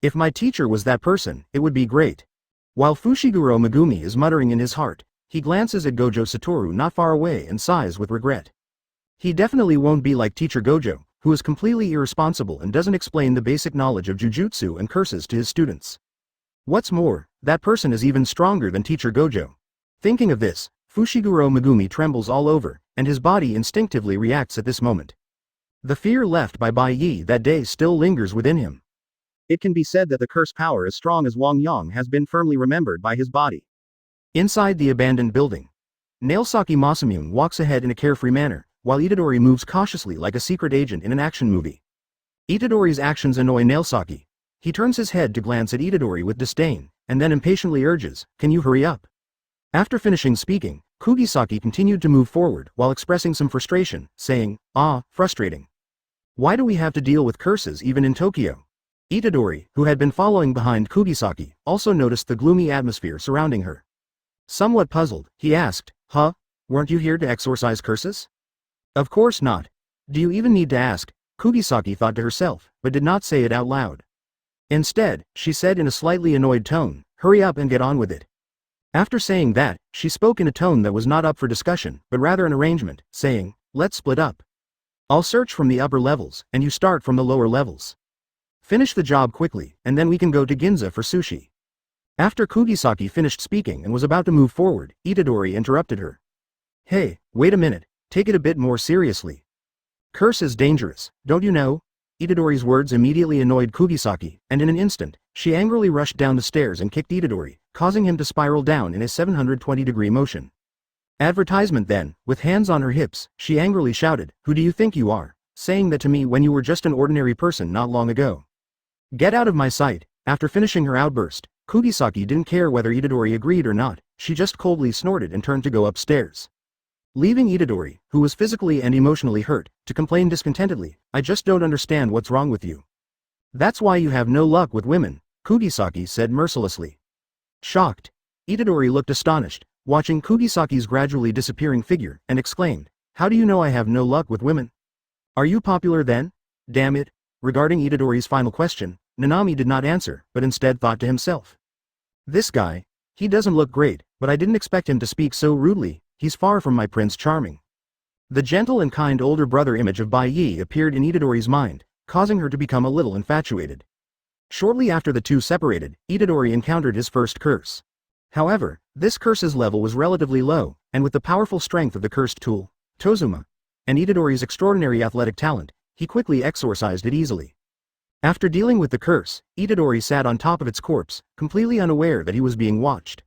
If my teacher was that person, it would be great. While Fushiguro Megumi is muttering in his heart, he glances at Gojo Satoru not far away and sighs with regret. He definitely won't be like teacher Gojo, who is completely irresponsible and doesn't explain the basic knowledge of Jujutsu and curses to his students. What's more, that person is even stronger than teacher Gojo. Thinking of this, Fushiguro Megumi trembles all over, and his body instinctively reacts at this moment. The fear left by Bai Ye that day still lingers within him. It can be said that the curse power as strong as Wang Yang has been firmly remembered by his body. Inside the abandoned building, Nagasaki Masamune walks ahead in a carefree manner, while Itadori moves cautiously like a secret agent in an action movie. Itadori's actions annoy Nagasaki. He turns his head to glance at Itadori with disdain, and then impatiently urges, "Can you hurry up?" After finishing speaking, Kugisaki continued to move forward while expressing some frustration, saying, frustrating. Why do we have to deal with curses even in Tokyo? Itadori, who had been following behind Kugisaki, also noticed the gloomy atmosphere surrounding her. Somewhat puzzled, he asked, weren't you here to exorcise curses? Of course not. Do you even need to ask? Kugisaki thought to herself, but did not say it out loud. Instead, she said in a slightly annoyed tone, "Hurry up and get on with it." After saying that, she spoke in a tone that was not up for discussion, but rather an arrangement, saying, "Let's split up. I'll search from the upper levels, and you start from the lower levels. Finish the job quickly, and then we can go to Ginza for sushi." After Kugisaki finished speaking and was about to move forward, Itadori interrupted her. "Hey, wait a minute, take it a bit more seriously. Curse is dangerous, don't you know?" Itadori's words immediately annoyed Kugisaki, and in an instant, she angrily rushed down the stairs and kicked Itadori, causing him to spiral down in a 720-degree motion. Advertisement then, with hands on her hips, she angrily shouted, "Who do you think you are, saying that to me when you were just an ordinary person not long ago? Get out of my sight." After finishing her outburst, Kugisaki didn't care whether Itadori agreed or not, she just coldly snorted and turned to go upstairs. Leaving Itadori, who was physically and emotionally hurt, to complain discontentedly, "I just don't understand what's wrong with you. That's why you have no luck with women," Kugisaki said mercilessly. Shocked, Itadori looked astonished, watching Kugisaki's gradually disappearing figure, and exclaimed, "How do you know I have no luck with women? Are you popular then? Damn it." Regarding Itadori's final question, Nanami did not answer, but instead thought to himself. This guy, he doesn't look great, but I didn't expect him to speak so rudely, he's far from my Prince Charming. The gentle and kind older brother image of Bai Ye appeared in Itadori's mind, causing her to become a little infatuated. Shortly after the two separated, Itadori encountered his first curse. However, this curse's level was relatively low, and with the powerful strength of the cursed tool, Tozuma, and Itadori's extraordinary athletic talent, he quickly exorcised it easily. After dealing with the curse, Itadori sat on top of its corpse, completely unaware that he was being watched.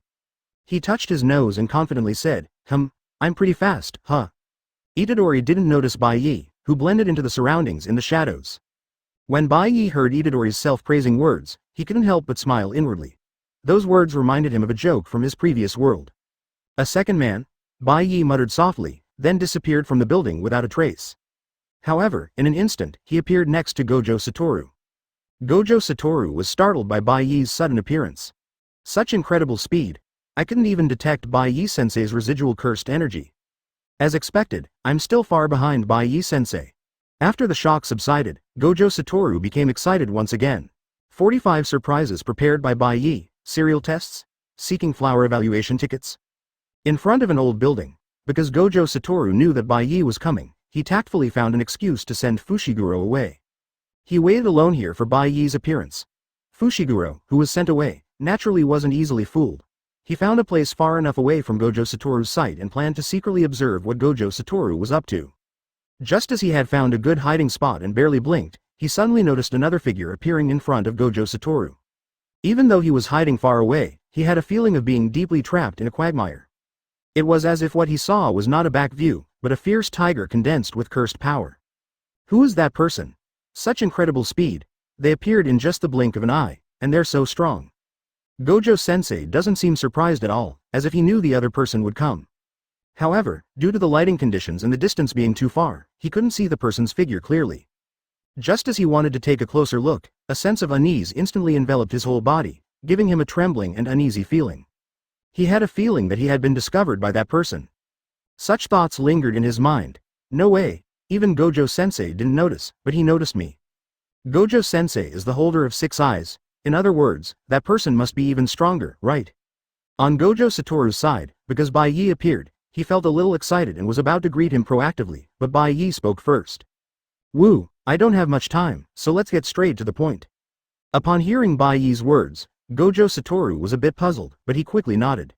He touched his nose and confidently said, I'm pretty fast, huh? Itadori didn't notice Bai Ye, who blended into the surroundings in the shadows. When Bai Ye heard Itadori's self-praising words, he couldn't help but smile inwardly. Those words reminded him of a joke from his previous world. A second man? Bai Ye muttered softly, then disappeared from the building without a trace. However, in an instant, he appeared next to Gojo Satoru. Gojo Satoru was startled by Bai Ye's sudden appearance. Such incredible speed. I couldn't even detect Bai Ye-sensei's residual cursed energy. As expected, I'm still far behind Bai Ye-sensei. After the shock subsided, Gojo Satoru became excited once again. 45 surprises prepared by Bai Ye, serial tests, seeking flower evaluation tickets. In front of an old building, because Gojo Satoru knew that Bai Ye was coming, he tactfully found an excuse to send Fushiguro away. He waited alone here for Bai Ye's appearance. Fushiguro, who was sent away, naturally wasn't easily fooled. He found a place far enough away from Gojo Satoru's sight and planned to secretly observe what Gojo Satoru was up to. Just as he had found a good hiding spot and barely blinked, he suddenly noticed another figure appearing in front of Gojo Satoru. Even though he was hiding far away, he had a feeling of being deeply trapped in a quagmire. It was as if what he saw was not a back view, but a fierce tiger condensed with cursed power. Who was that person? Such incredible speed. They appeared in just the blink of an eye, and they're so strong. Gojo-sensei doesn't seem surprised at all, as if he knew the other person would come. However, due to the lighting conditions and the distance being too far, he couldn't see the person's figure clearly. Just as he wanted to take a closer look, a sense of unease instantly enveloped his whole body, giving him a trembling and uneasy feeling. He had a feeling that he had been discovered by that person. Such thoughts lingered in his mind. No way, even Gojo-sensei didn't notice, but he noticed me. Gojo-sensei is the holder of 6 eyes. In other words, that person must be even stronger, right? On Gojo Satoru's side, because Bai Ye appeared, he felt a little excited and was about to greet him proactively, but Bai Ye spoke first. Woo, I don't have much time, so let's get straight to the point. Upon hearing Bai Ye's words, Gojo Satoru was a bit puzzled, but he quickly nodded.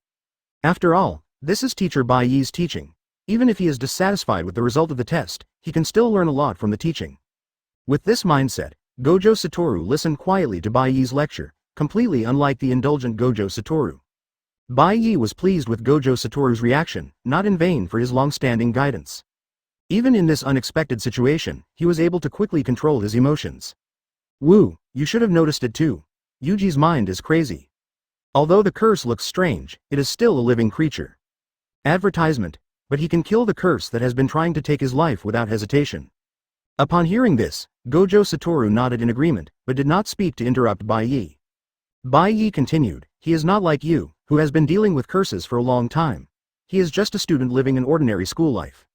After all, this is teacher Bai Ye's teaching. Even if he is dissatisfied with the result of the test, he can still learn a lot from the teaching. With this mindset, Gojo Satoru listened quietly to Bai Ye's lecture, completely unlike the indulgent Gojo Satoru. Bai Ye was pleased with Gojo Satoru's reaction, not in vain for his long-standing guidance. Even in this unexpected situation, he was able to quickly control his emotions. Woo, you should have noticed it too. Yuji's mind is crazy. Although the curse looks strange, it is still a living creature. Advertisement, but he can kill the curse that has been trying to take his life without hesitation. Upon hearing this, Gojo Satoru nodded in agreement, but did not speak to interrupt Bai Ye. Bai Ye continued, he is not like you, who has been dealing with curses for a long time. He is just a student living an ordinary school life.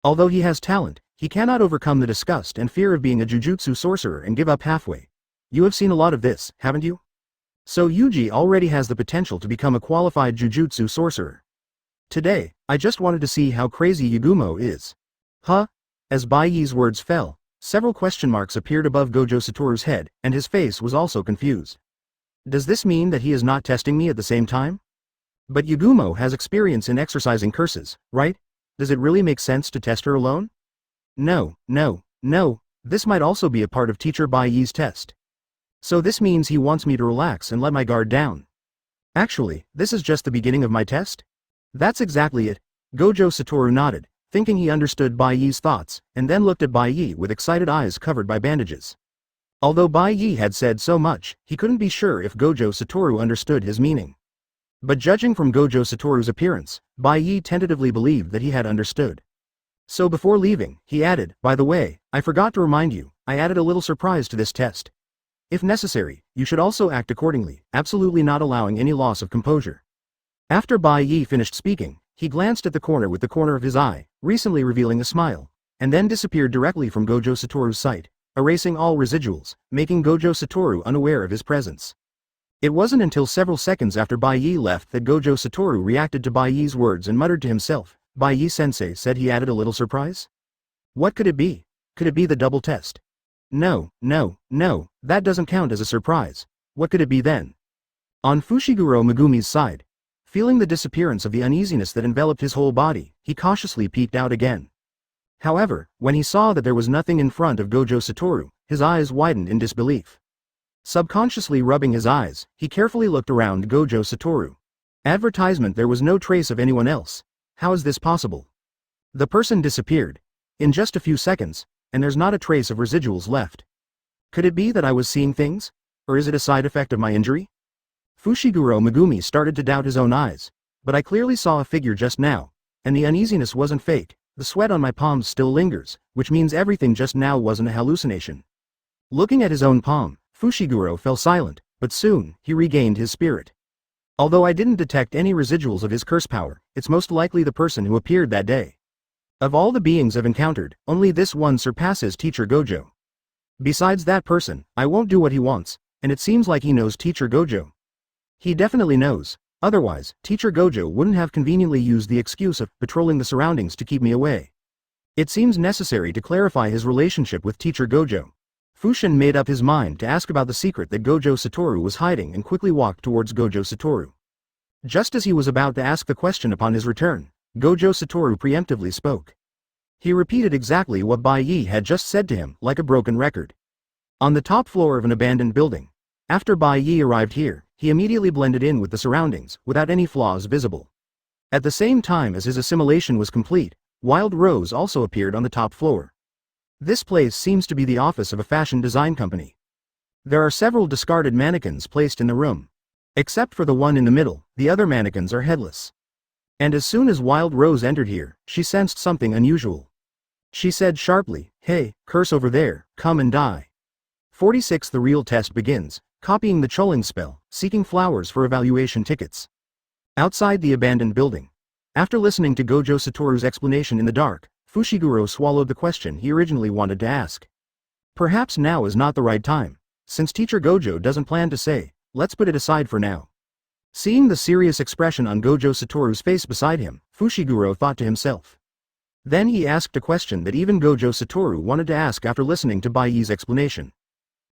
Although he has talent, he cannot overcome the disgust and fear of being a Jujutsu sorcerer and give up halfway. You have seen a lot of this, haven't you? So Yuji already has the potential to become a qualified Jujutsu sorcerer. Today, I just wanted to see how crazy Yagumo is. Huh? As Bai Ye's words fell, several question marks appeared above Gojo Satoru's head, and his face was also confused. Does this mean that he is not testing me at the same time? But Yagumo has experience in exercising curses, right? Does it really make sense to test her alone? No, this might also be a part of teacher Bai Ye's test. So this means he wants me to relax and let my guard down. Actually, this is just the beginning of my test? That's exactly it. Gojo Satoru nodded, thinking he understood Bai Ye's thoughts, and then looked at Bai Ye with excited eyes covered by bandages. Although Bai Ye had said so much, he couldn't be sure if Gojo Satoru understood his meaning. But judging from Gojo Satoru's appearance, Bai Ye tentatively believed that he had understood. So before leaving, he added, by the way, I forgot to remind you, I added a little surprise to this test. If necessary, you should also act accordingly, absolutely not allowing any loss of composure. After Bai Ye finished speaking, he glanced at the corner with the corner of his eye, recently revealing a smile, and then disappeared directly from Gojo Satoru's sight, erasing all residuals, making Gojo Satoru unaware of his presence. It wasn't until several seconds after Bai Ye left that Gojo Satoru reacted to Bai Ye's words and muttered to himself, Bai Ye-sensei said he added a little surprise? What could it be? Could it be the double test? No, that doesn't count as a surprise. What could it be then? On Fushiguro Megumi's side, feeling the disappearance of the uneasiness that enveloped his whole body, he cautiously peeked out again. However, when he saw that there was nothing in front of Gojo Satoru, his eyes widened in disbelief. Subconsciously rubbing his eyes, he carefully looked around Gojo Satoru. Advertisement: there was no trace of anyone else. How is this possible? The person disappeared. In just a few seconds, and there's not a trace of residuals left. Could it be that I was seeing things? Or is it a side effect of my injury? Fushiguro Megumi started to doubt his own eyes. But I clearly saw a figure just now, and the uneasiness wasn't fake. The sweat on my palms still lingers, which means everything just now wasn't a hallucination. Looking at his own palm, Fushiguro fell silent, but soon, he regained his spirit. Although I didn't detect any residuals of his curse power, it's most likely the person who appeared that day. Of all the beings I've encountered, only this one surpasses Teacher Gojo. Besides that person, I won't do what he wants, and it seems like he knows Teacher Gojo. He definitely knows. Otherwise, Teacher Gojo wouldn't have conveniently used the excuse of patrolling the surroundings to keep me away. It seems necessary to clarify his relationship with Teacher Gojo. Fushin made up his mind to ask about the secret that Gojo Satoru was hiding and quickly walked towards Gojo Satoru. Just as he was about to ask the question upon his return, Gojo Satoru preemptively spoke. He repeated exactly what Bai Ye had just said to him, like a broken record. On the top floor of an abandoned building. After Bai Ye arrived here, he immediately blended in with the surroundings, without any flaws visible. At the same time as his assimilation was complete, Wild Rose also appeared on the top floor. This place seems to be the office of a fashion design company. There are several discarded mannequins placed in the room. Except for the one in the middle, the other mannequins are headless. And as soon as Wild Rose entered here, she sensed something unusual. She said sharply, "Hey, curse over there, come and die." 46. The real test begins, copying the Choling spell, seeking flowers for evaluation tickets. Outside the abandoned building. After listening to Gojo Satoru's explanation in the dark, Fushiguro swallowed the question he originally wanted to ask. Perhaps now is not the right time. Since Teacher Gojo doesn't plan to say, let's put it aside for now. Seeing the serious expression on Gojo Satoru's face beside him, Fushiguro thought to himself. Then he asked a question that even Gojo Satoru wanted to ask after listening to Bai Ye's explanation.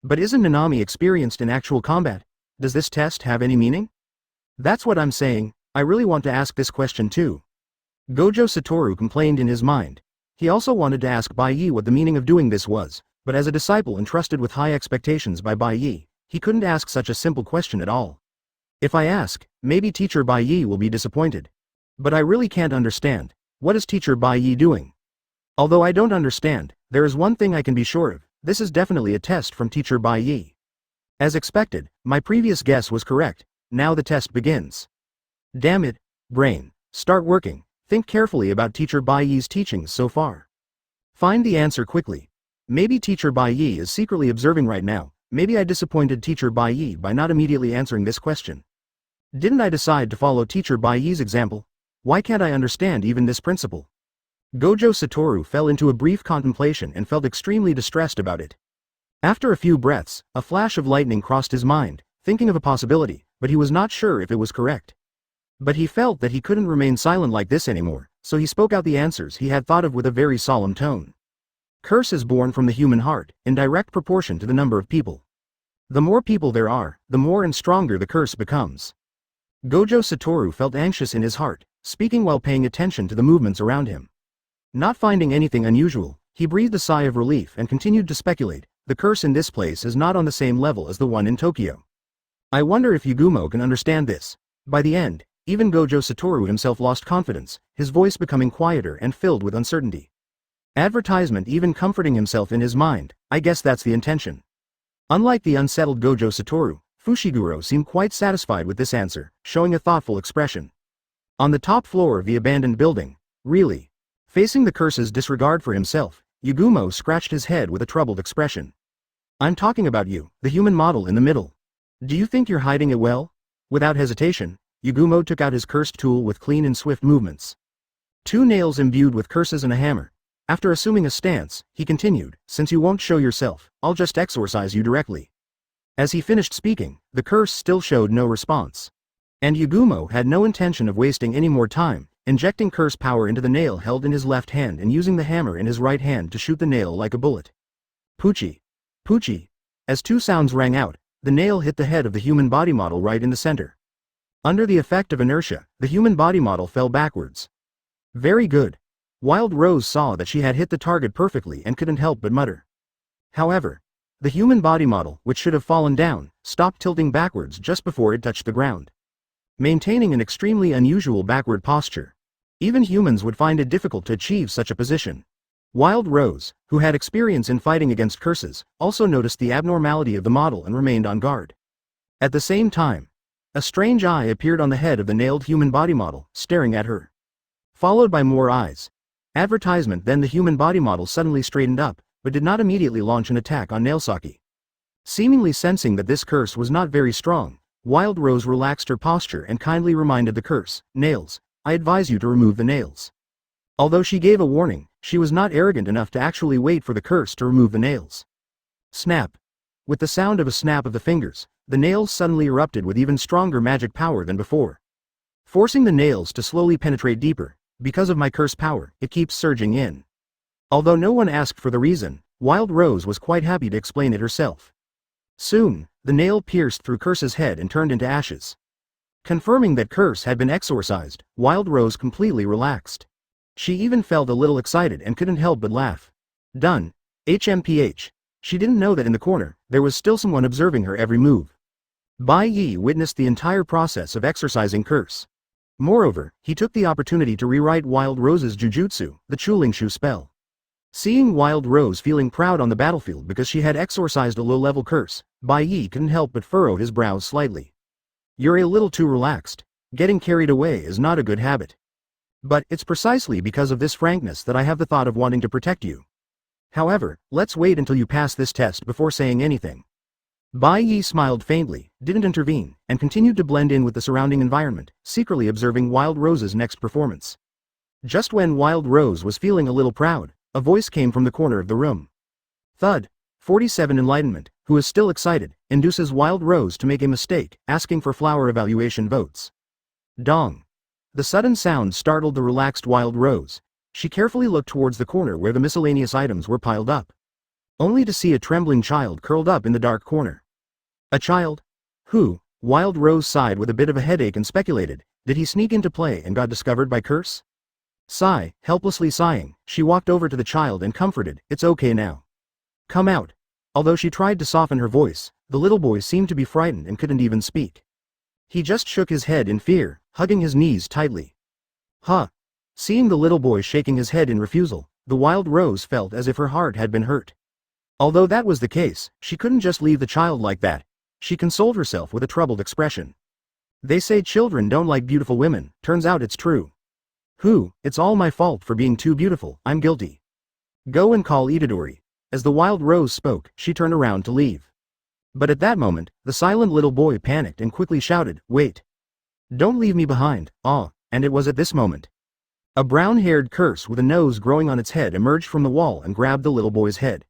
But isn't Nanami experienced in actual combat? Does this test have any meaning? That's what I'm saying, I really want to ask this question too. Gojo Satoru complained in his mind. He also wanted to ask Bai Ye what the meaning of doing this was, but as a disciple entrusted with high expectations by Bai Ye, he couldn't ask such a simple question at all. If I ask, maybe Teacher Bai Ye will be disappointed. But I really can't understand. What is Teacher Bai Ye doing? Although I don't understand, there is one thing I can be sure of, this is definitely a test from Teacher Bai Ye. As expected, my previous guess was correct, now the test begins. Damn it, brain, start working, think carefully about Teacher Bai Ye's teachings so far. Find the answer quickly. Maybe Teacher Bai Ye is secretly observing right now, maybe I disappointed Teacher Bai Ye by not immediately answering this question. Didn't I decide to follow Teacher Bai Ye's example? Why can't I understand even this principle? Gojo Satoru fell into a brief contemplation and felt extremely distressed about it. After a few breaths, a flash of lightning crossed his mind, thinking of a possibility, but he was not sure if it was correct. But he felt that he couldn't remain silent like this anymore, so he spoke out the answers he had thought of with a very solemn tone. Curse is born from the human heart, in direct proportion to the number of people. The more people there are, the more and stronger the curse becomes. Gojo Satoru felt anxious in his heart, speaking while paying attention to the movements around him. Not finding anything unusual, he breathed a sigh of relief and continued to speculate, the curse in this place is not on the same level as the one in Tokyo. I wonder if Yugumo can understand this. By the end, even Gojo Satoru himself lost confidence, his voice becoming quieter and filled with uncertainty. Advertisement even comforting himself in his mind, I guess that's the intention. Unlike the unsettled Gojo Satoru, Fushiguro seemed quite satisfied with this answer, showing a thoughtful expression. On the top floor of the abandoned building, really. Facing the curse's disregard for himself, Yugumo scratched his head with a troubled expression. I'm talking about you, the human model in the middle. Do you think you're hiding it well? Without hesitation, Yugumo took out his cursed tool with clean and swift movements. 2 nails imbued with curses and a hammer. After assuming a stance, he continued, since you won't show yourself, I'll just exorcise you directly. As he finished speaking, the curse still showed no response. And Yugumo had no intention of wasting any more time, injecting curse power into the nail held in his left hand and using the hammer in his right hand to shoot the nail like a bullet. Poochie. Poochie. As 2 sounds rang out, the nail hit the head of the human body model right in the center. Under the effect of inertia, the human body model fell backwards. Very good. Wild Rose saw that she had hit the target perfectly and couldn't help but mutter. However, The human body model, which should have fallen down, stopped tilting backwards just before it touched the ground, maintaining an extremely unusual backward posture. Even humans would find it difficult to achieve such a position. Wild Rose, who had experience in fighting against curses, also noticed the abnormality of the model and remained on guard. At the same time, a strange eye appeared on the head of the nailed human body model, staring at her. Followed by more eyes. Advertisement. Then the human body model suddenly straightened up, but did not immediately launch an attack on Nagasaki. Seemingly sensing that this curse was not very strong, Wild Rose relaxed her posture and kindly reminded the curse, "Nails, I advise you to remove the nails." Although she gave a warning, she was not arrogant enough to actually wait for the curse to remove the nails. Snap. With the sound of a snap of the fingers, the nails suddenly erupted with even stronger magic power than before, forcing the nails to slowly penetrate deeper. Because of my curse power, it keeps surging in. Although no one asked for the reason, Wild Rose was quite happy to explain it herself. Soon, the nail pierced through Curse's head and turned into ashes. Confirming that Curse had been exorcised, Wild Rose completely relaxed. She even felt a little excited and couldn't help but laugh. Done. HMPH. She didn't know that in the corner, there was still someone observing her every move. Bai Ye witnessed the entire process of exorcising Curse. Moreover, he took the opportunity to rewrite Wild Rose's Jujutsu, the Chulingshu spell. Seeing Wild Rose feeling proud on the battlefield because she had exorcised a low-level curse, Bai Ye couldn't help but furrow his brows slightly. You're a little too relaxed. Getting carried away is not a good habit. But it's precisely because of this frankness that I have the thought of wanting to protect you. However, let's wait until you pass this test before saying anything. Bai Ye smiled faintly, didn't intervene, and continued to blend in with the surrounding environment, secretly observing Wild Rose's next performance. Just when Wild Rose was feeling a little proud, a voice came from the corner of the room. Thud. 47 Enlightenment, who is still excited, induces Wild Rose to make a mistake, asking for flower evaluation votes. Dong. The sudden sound startled the relaxed Wild Rose. She carefully looked towards the corner where the miscellaneous items were piled up, only to see a trembling child curled up in the dark corner. A child? Who? Wild Rose sighed with a bit of a headache and speculated, did he sneak into play and got discovered by Curse? Sigh, helplessly sighing, she walked over to the child and comforted, it's okay now. Come out. Although she tried to soften her voice, the little boy seemed to be frightened and couldn't even speak. He just shook his head in fear, hugging his knees tightly. Huh. Seeing the little boy shaking his head in refusal, the Wild Rose felt as if her heart had been hurt. Although that was the case, she couldn't just leave the child like that. She consoled herself with a troubled expression. They say children don't like beautiful women, turns out it's true. Who? It's all my fault for being too beautiful, I'm guilty. Go and call Itadori. As the Wild Rose spoke, she turned around to leave. But at that moment, the silent little boy panicked and quickly shouted, wait. Don't leave me behind, and it was at this moment. A brown-haired curse with a nose growing on its head emerged from the wall and grabbed the little boy's head.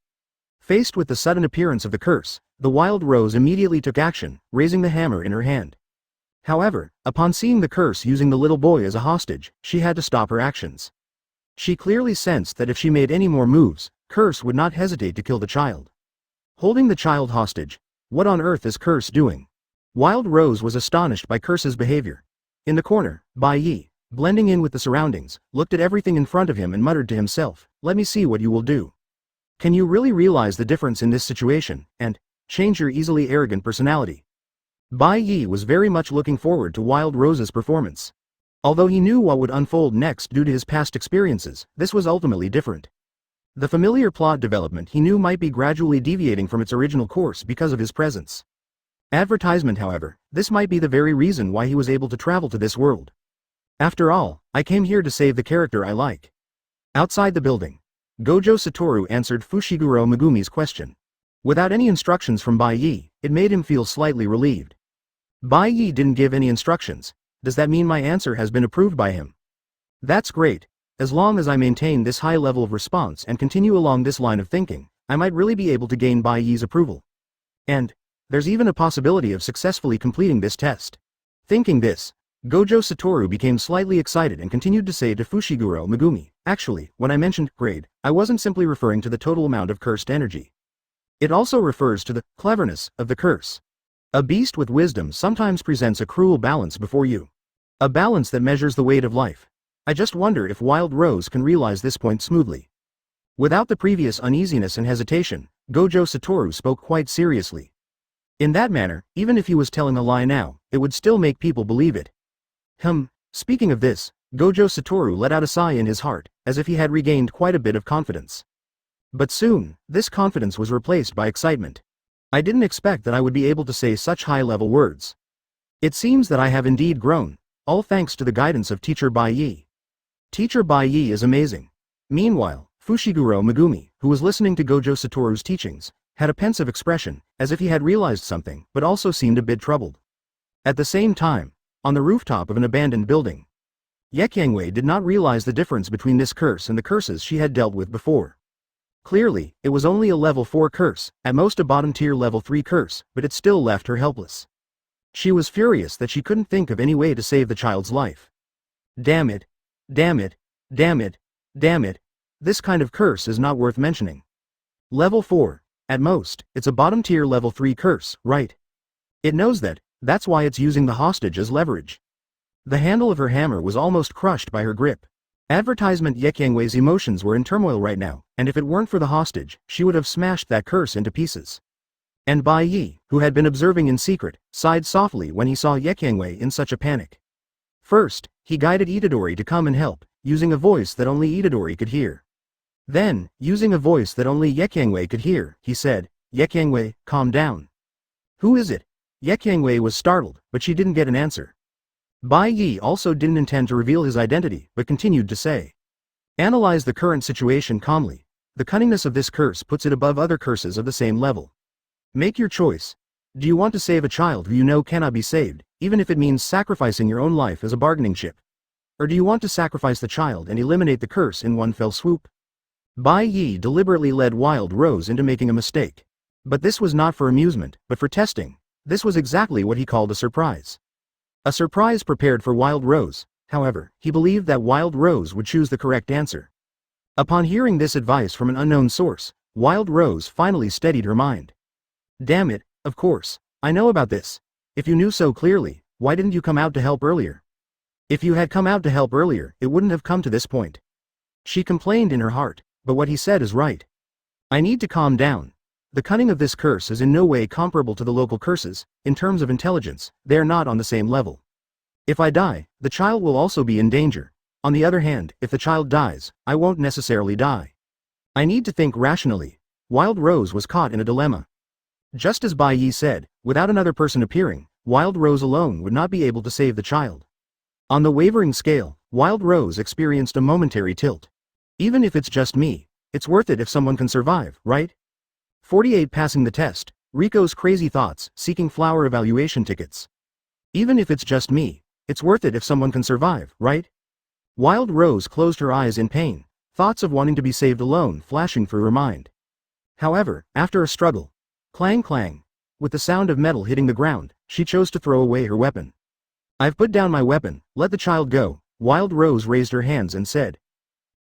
Faced with the sudden appearance of the curse, the Wild Rose immediately took action, raising the hammer in her hand. However, upon seeing the curse using the little boy as a hostage, she had to stop her actions. She clearly sensed that if she made any more moves, Curse would not hesitate to kill the child. Holding the child hostage, what on earth is Curse doing? Wild Rose was astonished by Curse's behavior. In the corner, Bai Ye, blending in with the surroundings, looked at everything in front of him and muttered to himself, let me see what you will do. Can you really realize the difference in this situation, and change your easily arrogant personality? Bai Ye was very much looking forward to Wild Rose's performance. Although he knew what would unfold next due to his past experiences, this was ultimately different. The familiar plot development he knew might be gradually deviating from its original course because of his presence. Advertisement, however, this might be the very reason why he was able to travel to this world. After all, I came here to save the character I like. Outside the building, Gojo Satoru answered Fushiguro Megumi's question. Without any instructions from Bai Ye, it made him feel slightly relieved. Bai Ye didn't give any instructions. Does that mean my answer has been approved by him? That's great. As long as I maintain this high level of response and continue along this line of thinking, I might really be able to gain Bai Ye's approval. And there's even a possibility of successfully completing this test. Thinking this, Gojo Satoru became slightly excited and continued to say to Fushiguro Megumi, actually, when I mentioned grade, I wasn't simply referring to the total amount of cursed energy. It also refers to the cleverness of the curse. A beast with wisdom sometimes presents a cruel balance before you. A balance that measures the weight of life. I just wonder if Wild Rose can realize this point smoothly. Without the previous uneasiness and hesitation, Gojo Satoru spoke quite seriously. In that manner, even if he was telling a lie now, it would still make people believe it. Speaking of this, Gojo Satoru let out a sigh in his heart, as if he had regained quite a bit of confidence. But soon, this confidence was replaced by excitement. I didn't expect that I would be able to say such high-level words. It seems that I have indeed grown, all thanks to the guidance of Teacher Bai Ye. Teacher Bai Ye is amazing. Meanwhile, Fushiguro Megumi, who was listening to Gojo Satoru's teachings, had a pensive expression, as if he had realized something, but also seemed a bit troubled. At the same time, on the rooftop of an abandoned building, Yekyangwei did not realize the difference between this curse and the curses she had dealt with before. Clearly, it was only a level 4 curse, at most a bottom-tier level 3 curse, but it still left her helpless. She was furious that she couldn't think of any way to save the child's life. Damn it. Damn it. Damn it. Damn it. This kind of curse is not worth mentioning. Level 4. At most, it's a bottom-tier level 3 curse, right? It knows that, that's why it's using the hostage as leverage. The handle of her hammer was almost crushed by her grip. Advertisement Yekyangwei's emotions were in turmoil right now, and if it weren't for the hostage, she would have smashed that curse into pieces. And Bai Ye, who had been observing in secret, sighed softly when he saw Yekyangwei in such a panic. First, he guided Itadori to come and help, using a voice that only Itadori could hear. Then, using a voice that only Yekyangwei could hear, he said, "Yekyangwei, calm down." "Who is it?" Yekyangwei was startled, but she didn't get an answer. Bai Ye also didn't intend to reveal his identity, but continued to say, "Analyze the current situation calmly. The cunningness of this curse puts it above other curses of the same level. Make your choice. Do you want to save a child who you know cannot be saved, even if it means sacrificing your own life as a bargaining chip? Or do you want to sacrifice the child and eliminate the curse in one fell swoop?" Bai Ye deliberately led Wild Rose into making a mistake. But this was not for amusement, but for testing. This was exactly what he called a surprise. A surprise prepared for Wild Rose. However, he believed that Wild Rose would choose the correct answer. Upon hearing this advice from an unknown source, Wild Rose finally steadied her mind. "Damn it, of course. I know about this. If you knew so clearly, why didn't you come out to help earlier? If you had come out to help earlier, it wouldn't have come to this point." She complained in her heart, but what he said is right. I need to calm down. The cunning of this curse is in no way comparable to the local curses. In terms of intelligence, they are not on the same level. If I die, the child will also be in danger. On the other hand, if the child dies, I won't necessarily die. I need to think rationally. Wild Rose was caught in a dilemma. Just as Bai Ye said, without another person appearing, Wild Rose alone would not be able to save the child. On the wavering scale, Wild Rose experienced a momentary tilt. Even if it's just me, it's worth it if someone can survive, right? 48 Passing the test, Rico's crazy thoughts, seeking flower evaluation tickets. Even if it's just me, it's worth it if someone can survive, right? Wild Rose closed her eyes in pain, thoughts of wanting to be saved alone flashing through her mind. However, after a struggle, clang clang, with the sound of metal hitting the ground, she chose to throw away her weapon. "I've put down my weapon, let the child go," Wild Rose raised her hands and said.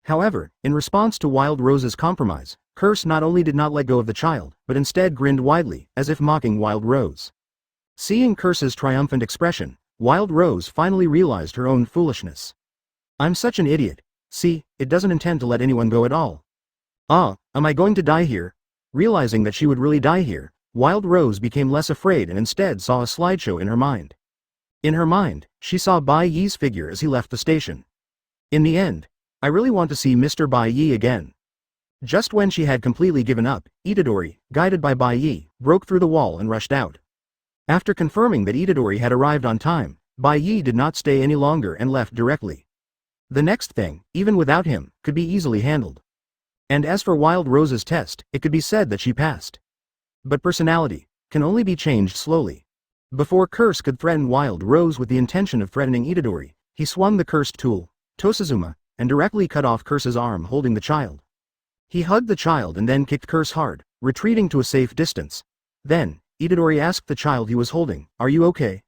However, in response to Wild Rose's compromise, Curse not only did not let go of the child, but instead grinned widely, as if mocking Wild Rose. Seeing Curse's triumphant expression, Wild Rose finally realized her own foolishness. "I'm such an idiot. See, it doesn't intend to let anyone go at all. Ah, am I going to die here?" Realizing that she would really die here, Wild Rose became less afraid and instead saw a slideshow in her mind. In her mind, she saw Bai Ye's figure as he left the station. In the end, I really want to see Mr. Bai Ye again. Just when she had completely given up, Itadori, guided by Bai Ye, broke through the wall and rushed out. After confirming that Itadori had arrived on time, Bai Ye did not stay any longer and left directly. The next thing, even without him, could be easily handled. And as for Wild Rose's test, it could be said that she passed. But personality can only be changed slowly. Before Curse could threaten Wild Rose with the intention of threatening Itadori, he swung the cursed tool, Tosazuma, and directly cut off Curse's arm holding the child. He hugged the child and then kicked Curse hard, retreating to a safe distance. Then, Itadori asked the child he was holding, "Are you okay?"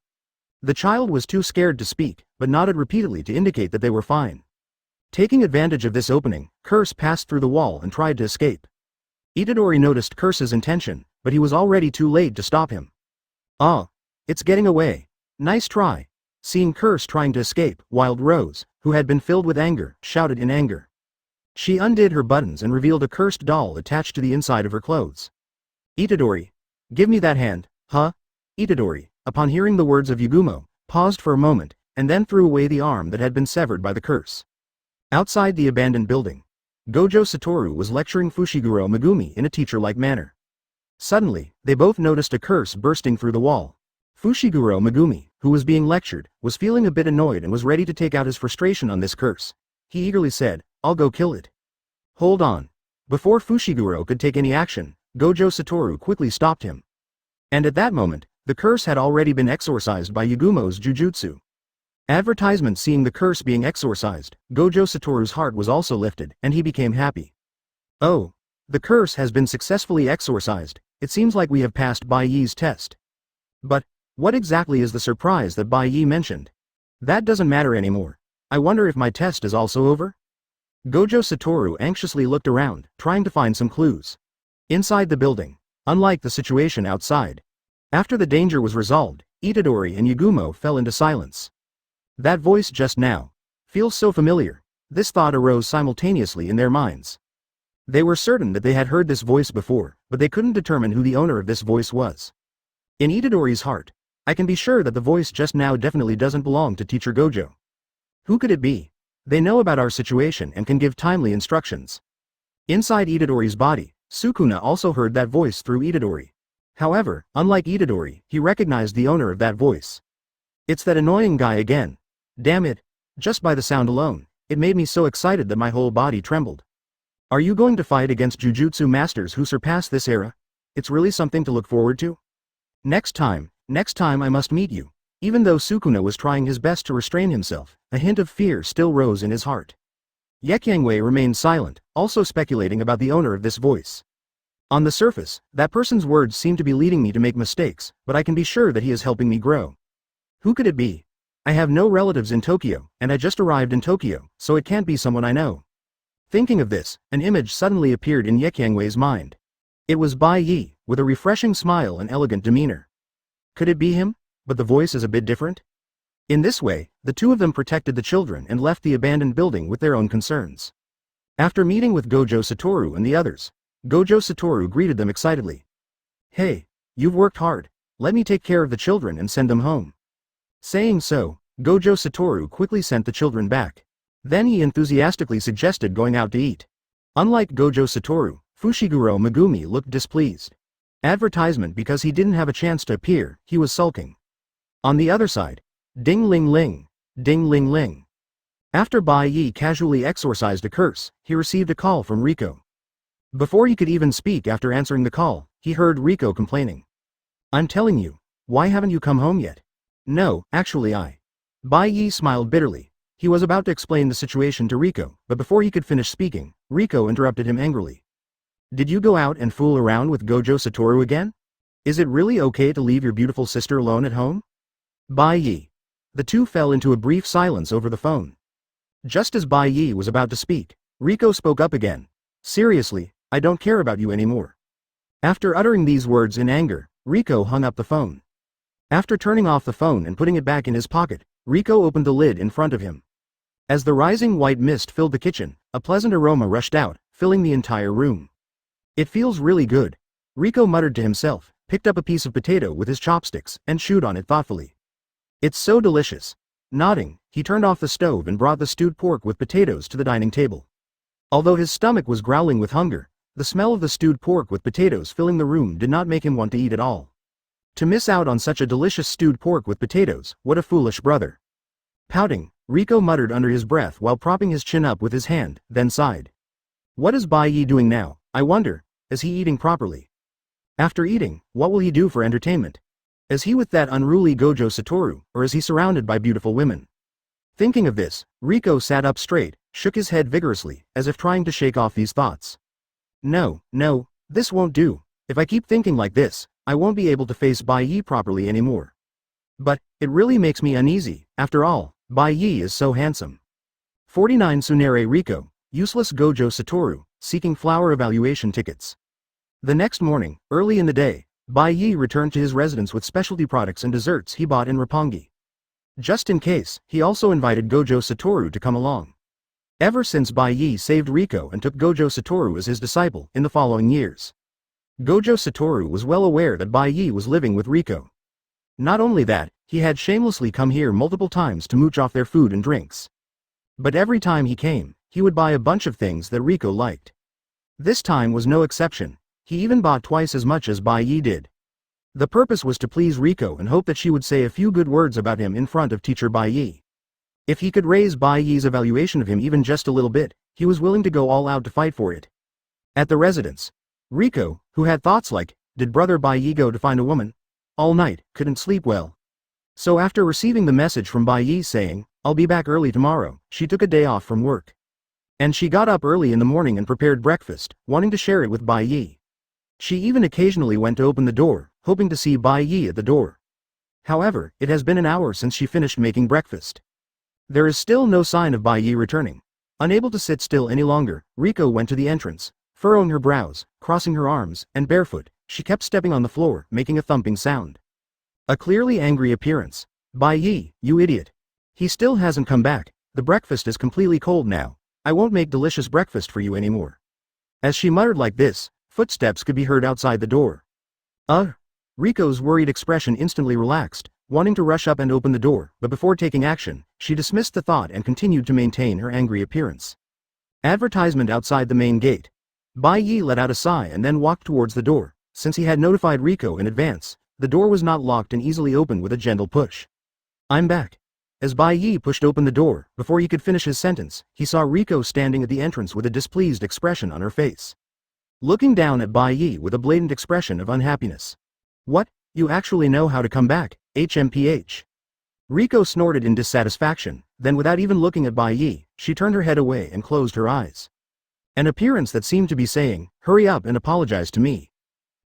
The child was too scared to speak, but nodded repeatedly to indicate that they were fine. Taking advantage of this opening, Curse passed through the wall and tried to escape. Itadori noticed Curse's intention, but he was already too late to stop him. "Ah, it's getting away. Nice try." Seeing Curse trying to escape, Wild Rose, who had been filled with anger, shouted in anger. She undid her buttons and revealed a cursed doll attached to the inside of her clothes. Itadori. Give me that hand, huh? Itadori, upon hearing the words of Yagumo, paused for a moment, and then threw away the arm that had been severed by the curse. Outside the abandoned building, Gojo Satoru was lecturing Fushiguro Megumi in a teacher-like manner. Suddenly, they both noticed a curse bursting through the wall. Fushiguro Megumi, who was being lectured, was feeling a bit annoyed and was ready to take out his frustration on this curse. He eagerly said, "I'll go kill it." Hold on. Before Fushiguro could take any action, Gojo Satoru quickly stopped him. And at that moment, the curse had already been exorcised by Yagumo's Jujutsu. Advertisement seeing the curse being exorcised, Gojo Satoru's heart was also lifted, and he became happy. Oh. The curse has been successfully exorcised. It seems like we have passed Bai Ye's test. But, what exactly is the surprise that Bai Ye mentioned? That doesn't matter anymore. I wonder if my test is also over? Gojo Satoru anxiously looked around, trying to find some clues. Inside the building, unlike the situation outside. After the danger was resolved, Itadori and Yagumo fell into silence. That voice just now feels so familiar. This thought arose simultaneously in their minds. They were certain that they had heard this voice before, but they couldn't determine who the owner of this voice was. In Itadori's heart, I can be sure that the voice just now definitely doesn't belong to Teacher Gojo. Who could it be? They know about our situation and can give timely instructions. Inside Itadori's body, Sukuna also heard that voice through Itadori. However, unlike Itadori, he recognized the owner of that voice. It's that annoying guy again. Damn it. Just by the sound alone, it made me so excited that my whole body trembled. Are you going to fight against Jujutsu masters who surpass this era? It's really something to look forward to. Next time I must meet you. Even though Sukuna was trying his best to restrain himself, a hint of fear still rose in his heart. Yekyangwei remained silent, also speculating about the owner of this voice. On the surface, that person's words seem to be leading me to make mistakes, but I can be sure that he is helping me grow. Who could it be? I have no relatives in Tokyo, and I just arrived in Tokyo, so it can't be someone I know. Thinking of this, an image suddenly appeared in Yekyangwei's mind. It was Bai Ye, with a refreshing smile and elegant demeanor. Could it be him? But the voice is a bit different? In this way, the two of them protected the children and left the abandoned building with their own concerns. After meeting with Gojo Satoru and the others, Gojo Satoru greeted them excitedly. Hey, you've worked hard. Let me take care of the children and send them home. Saying so, Gojo Satoru quickly sent the children back. Then he enthusiastically suggested going out to eat. Unlike Gojo Satoru, Fushiguro Megumi looked displeased. Advertisement because he didn't have a chance to appear, he was sulking. On the other side, ding ling ling, ding ling ling. After Bai Ye casually exorcised a curse, he received a call from Riko. Before he could even speak after answering the call, he heard Riko complaining. I'm telling you, why haven't you come home yet? No, actually Bai Ye smiled bitterly. He was about to explain the situation to Riko, but before he could finish speaking, Riko interrupted him angrily. Did you go out and fool around with Gojo Satoru again? Is it really okay to leave your beautiful sister alone at home? Bai Ye. The two fell into a brief silence over the phone. Just as Bai Ye was about to speak, Riko spoke up again. Seriously, I don't care about you anymore. After uttering these words in anger, Riko hung up the phone. After turning off the phone and putting it back in his pocket, Riko opened the lid in front of him. As the rising white mist filled the kitchen, a pleasant aroma rushed out, filling the entire room. It feels really good. Riko muttered to himself, picked up a piece of potato with his chopsticks, and chewed on it thoughtfully. It's so delicious. Nodding, he turned off the stove and brought the stewed pork with potatoes to the dining table. Although his stomach was growling with hunger, the smell of the stewed pork with potatoes filling the room did not make him want to eat at all. To miss out on such a delicious stewed pork with potatoes, what a foolish brother. Pouting, Riko muttered under his breath while propping his chin up with his hand, then sighed. What is Bai Ye doing now, I wonder? Is he eating properly? After eating, what will he do for entertainment? Is he with that unruly Gojo Satoru, or is he surrounded by beautiful women? Thinking of this, Riko sat up straight, shook his head vigorously, as if trying to shake off these thoughts. No, this won't do. If I keep thinking like this, I won't be able to face Bai Ye properly anymore. But, it really makes me uneasy. After all, Bai Ye is so handsome. 49 Tsunere Riko, useless Gojo Satoru, seeking flower evaluation tickets. The next morning, early in the day, Bai Ye returned to his residence with specialty products and desserts he bought in Roppongi. Just in case, he also invited Gojo Satoru to come along. Ever since Bai Ye saved Riko and took Gojo Satoru as his disciple in the following years, Gojo Satoru was well aware that Bai Ye was living with Riko. Not only that, he had shamelessly come here multiple times to mooch off their food and drinks. But every time he came, he would buy a bunch of things that Riko liked. This time was no exception. He even bought twice as much as Bai Ye did. The purpose was to please Riko and hope that she would say a few good words about him in front of teacher Bai Ye. If he could raise Bai Ye's evaluation of him even just a little bit, he was willing to go all out to fight for it. At the residence, Riko, who had thoughts like, did brother Bai Ye go to find a woman? All night, couldn't sleep well. So after receiving the message from Bai Ye saying, I'll be back early tomorrow, she took a day off from work. And she got up early in the morning and prepared breakfast, wanting to share it with Bai Ye. She even occasionally went to open the door, hoping to see Bai Ye at the door. However, it has been an hour since she finished making breakfast. There is still no sign of Bai Ye returning. Unable to sit still any longer, Riko went to the entrance, furrowing her brows, crossing her arms, and barefoot, she kept stepping on the floor, making a thumping sound. A clearly angry appearance. Bai Ye, you idiot. He still hasn't come back, the breakfast is completely cold now, I won't make delicious breakfast for you anymore. As she muttered like this, footsteps could be heard outside the door. Riko's worried expression instantly relaxed, wanting to rush up and open the door, but before taking action, she dismissed the thought and continued to maintain her angry appearance. Advertisement outside the main gate. Bai Ye let out a sigh and then walked towards the door. Since he had notified Riko in advance, the door was not locked and easily opened with a gentle push. I'm back. As Bai Ye pushed open the door, before he could finish his sentence, he saw Riko standing at the entrance with a displeased expression on her face. Looking down at Bai Ye with a blatant expression of unhappiness. What, you actually know how to come back, HMPH. Riko snorted in dissatisfaction, then without even looking at Bai Ye, she turned her head away and closed her eyes. An appearance that seemed to be saying, hurry up and apologize to me.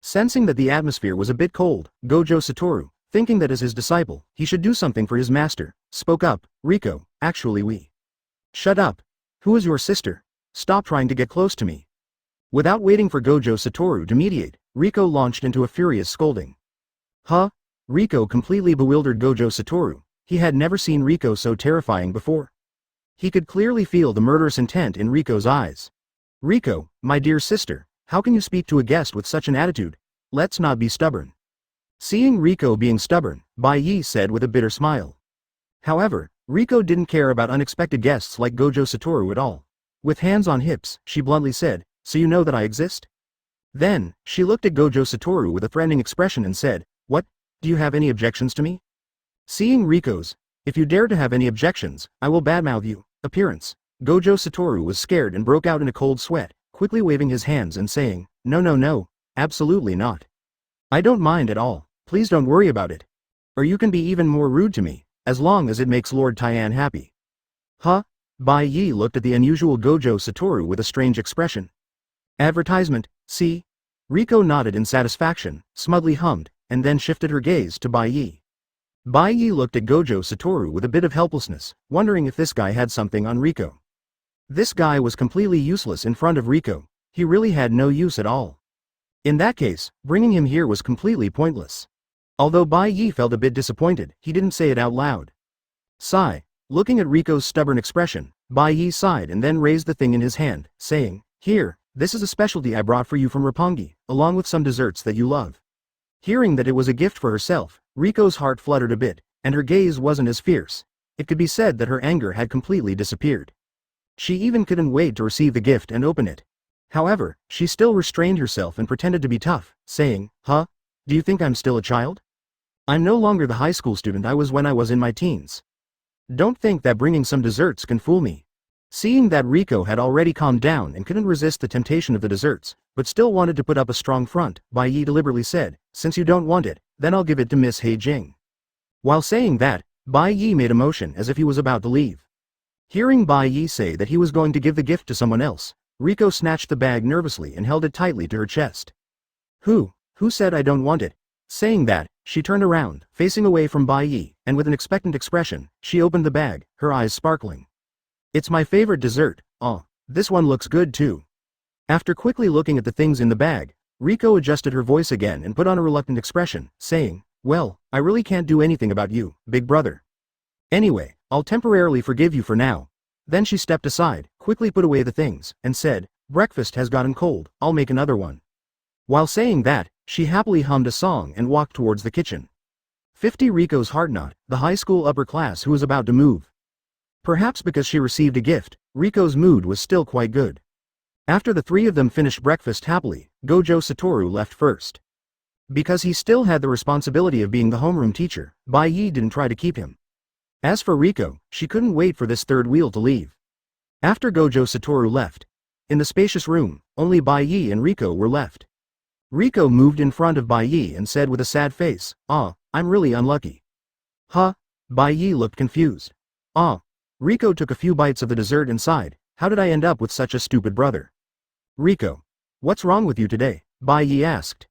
Sensing that the atmosphere was a bit cold, Gojo Satoru, thinking that as his disciple, he should do something for his master, spoke up, Riko, actually we. Shut up. Who is your sister? Stop trying to get close to me. Without waiting for Gojo Satoru to mediate, Riko launched into a furious scolding. Huh? Riko completely bewildered Gojo Satoru. He had never seen Riko so terrifying before. He could clearly feel the murderous intent in Riko's eyes. Riko, my dear sister, how can you speak to a guest with such an attitude? Let's not be stubborn. Seeing Riko being stubborn, Bai Ye said with a bitter smile. However, Riko didn't care about unexpected guests like Gojo Satoru at all. With hands on hips, she bluntly said, so you know that I exist? Then, she looked at Gojo Satoru with a threatening expression and said, what, do you have any objections to me? Seeing Riko's, if you dare to have any objections, I will badmouth you, appearance, Gojo Satoru was scared and broke out in a cold sweat, quickly waving his hands and saying, no, absolutely not. I don't mind at all, please don't worry about it. Or you can be even more rude to me, as long as it makes Lord Taian happy. Huh? Bai Ye looked at the unusual Gojo Satoru with a strange expression. Advertisement, see? Riko nodded in satisfaction, smugly hummed, and then shifted her gaze to Bai Ye. Bai Ye looked at Gojo Satoru with a bit of helplessness, wondering if this guy had something on Riko. This guy was completely useless in front of Riko, he really had no use at all. In that case, bringing him here was completely pointless. Although Bai Ye felt a bit disappointed, he didn't say it out loud. Sigh. Looking at Riko's stubborn expression, Bai Ye sighed and then raised the thing in his hand, saying, here, this is a specialty I brought for you from Roppongi, along with some desserts that you love. Hearing that it was a gift for herself, Riko's heart fluttered a bit, and her gaze wasn't as fierce. It could be said that her anger had completely disappeared. She even couldn't wait to receive the gift and open it. However, she still restrained herself and pretended to be tough, saying, huh? Do you think I'm still a child? I'm no longer the high school student I was when I was in my teens. Don't think that bringing some desserts can fool me. Seeing that Riko had already calmed down and couldn't resist the temptation of the desserts, but still wanted to put up a strong front, Bai Ye deliberately said, since you don't want it, then I'll give it to Miss He Jing. While saying that, Bai Ye made a motion as if he was about to leave. Hearing Bai Ye say that he was going to give the gift to someone else, Riko snatched the bag nervously and held it tightly to her chest. Who said I don't want it? Saying that, she turned around, facing away from Bai Ye, and with an expectant expression, she opened the bag, her eyes sparkling. It's my favorite dessert, this one looks good too. After quickly looking at the things in the bag, Riko adjusted her voice again and put on a reluctant expression, saying, well, I really can't do anything about you, big brother. Anyway, I'll temporarily forgive you for now. Then she stepped aside, quickly put away the things, and said, breakfast has gotten cold, I'll make another one. While saying that, she happily hummed a song and walked towards the kitchen. 50 Riko's heartknot, the high school upper class who was about to move. Perhaps because she received a gift, Riko's mood was still quite good. After the three of them finished breakfast happily, Gojo Satoru left first. Because he still had the responsibility of being the homeroom teacher, Bai Ye didn't try to keep him. As for Riko, she couldn't wait for this third wheel to leave. After Gojo Satoru left, in the spacious room, only Bai Ye and Riko were left. Riko moved in front of Bai Ye and said with a sad face, "Ah, I'm really unlucky." Huh? Bai Ye looked confused. Ah. Riko took a few bites of the dessert and sighed, "How did I end up with such a stupid brother?" "Riko. What's wrong with you today?" Bai Ye asked.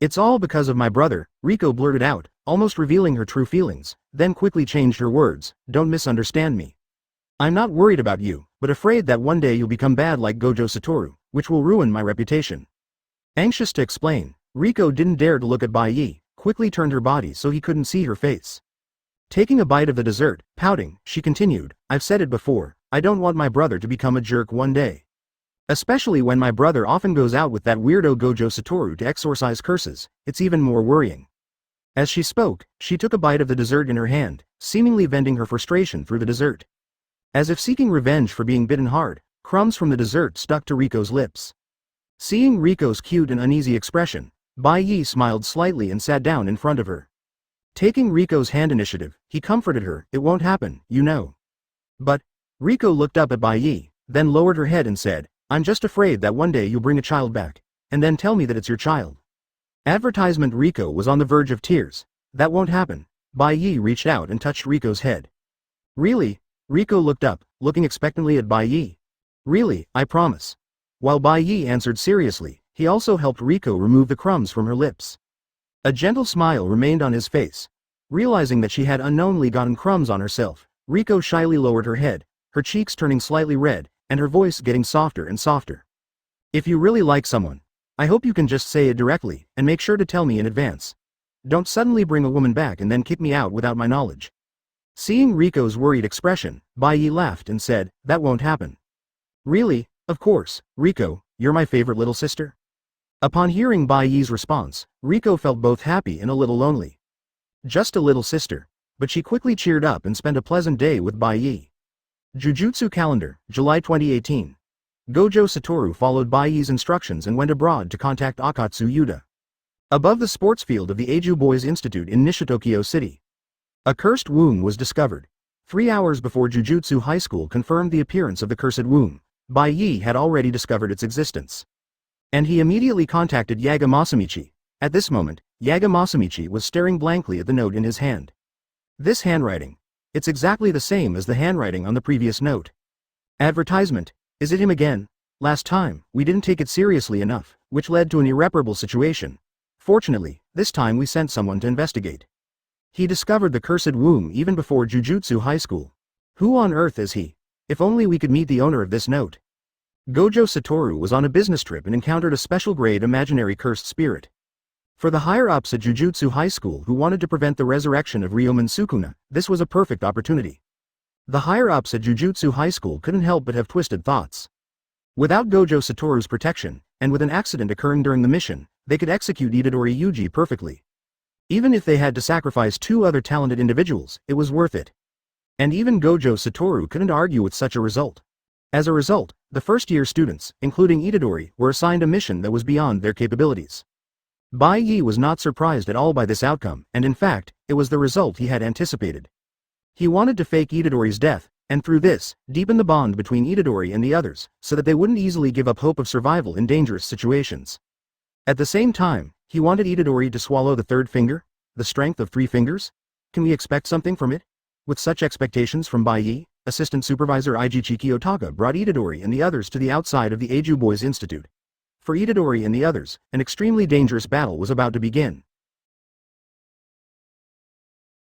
"It's all because of my brother," Riko blurted out, almost revealing her true feelings, then quickly changed her words, "Don't misunderstand me. I'm not worried about you, but afraid that one day you'll become bad like Gojo Satoru, which will ruin my reputation." Anxious to explain, Riko didn't dare to look at Bai Ye, quickly turned her body so he couldn't see her face. Taking a bite of the dessert, pouting, she continued, "I've said it before, I don't want my brother to become a jerk one day. Especially when my brother often goes out with that weirdo Gojo Satoru to exorcise curses, it's even more worrying." As she spoke, she took a bite of the dessert in her hand, seemingly venting her frustration through the dessert. As if seeking revenge for being bitten hard, crumbs from the dessert stuck to Riko's lips. Seeing Riko's cute and uneasy expression, Bai Ye smiled slightly and sat down in front of her. Taking Riko's hand initiative, he comforted her, "It won't happen, you know." But, Riko looked up at Bai Ye, then lowered her head and said, "I'm just afraid that one day you'll bring a child back, and then tell me that it's your child." Advertisement. Riko was on the verge of tears. "That won't happen." Bai Ye reached out and touched Riko's head. "Really?" Riko looked up, looking expectantly at Bai Ye. "Really, I promise." While Bai Ye answered seriously, he also helped Riko remove the crumbs from her lips. A gentle smile remained on his face. Realizing that she had unknowingly gotten crumbs on herself, Riko shyly lowered her head, her cheeks turning slightly red, and her voice getting softer and softer. "If you really like someone, I hope you can just say it directly, and make sure to tell me in advance. Don't suddenly bring a woman back and then kick me out without my knowledge." Seeing Riko's worried expression, Bai Ye laughed and said, "That won't happen." "Really? Of course, Riko, you're my favorite little sister." Upon hearing Bai Ye's response, Riko felt both happy and a little lonely. Just a little sister. But she quickly cheered up and spent a pleasant day with Bai Ye. Jujutsu Calendar, July 2018. Gojo Satoru followed Bai Ye's instructions and went abroad to contact Akatsu Yuta. Above the sports field of the Eiju Boys Institute in Nishitokyo City, a cursed womb was discovered. 3 hours before Jujutsu High School confirmed the appearance of the cursed womb, Bai Ye had already discovered its existence. And he immediately contacted Yaga Masamichi. At this moment, Yaga Masamichi was staring blankly at the note in his hand. This handwriting. It's exactly the same as the handwriting on the previous note. Advertisement. Is it him again? Last time, we didn't take it seriously enough, which led to an irreparable situation. Fortunately, this time we sent someone to investigate. He discovered the cursed womb even before Jujutsu High School. Who on earth is he? If only we could meet the owner of this note. Gojo Satoru was on a business trip and encountered a special grade imaginary cursed spirit. For the higher-ups at Jujutsu High School who wanted to prevent the resurrection of Ryomen Sukuna, this was a perfect opportunity. The higher-ups at Jujutsu High School couldn't help but have twisted thoughts. Without Gojo Satoru's protection, and with an accident occurring during the mission, they could execute Itadori Yuji perfectly. Even if they had to sacrifice 2 other talented individuals, it was worth it. And even Gojo Satoru couldn't argue with such a result. As a result, the first-year students, including Itadori, were assigned a mission that was beyond their capabilities. Bai Ye was not surprised at all by this outcome, and in fact, it was the result he had anticipated. He wanted to fake Itadori's death, and through this, deepen the bond between Itadori and the others, so that they wouldn't easily give up hope of survival in dangerous situations. At the same time, he wanted Itadori to swallow the third finger, the strength of 3 fingers? Can we expect something from it? With such expectations from Bai Ye, Assistant Supervisor Ijichiki Otaka brought Itadori and the others to the outside of the Eiju Boys Institute. For Itadori and the others, an extremely dangerous battle was about to begin.